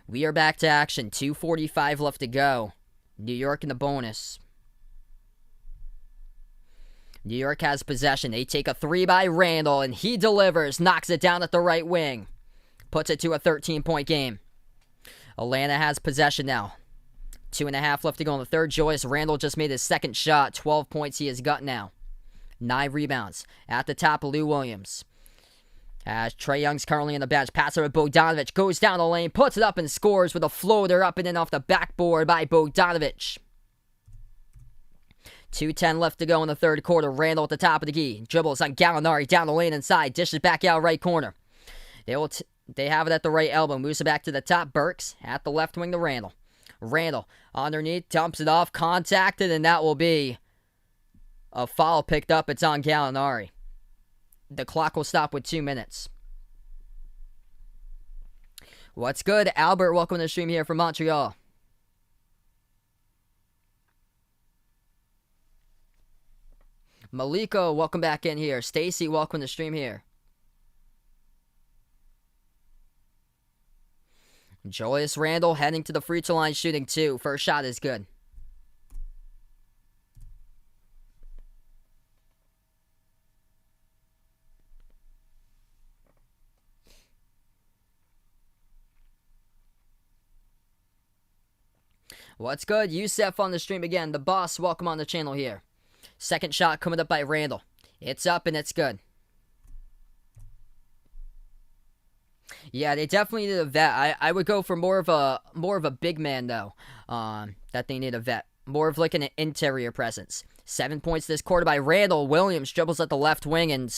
We are back to action. 2:45 left to go. New York in the bonus. New York has possession. They take a 3 by Randall, and he delivers. Knocks it down at the right wing. Puts it to a 13-point game. Atlanta has possession now. 2.5 left to go in the third. Julius Randle just made his second shot. 12 points he has got now. 9 rebounds. At the top, Lou Williams. As Trae Young's currently on the bench. Pass over to Bogdanovic. Goes down the lane. Puts it up and scores with a floater up and in off the backboard by Bogdanovic. 2:10 left to go in the third quarter. Randle at the top of the key. Dribbles on Gallinari down the lane inside. Dishes back out right corner. They have it at the right elbow. Moves it back to the top. Burks at the left wing to Randle. Randle underneath. Dumps it off. Contacted. And that will be a foul picked up. It's on Gallinari. The clock will stop with 2 minutes. What's good? Albert, welcome to the stream here from Montreal. Maliko, welcome back in here. Stacy, welcome to the stream here. Julius Randle heading to the free throw line shooting 2. First shot is good. What's good? Youssef on the stream again. The boss, welcome on the channel here. Second shot coming up by Randle. It's up and it's good. Yeah, they definitely need a vet. I would go for more of a big man though. That they need a vet. More of like an interior presence. 7 points this quarter by Randall. Williams dribbles at the left wing and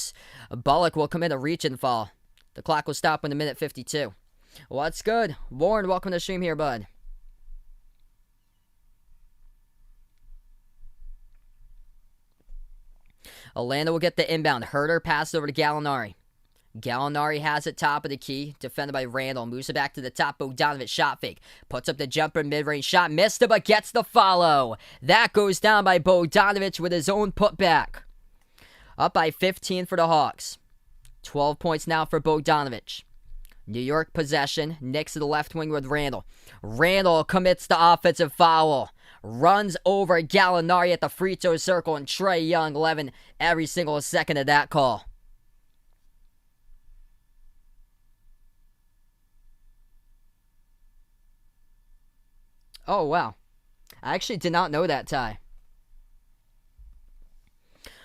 Bullock will commit a reach and fall. The clock will stop in a minute 52. What's good? Warren, welcome to the stream here, bud. Atlanta will get the inbound. Herter passes over to Gallinari. Gallinari has it top of the key. Defended by Randall. Moves it back to the top. Bogdanovic shot fake. Puts up the jumper mid-range shot. Missed it but gets the follow. That goes down by Bogdanovic with his own putback. Up by 15 for the Hawks. 12 points now for Bogdanovic. New York possession. Knicks to the left wing with Randall. Randall commits the offensive foul. Runs over Gallinari at the free throw circle, and Trae Young 11 every single second of that call. Oh, wow. I actually did not know that, Ty.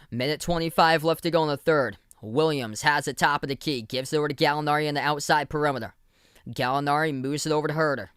Minute 25 left to go in the third. Williams has the top of the key. Gives it over to Gallinari on the outside perimeter. Gallinari moves it over to Herter.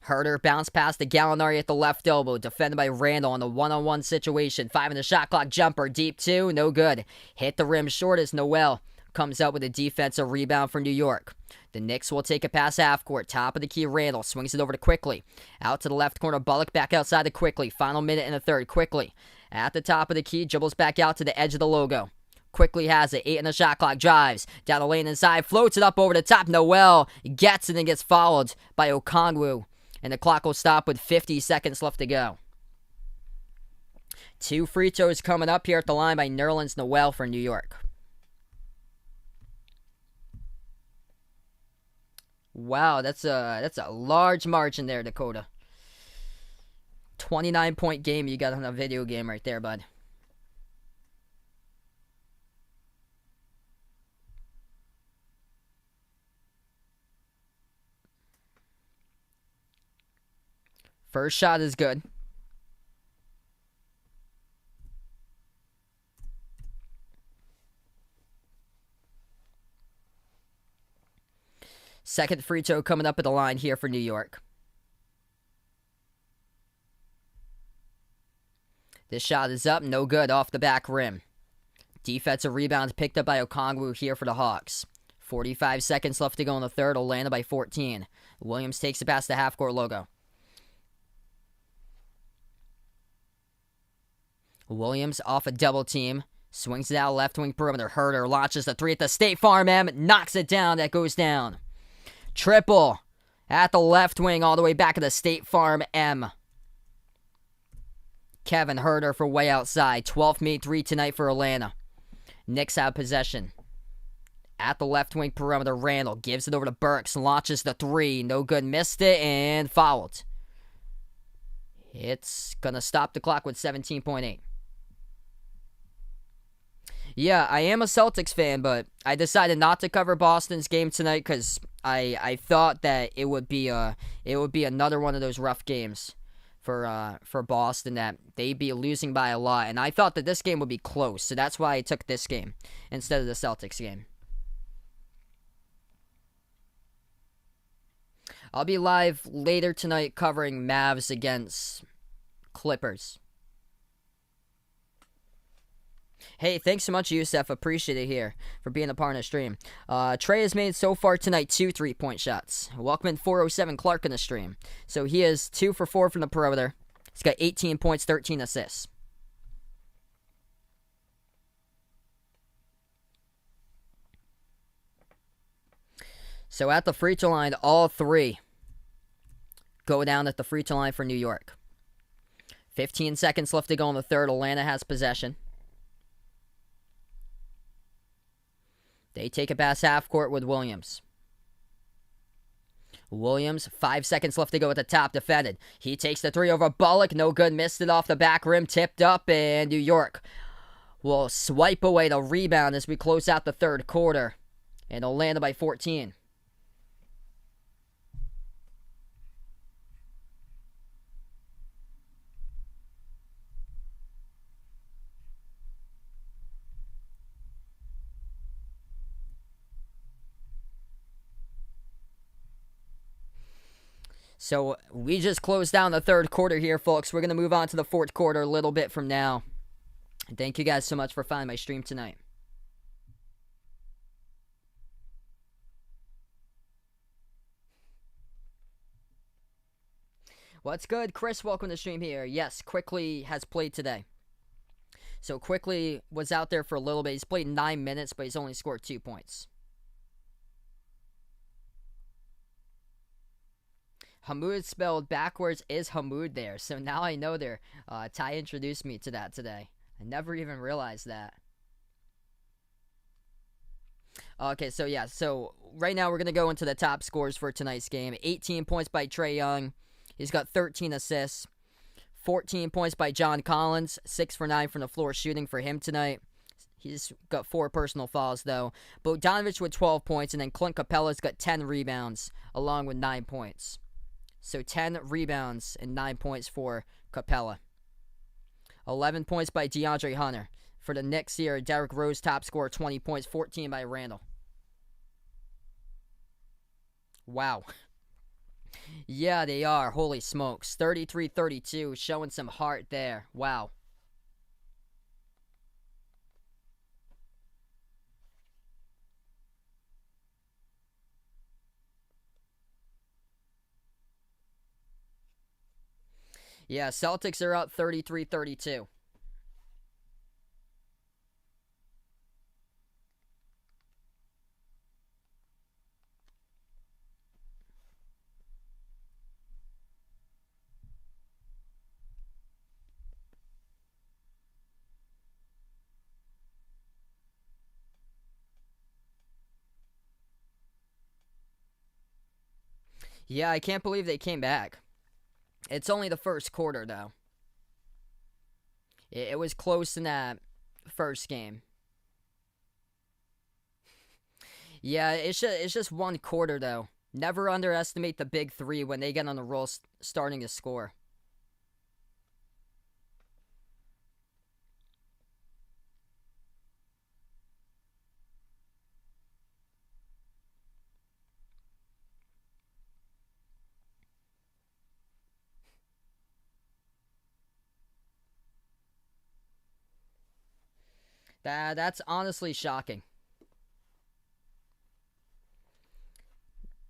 Herter bounced past the Gallinari at the left elbow. Defended by Randall on the one-on-one situation. 5 in the shot clock. Jumper. Deep 2. No good. Hit the rim short as Noel comes out with a defensive rebound for New York. The Knicks will take a pass half court. Top of the key. Randall swings it over to Quickly. Out to the left corner. Bullock back outside to Quickly. Final minute in the third. Quickly at the top of the key. Dribbles back out to the edge of the logo. Quickly has it. 8 in the shot clock. Drives down the lane inside. Floats it up over the top. Noel gets it and gets fouled by Okongwu. And the clock will stop with 50 seconds left to go. 2 free throws coming up here at the line by Nerlens Noel for New York. Wow, that's a large margin there, Dakota. 29-point game you got on a video game right there, bud. First shot is good. Second free throw coming up at the line here for New York. This shot is up, no good, off the back rim. Defensive rebound picked up by Okongwu here for the Hawks. 45 seconds left to go in the third. Atlanta by 14. Williams takes it past the half-court logo. Williams off a double team. Swings it out left wing perimeter. Herter launches the 3 at the State Farm M. Knocks it down. That goes down. Triple at the left wing all the way back at the State Farm M. Kevin Herter for way outside. 12th made three tonight for Atlanta. Knicks have possession. At the left wing perimeter, Randall gives it over to Burks. Launches the three. No good. Missed it and fouled. It's going to stop the clock with 17.8. Yeah, I am a Celtics fan, but I decided not to cover Boston's game tonight because I thought that it would be another one of those rough games for Boston, that they'd be losing by a lot, and I thought that this game would be close, so that's why I took this game instead of the Celtics game. I'll be live later tonight covering Mavs against Clippers. Hey, thanks so much, Yusef. Appreciate it here for being a part of the stream. Trey has made so far tonight 2 3-point shots. Welcome in 407 Clark in the stream. So he is 2 for 4 from the perimeter. He's got 18 points, 13 assists. So at the free throw line, all three go down at the free throw line for New York. 15 seconds left to go in the third. Atlanta has possession. They take it past half court with Williams. Williams, 5 seconds left to go at the top, defended. He takes the three over Bullock. No good. Missed it off the back rim. Tipped up, and New York will swipe away the rebound as we close out the third quarter. And Atlanta by 14. So we just closed down the third quarter here, folks. We're going to move on to the fourth quarter a little bit from now. Thank you guys so much for finding my stream tonight. What's good, Chris? Welcome to the stream here. Yes, Quickly has played today. So Quickly was out there for a little bit. He's played 9 minutes, but he's only scored 2 points. Hamoud spelled backwards is Hamoud there. So now I know there. Ty introduced me to that today. I never even realized that. Okay, so yeah. So right now we're going to go into the top scores for tonight's game. 18 points by Trae Young. He's got 13 assists. 14 points by John Collins. 6 for 9 from the floor shooting for him tonight. He's got 4 personal fouls, though. Bogdanovich with 12 points, and then Clint Capella's got 10 rebounds, along with 9 points. So 10 rebounds and 9 points for Capella. 11 points by DeAndre Hunter. For the Knicks here, Derrick Rose top scorer, 20 points, 14 by Randall. Wow. Yeah, they are. Holy smokes. 33-32, showing some heart there. Wow. Yeah, Celtics are up 33-32. Yeah, I can't believe they came back. It's only the first quarter, though. It was close in that first game. Yeah, it's just one quarter, though. Never underestimate the big three when they get on the roll starting to score. That's honestly shocking.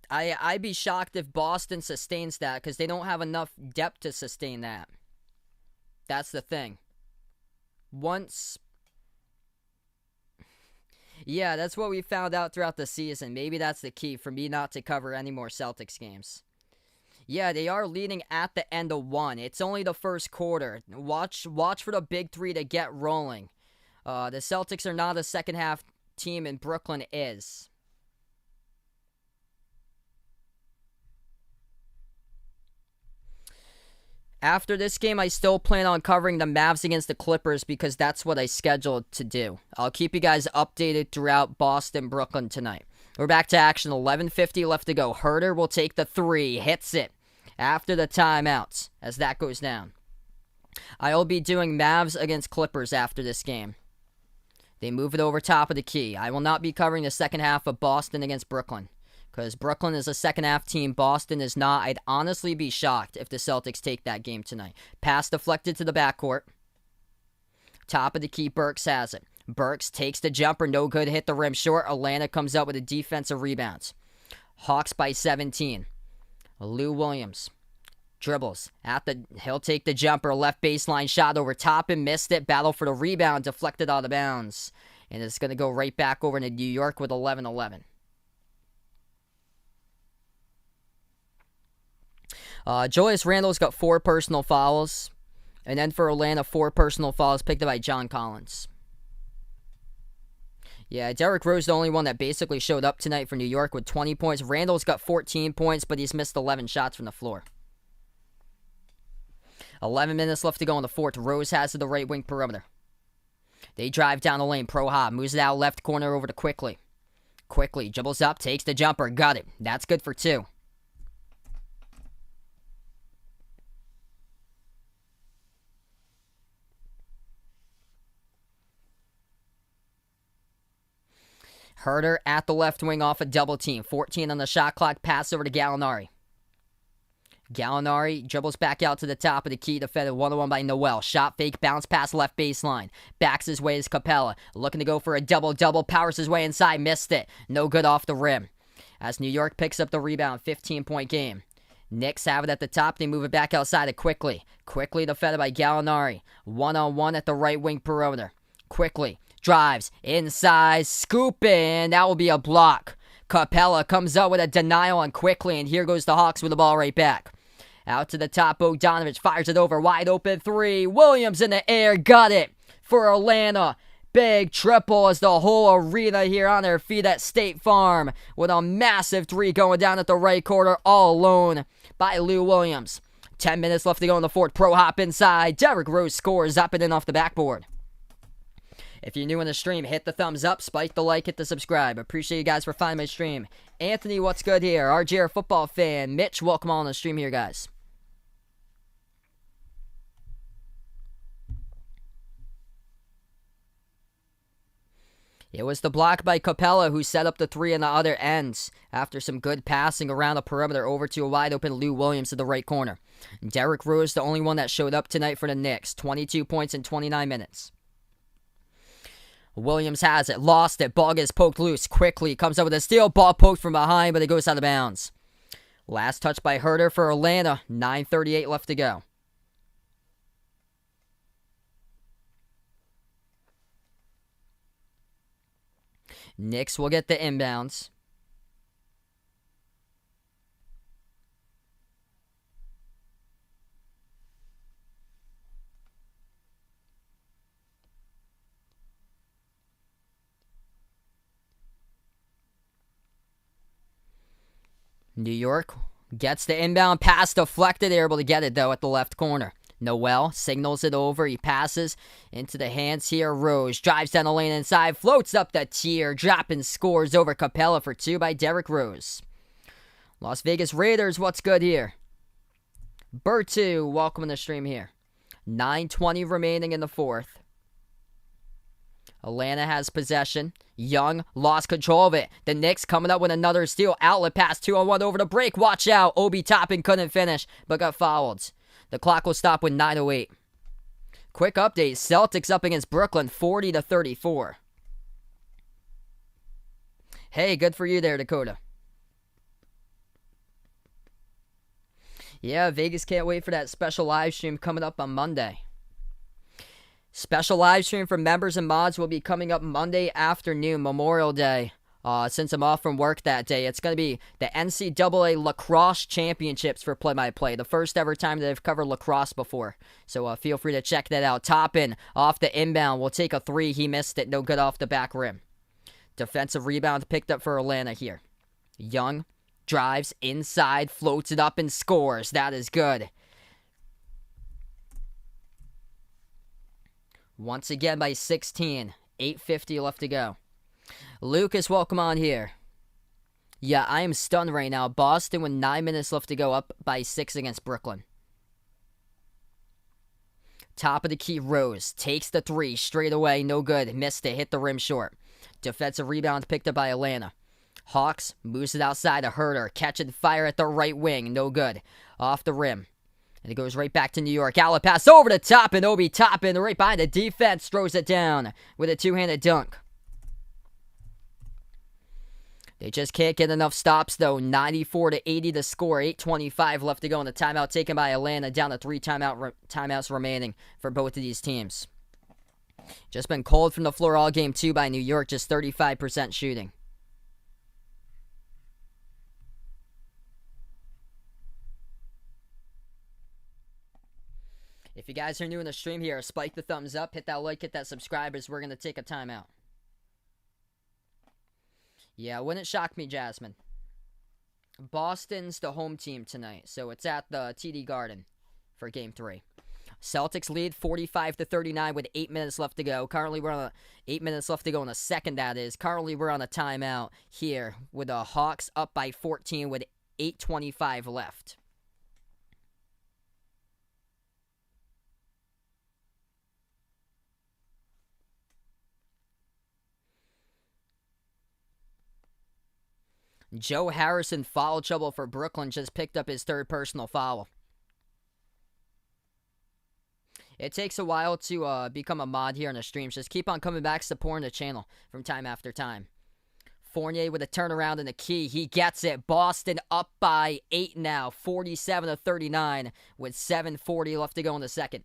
I'd be shocked if Boston sustains that because they don't have enough depth to sustain that. That's the thing. Once... Yeah, that's what we found out throughout the season. Maybe that's the key for me not to cover any more Celtics games. Yeah, they are leading at the end of one. It's only the first quarter. Watch for the big three to get rolling. The Celtics are not a second half team, and Brooklyn is. After this game, I still plan on covering the Mavs against the Clippers because that's what I scheduled to do. I'll keep you guys updated throughout Boston, Brooklyn tonight. We're back to action. 11:50 left to go. Herter will take the three. Hits it after the timeouts as that goes down. I'll be doing Mavs against Clippers after this game. They move it over top of the key. I will not be covering the second half of Boston against Brooklyn because Brooklyn is a second half team. Boston is not. I'd honestly be shocked if the Celtics take that game tonight. Pass deflected to the backcourt. Top of the key, Burks has it. Burks takes the jumper, no good, hit the rim short. Atlanta comes up with a defensive rebound. Hawks by 17. Lou Williams dribbles he'll take the jumper, left baseline shot over top and missed it. Battle for the rebound, deflected out of bounds. And it's going to go right back over to New York with 11-11. Julius Randle's got 4 personal fouls. And then for Atlanta, 4 personal fouls picked up by John Collins. Yeah, Derrick Rose the only one that basically showed up tonight for New York with 20 points. Randle's got 14 points, but he's missed 11 shots from the floor. 11 minutes left to go in the fourth. Rose has to the right wing perimeter. They drive down the lane. Pro Hobb moves it out left corner over to Quickly. Quickly dribbles up, takes the jumper, got it. That's good for 2. Herter at the left wing off a double team. 14 on the shot clock. Pass over to Gallinari. Gallinari dribbles back out to the top of the key. Defended 1-on-1 by Noel. Shot fake. Bounce pass left baseline. Backs his way as Capella. Looking to go for a double-double. Powers his way inside. Missed it. No good off the rim. As New York picks up the rebound. 15-point game. Knicks have it at the top. They move it back outside it quickly. Quickly defended by Gallinari. 1-on-1 at the right wing perimeter. Quickly. Drives inside, scoop in. That will be a block. Capella comes up with a denial on Quickly, and here goes the Hawks with the ball right back. Out to the top, Bogdanovich fires it over. Wide open 3. Williams in the air, got it for Atlanta. Big triple as the whole arena here on their feet at State Farm with a massive 3 going down at the right corner all alone by Lou Williams. 10 minutes left to go in the fourth. Pro Hop inside. Derrick Rose scores up and in off the backboard. If you're new in the stream, hit the thumbs up, spike the like, hit the subscribe. Appreciate you guys for finding my stream. Anthony, what's good here? RJ, football fan. Mitch, welcome on the stream here, guys. It was the block by Capella who set up the 3 on the other ends after some good passing around the perimeter over to a wide-open Lou Williams to the right corner. Derrick Rose, the only one that showed up tonight for the Knicks. 22 points in 29 minutes. Williams has it, lost it, ball gets poked loose, Quickly comes up with a steal, ball poked from behind, but it goes out of bounds. Last touch by Herter for Atlanta, 9:38 left to go. Knicks will get the inbounds. New York gets the inbound pass deflected. They're able to get it, though, at the left corner. Noel signals it over. He passes into the hands here. Rose drives down the lane inside, floats up the tier, dropping scores over Capella for 2 by Derrick Rose. Las Vegas Raiders, what's good here? Bertu, welcome in the stream here. 9:20 remaining in the fourth. Atlanta has possession. Young lost control of it. The Knicks coming up with another steal. Outlet pass 2-on-1 over the break. Watch out. Obi Toppin couldn't finish, but got fouled. The clock will stop with 9:08. Quick update. Celtics up against Brooklyn 40-34. Hey, good for you there, Dakota. Yeah, Vegas can't wait for that special live stream coming up on Monday. Special live stream for members and mods will be coming up Monday afternoon, Memorial Day. Since I'm off from work that day, it's going to be the NCAA Lacrosse Championships for play-by-play. The first ever time that I've covered lacrosse before. So feel free to check that out. Toppin off the inbound will take a three. He missed it. No good off the back rim. Defensive rebound picked up for Atlanta here. Young drives inside, floats it up, and scores. That is good. Once again by 16. 8:50 left to go. Lucas, welcome on here. Yeah, I am stunned right now. Boston with 9 minutes left to go, up by 6 against Brooklyn. Top of the key, Rose takes the three straight away. No good. Missed it. Hit the rim short. Defensive rebound picked up by Atlanta. Hawks moves it outside to Herter. Catch and fire at the right wing. No good. Off the rim. And it goes right back to New York. Outlet pass over the top, and Obi Toppin right behind the defense throws it down with a two-handed dunk. They just can't get enough stops, though. 94-80 to score. 8:25 left to go in the timeout taken by Atlanta. Down to 3 timeouts remaining for both of these teams. Just been cold from the floor all game, too, by New York. Just 35% shooting. If you guys are new in the stream here, spike the thumbs up. Hit that like, hit that subscribe, as we're going to take a timeout. Yeah, wouldn't shock me, Jasmine. Boston's the home team tonight, so it's at the TD Garden for Game 3. Celtics lead 45-39 with 8 minutes left to go. Currently, we're on 8 minutes left to go in the second, that is. Currently, we're on a timeout here with the Hawks up by 14 with 8:25 left. Joe Harrison, foul trouble for Brooklyn, just picked up his third personal foul. It takes a while to become a mod here on the streams. Just keep on coming back, supporting the channel from time after time. Fournier with a turnaround and a key. He gets it. Boston up by 8 now, 47-39 with 7:40 left to go in the second.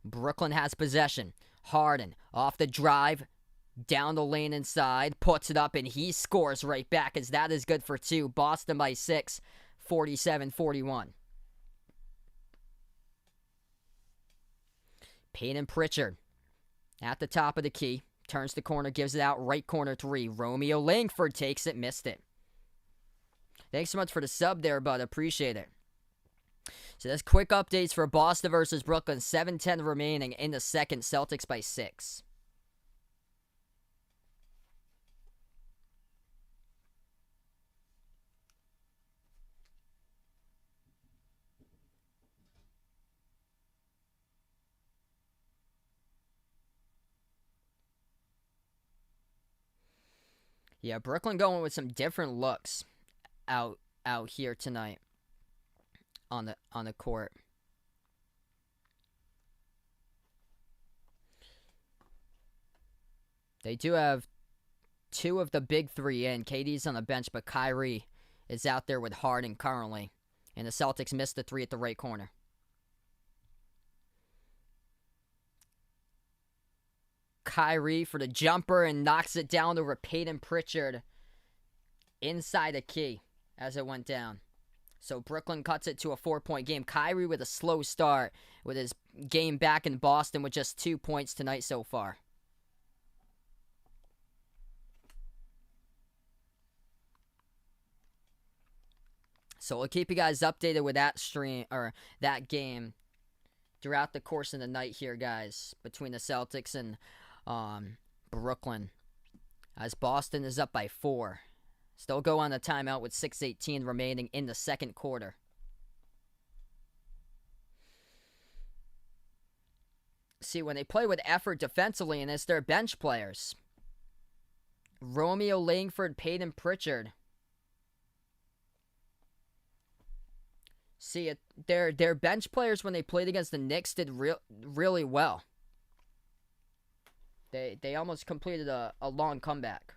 Brooklyn has possession. Harden off the drive. Down the lane inside, puts it up, and he scores right back, as that is good for 2. Boston by 6, 47-41. Peyton Pritchard at the top of the key. Turns the corner, gives it out, right corner 3. Romeo Langford takes it, missed it. Thanks so much for the sub there, bud. Appreciate it. So that's quick updates for Boston versus Brooklyn. 7:10 remaining in the second. Celtics by 6. Yeah, Brooklyn going with some different looks out here tonight on the court. They do have 2 of the big 3 in. KD's on the bench, but Kyrie is out there with Harden currently. And the Celtics missed the 3 at the right corner. Kyrie for the jumper and knocks it down over Peyton Pritchard inside the key as it went down. So Brooklyn cuts it to a 4-point game. Kyrie with a slow start with his game back in Boston with just 2 points tonight so far. So we'll keep you guys updated with that stream or that game throughout the course of the night here, guys, between the Celtics and Brooklyn, as Boston is up by 4. Still go on the timeout with 6:18 remaining in the second quarter. See, when they play with effort defensively, and it's their bench players. Romeo Langford, Peyton Pritchard. See, their bench players, when they played against the Knicks, did really well. They almost completed a long comeback.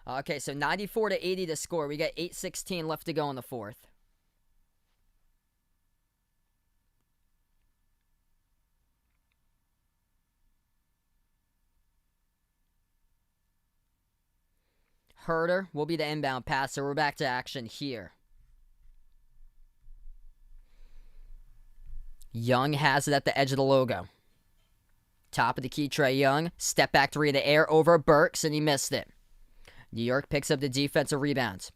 Okay, so 94-80 to score. We got 8:16 left to go in the fourth. Herder will be the inbound pass, so we're back to action here. Young has it at the edge of the logo. Top of the key, Trae Young. Step back three in the air over Burks, and he missed it. New York picks up the defensive rebounds.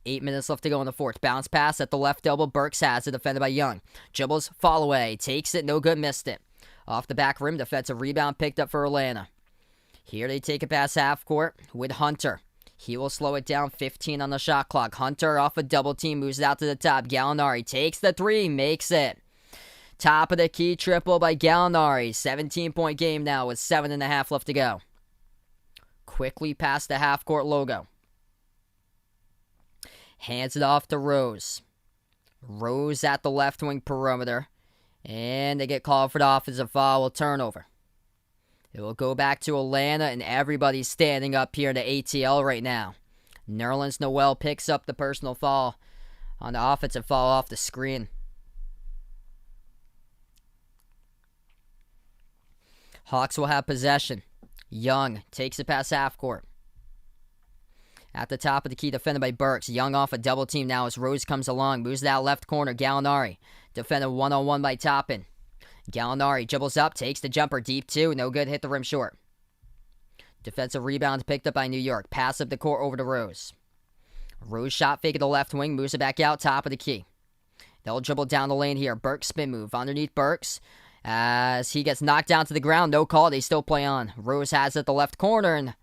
8 minutes left to go in the fourth. Bounce pass at the left elbow. Burks has it, defended by Young. Dribbles, fall away. Takes it, no good, missed it. Off the back rim, defensive rebound picked up for Atlanta. Here they take it past half court with Hunter. He will slow it down, 15 on the shot clock. Hunter off a double team, moves out to the top. Gallinari takes the three, makes it. Top of the key triple by Gallinari. 17-point game now with 7.5 left to go. Quickly past the half court logo. Hands it off to Rose. Rose at the left wing perimeter. And they get called for the offensive foul, turnover. It will go back to Atlanta, and everybody's standing up here in the ATL right now. Nerlens Noel picks up the personal foul on the offensive foul off the screen. Hawks will have possession. Young takes it past half court. At the top of the key, defended by Burks. Young off a double team now as Rose comes along. Moves it out left corner. Gallinari defended one-on-one by Toppin. Gallinari dribbles up, takes the jumper deep two. No good, hit the rim short. Defensive rebound picked up by New York. Pass up the court over to Rose. Rose shot fake at the left wing. Moves it back out, top of the key. They'll dribble down the lane here. Burks spin move. Underneath Burks. As he gets knocked down to the ground. No call. They still play on. Rose has it at the left corner. And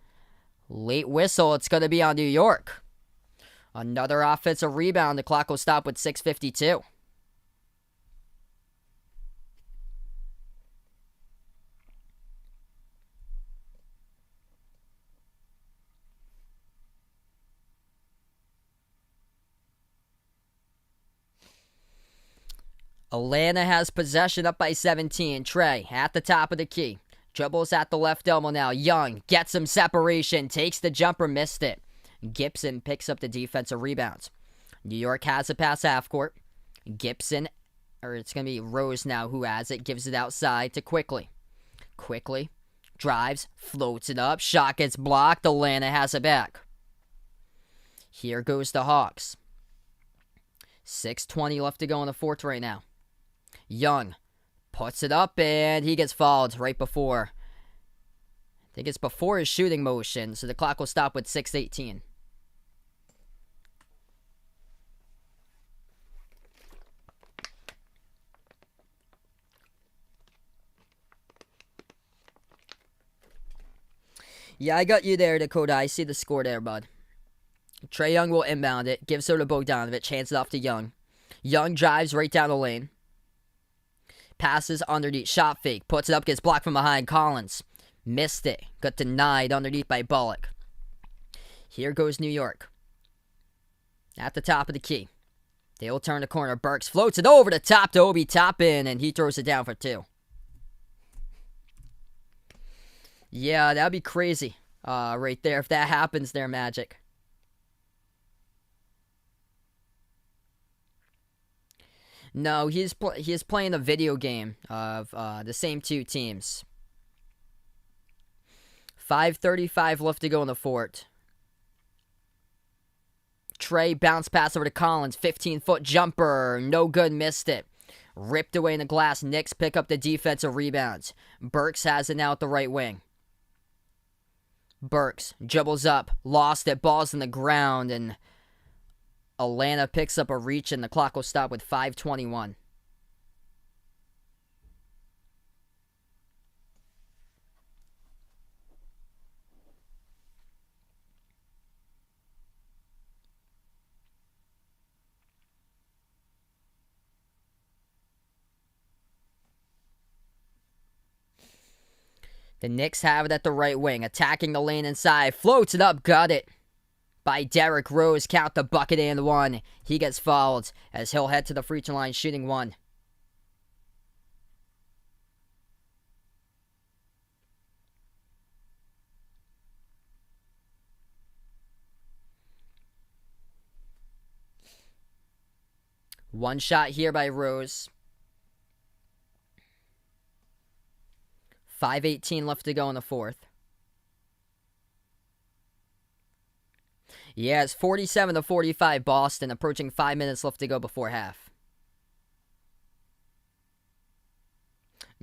late whistle. It's going to be on New York. Another offensive rebound. The clock will stop with 6:52. Atlanta has possession up by 17. Trae at the top of the key. Dribbles at the left elbow now. Young gets some separation. Takes the jumper. Missed it. Gibson picks up the defensive rebounds. New York has it past half court. Gibson, or it's going to be Rose now who has it. Gives it outside to Quickly. Quickly drives. Floats it up. Shot gets blocked. Atlanta has it back. Here goes the Hawks. 6:20 left to go in the fourth right now. Young puts it up, and he gets fouled right before. I think it's before his shooting motion, so the clock will stop with 6:18. Yeah, I got you there, Dakota. I see the score there, bud. Trae Young will inbound it, gives it to Bogdanovic, hands it off to Young. Young drives right down the lane. Passes underneath, shot fake, puts it up, gets blocked from behind. Collins missed it, got denied underneath by Bullock. Here goes New York. At the top of the key. They'll turn the corner. Burks floats it over the top to Obi Toppin, and he throws it down for two. Yeah, that'd be crazy right there if that happens there, Magic. No, he's playing a video game of the same two teams. 5:35 left to go in the fourth. Trae bounce pass over to Collins. 15-foot jumper. No good, missed it. Ripped away in the glass. Knicks pick up the defensive rebounds. Burks has it now at the right wing. Burks dribbles up. Lost it. Ball's in the ground, and Atlanta picks up a reach, and the clock will stop with 5:21. The Knicks have it at the right wing, attacking the lane inside. Floats it up, got it by Derrick Rose. Count the bucket and one. He gets fouled as he'll head to the free throw line shooting one. One shot here by Rose. 5:18 left to go in the fourth. Yeah, it's 47-45 Boston, approaching 5 minutes left to go before half.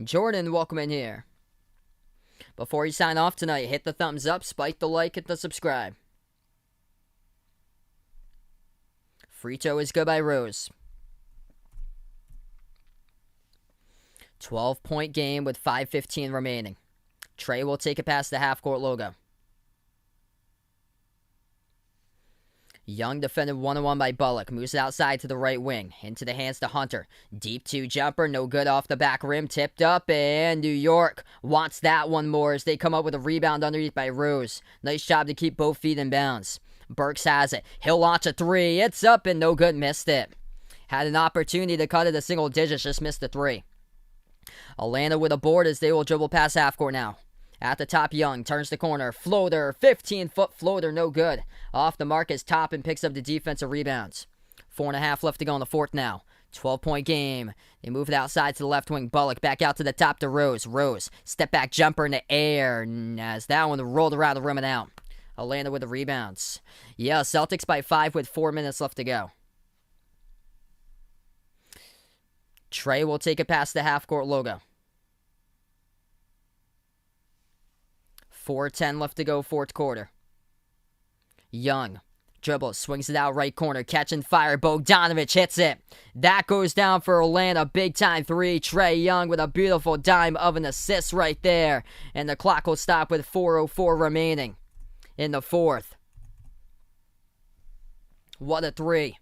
Jordan, welcome in here. Before you sign off tonight, hit the thumbs up, spike the like, hit the subscribe. Frito is good by Rose. 12-point game with 5:15 remaining. Trey will take it past the half-court logo. Young defended 1-on-1 by Bullock. Moves it outside to the right wing. Into the hands to Hunter. Deep 2 jumper. No good off the back rim. Tipped up. And New York wants that one more as they come up with a rebound underneath by Rose. Nice job to keep both feet in bounds. Burks has it. He'll launch a 3. It's up and no good. Missed it. Had an opportunity to cut it to single digits. Just missed the 3. Atlanta with a board as they will dribble past half court now. At the top, Young turns the corner. Floater, 15-foot floater, no good. Off the mark is Top and picks up the defensive rebounds. 4.5 left to go in the fourth now. 12-point game. They move it outside to the left wing. Bullock back out to the top to Rose. Rose, step back jumper in the air. As that one rolled around the rim and out. Atlanta with the rebounds. Yeah, Celtics by 5 with 4 minutes left to go. Trey will take it past the half-court logo. 4:10 left to go, fourth quarter. Young dribbles, swings it out right corner, catch and fire. Bogdanovich hits it. That goes down for Atlanta. Big time 3. Trey Young with a beautiful dime of an assist right there. And the clock will stop with 4:04 remaining in the fourth. What a 3.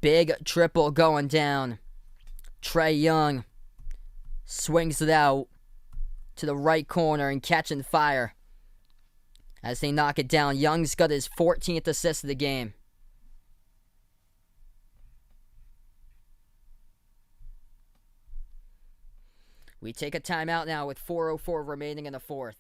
Big triple going down. Trey Young swings it out to the right corner and catch and fire as they knock it down. Young's got his 14th assist of the game. We take a timeout now with 4:04 remaining in the fourth.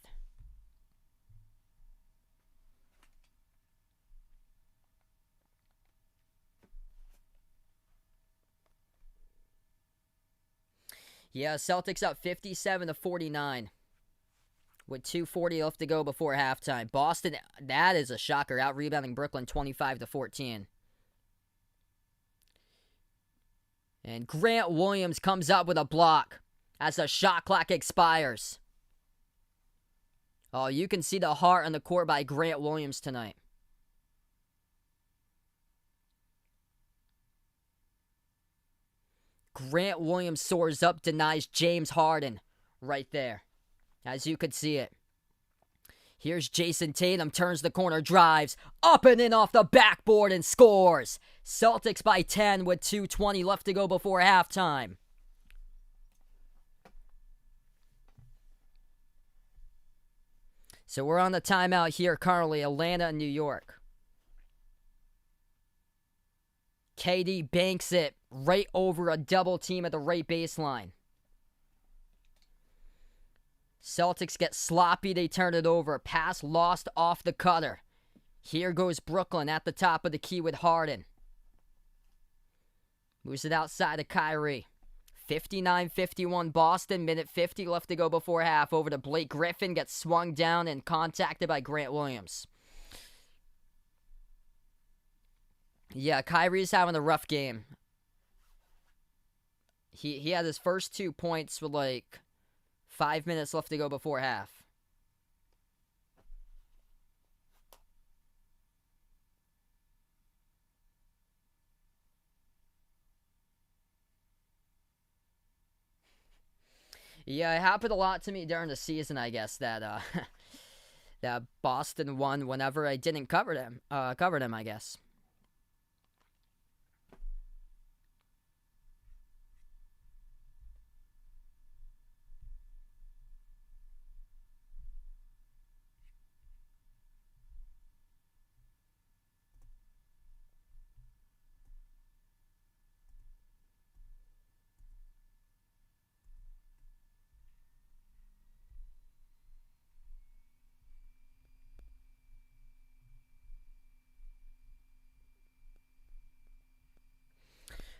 Yeah, Celtics up 57-49 with 2:40 left to go before halftime. Boston, that is a shocker, out-rebounding Brooklyn 25-14. And Grant Williams comes up with a block as the shot clock expires. Oh, you can see the heart on the court by Grant Williams tonight. Grant Williams soars up, denies James Harden right there, as you could see it. Here's Jason Tatum, turns the corner, drives, up and in off the backboard and scores. Celtics by 10 with 2:20 left to go before halftime. So we're on the timeout here currently, Atlanta and New York. KD banks it right over a double team at the right baseline. Celtics get sloppy, they turn it over. Pass lost off the cutter. Here goes Brooklyn at the top of the key with Harden. Moves it outside of Kyrie. 59-51 Boston, minute 50 left to go before half. Over to Blake Griffin, gets swung down and contacted by Grant Williams. Yeah, Kyrie's having a rough game. He had his first 2 points with like 5 minutes left to go before half. Yeah, it happened a lot to me during the season, I guess, that that Boston won whenever I didn't cover them, I guess.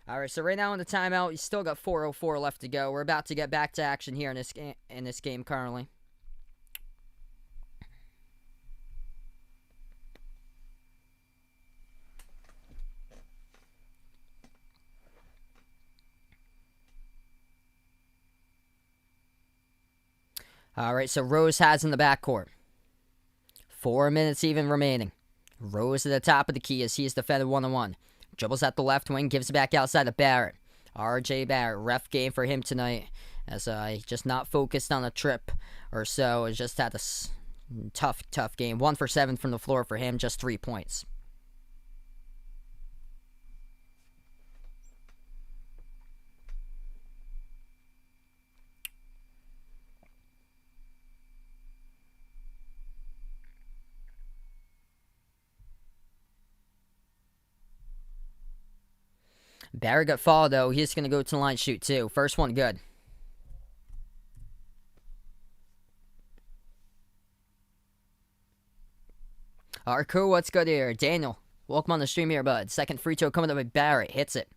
All right, so right now in the timeout, you still got 4:04 left to go. We're about to get back to action here in this game currently. All right, so Rose has in the backcourt. 4 minutes even remaining. Rose at the top of the key as he is defended one-on-one. Dribbles at the left wing, gives it back outside to Barrett. R.J. Barrett, ref game for him tonight, as just not focused on a trip or so. It's just had a tough game. 1 for 7 from the floor for him, just 3 points. Barrett got fouled, though. He's going to go to the line shoot, too. First one, good. Alright, cool. What's good here? Daniel, welcome on the stream here, bud. Second free throw coming up by Barrett. Hits it.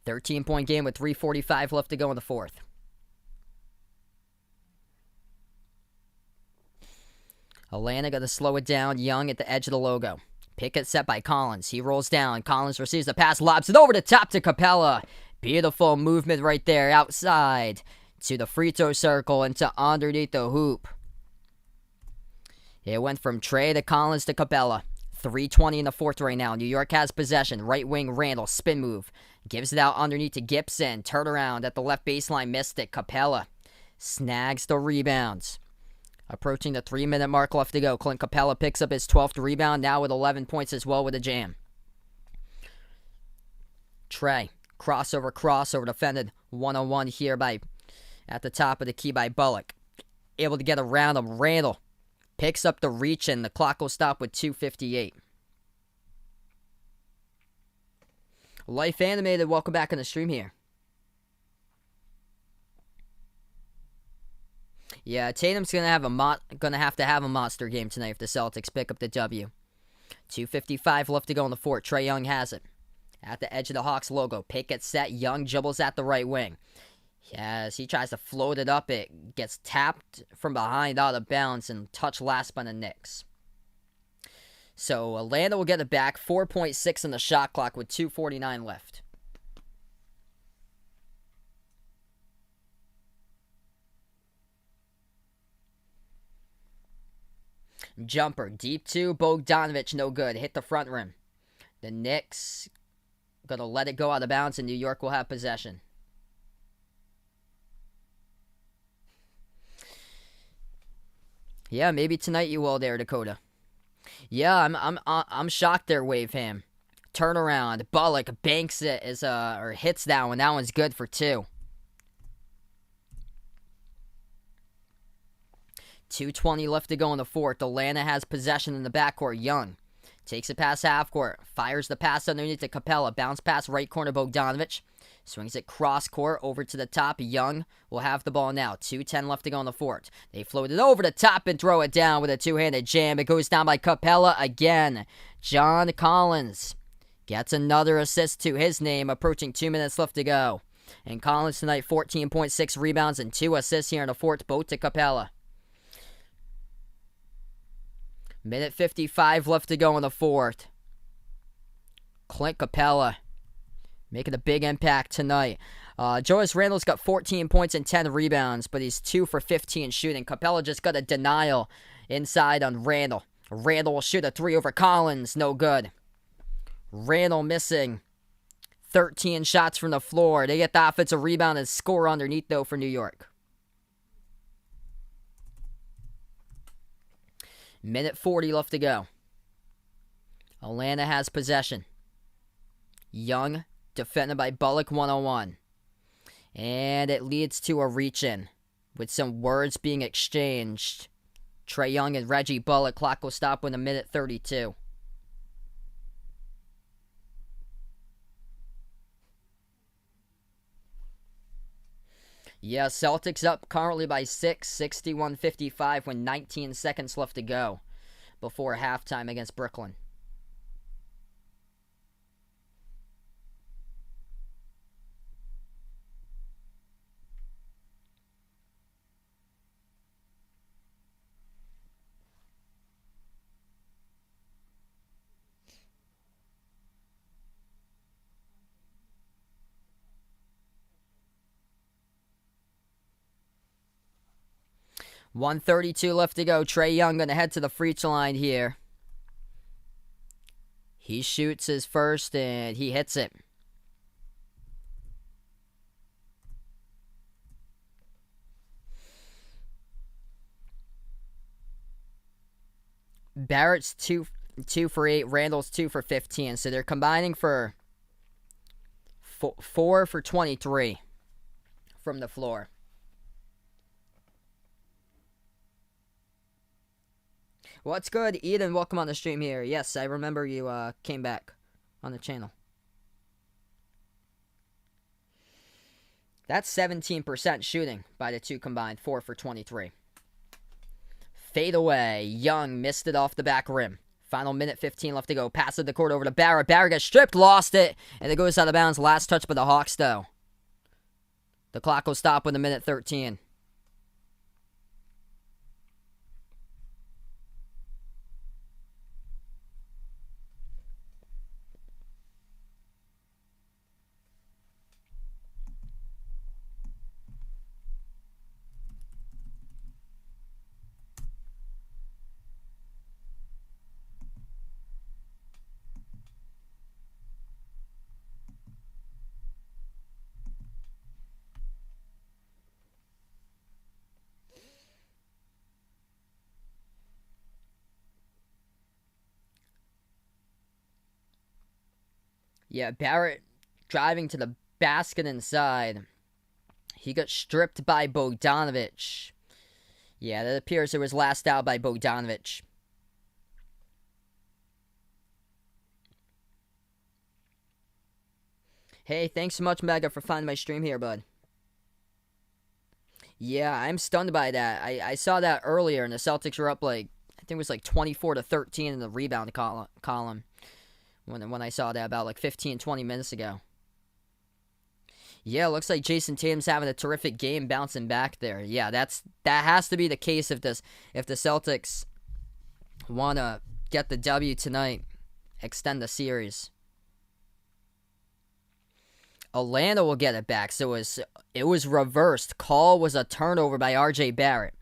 13-point game with 3:45 left to go in the fourth. Atlanta got to slow it down. Young at the edge of the logo. Pick it set by Collins. He rolls down. Collins receives the pass, lobs it over the top to Capella. Beautiful movement right there outside to the free throw circle and to underneath the hoop. It went from Trey to Collins to Capella. 3:20 in the fourth right now. New York has possession. Right wing Randall, spin move. Gives it out underneath to Gibson. Turn around at the left baseline, missed it. Capella snags the rebounds. Approaching the 3-minute mark left to go. Clint Capella picks up his 12th rebound, now with 11 points as well with a jam. Trey, crossover, defended one-on-one here at the top of the key by Bullock. Able to get around him. Randall picks up the reach, and the clock will stop with 2:58. Life Animated, welcome back on the stream here. Yeah, Tatum's gonna have to have a monster game tonight if the Celtics pick up the W. 2:55 left to go in the fourth. Trae Young has it. At the edge of the Hawks logo. Pick it set. Young dribbles at the right wing. Yes, he tries to float it up. It gets tapped from behind out of bounds and touched last by the Knicks. So Atlanta will get it back. 4.6 in the shot clock with 2:49 left. Jumper, deep 2, Bogdanovich, no good. Hit the front rim. The Knicks going to let it go out of bounds, and New York will have possession. Yeah, maybe tonight you will there, Dakota. Yeah, I'm shocked there, Wave Ham. Turnaround, Bullock banks it or hits that one. That one's good for 2. 2:20 left to go in the fourth. Atlanta has possession in the backcourt. Young takes it past half court. Fires the pass underneath to Capella. Bounce pass right corner Bogdanovich. Swings it cross court over to the top. Young will have the ball now. 2:10 left to go in the fourth. They float it over the top and throw it down with a two-handed jam. It goes down by Capella again. John Collins gets another assist to his name. Approaching 2 minutes left to go. And Collins tonight, 14.6 rebounds and 2 assists here in the fourth, both to Capella. Minute 55 left to go in the fourth. Clint Capella making a big impact tonight. Jonas Randall's got 14 points and 10 rebounds, but he's 2 for 15 shooting. Capella just got a denial inside on Randall. Randall will shoot a 3 over Collins. No good. Randall missing 13 shots from the floor. They get the offensive rebound and score underneath, though, for New York. Minute 40 left to go. Atlanta has possession. Young, defended by Bullock, 1-on-1. And it leads to a reach-in, with some words being exchanged. Trae Young and Reggie Bullock. Clock will stop with a minute 32. Yeah, Celtics up currently by 6, 61-55 with 19 seconds left to go before halftime against Brooklyn. 1:32 left to go. Trae Young going to head to the free throw line here. He shoots his first, and he hits it. Barrett's 2 for 8. Randall's 2 for 15. So they're combining for 4 for 23 from the floor. What's good, Eden? Welcome on the stream here. Yes, I remember you came back on the channel. That's 17% shooting by the two combined. 4 for 23. Fade away. Young missed it off the back rim. Final minute 15 left to go. Pass it the court over to Barrett. Barrett gets stripped, lost it, and it goes out of bounds. Last touch by the Hawks, though. The clock will stop with a minute 13. Yeah, Barrett driving to the basket inside. He got stripped by Bogdanovic. Yeah, that appears it was last out by Bogdanovic. Hey, thanks so much, Mega, for finding my stream here, bud. Yeah, I'm stunned by that. I saw that earlier, and the Celtics were up I think it was 24-13 in the rebound column. When I saw that about 15, 20 minutes ago. Yeah, looks like Jason Tatum's having a terrific game bouncing back there. Yeah, that has to be the case if the Celtics want to get the W tonight, extend the series. Atlanta will get it back. So it was reversed. Call was a turnover by R.J. Barrett.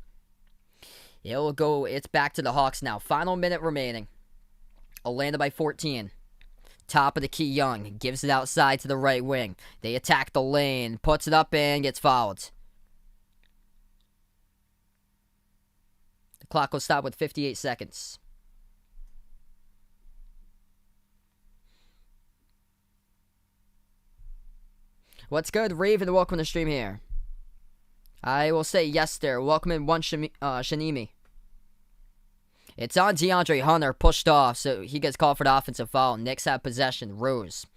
It's back to the Hawks now. Final minute remaining. Atlanta by 14. Top of the key, Young gives it outside to the right wing. They attack the lane, puts it up and gets fouled. The clock will stop with 58 seconds. What's good, Raven? Welcome to the stream here. I will say yes there. Welcome in one Shanimi. It's on DeAndre Hunter, pushed off, so he gets called for the offensive foul. Knicks have possession. Rose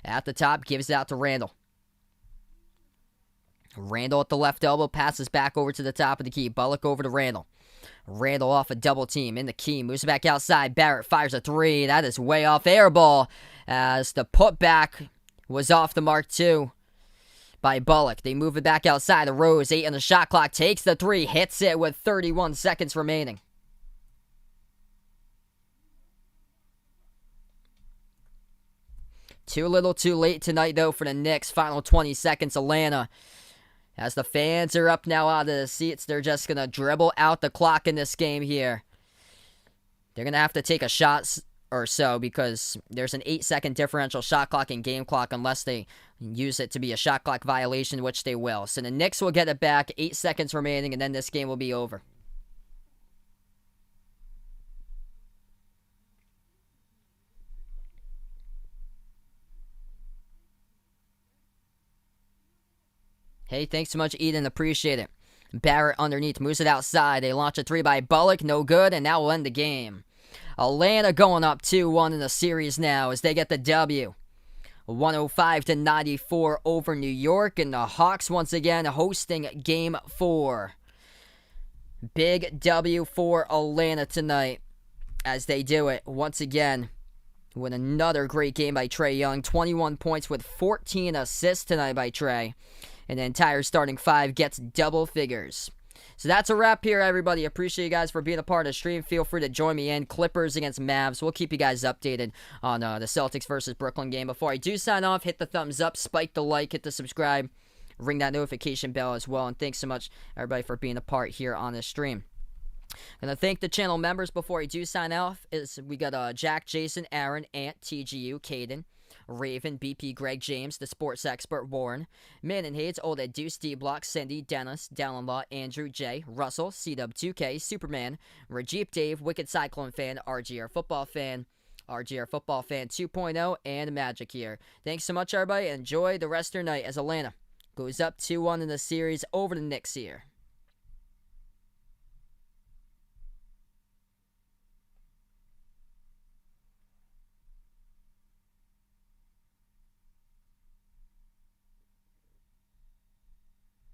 at the top, gives it out to Randall. Randall at the left elbow, passes back over to the top of the key. Bullock over to Randall. Randall off a double team in the key, moves it back outside. Barrett fires a three. That is way off, air ball, as the putback was off the mark too by Bullock. They move it back outside. Rose, 8 on the shot clock, takes the three, hits it with 31 seconds remaining. Too little too late tonight, though, for the Knicks. Final 20 seconds, Atlanta. As the fans are up now out of the seats, they're just going to dribble out the clock in this game here. They're going to have to take a shot or so because there's an 8-second differential shot clock and game clock unless they use it to be a shot clock violation, which they will. So the Knicks will get it back, 8 seconds remaining, and then this game will be over. Hey, thanks so much, Eden. Appreciate it. Barrett underneath, moves it outside. They launch a three by Bullock, no good, and that will end the game. Atlanta going up 2-1 in the series now as they get the W. 105-94 over New York, and the Hawks once again hosting Game 4. Big W for Atlanta tonight as they do it once again with another great game by Trae Young. 21 points with 14 assists tonight by Trae. And the entire starting five gets double figures. So that's a wrap here, everybody. Appreciate you guys for being a part of the stream. Feel free to join me in. Clippers against Mavs. We'll keep you guys updated on the Celtics versus Brooklyn game. Before I do sign off, hit the thumbs up, spike the like, hit the subscribe. ring that notification bell as well. And thanks so much, everybody, for being a part here on this stream. Gonna thank the channel members before I do sign off. We got Jack, Jason, Aaron, Ant, TGU, Caden, Raven, BP, Greg, James, the sports expert, Warren, Man and Hades, Old Ed Deuce, D-Block, Cindy, Dennis, Dallin Law, Andrew, J, Russell, CW2K, Superman, Rajeep, Dave, Wicked Cyclone Fan, RGR Football Fan, RGR Football Fan 2.0, and Magic here. Thanks so much, everybody. Enjoy the rest of your night as Atlanta goes up 2-1 in the series over the Knicks here.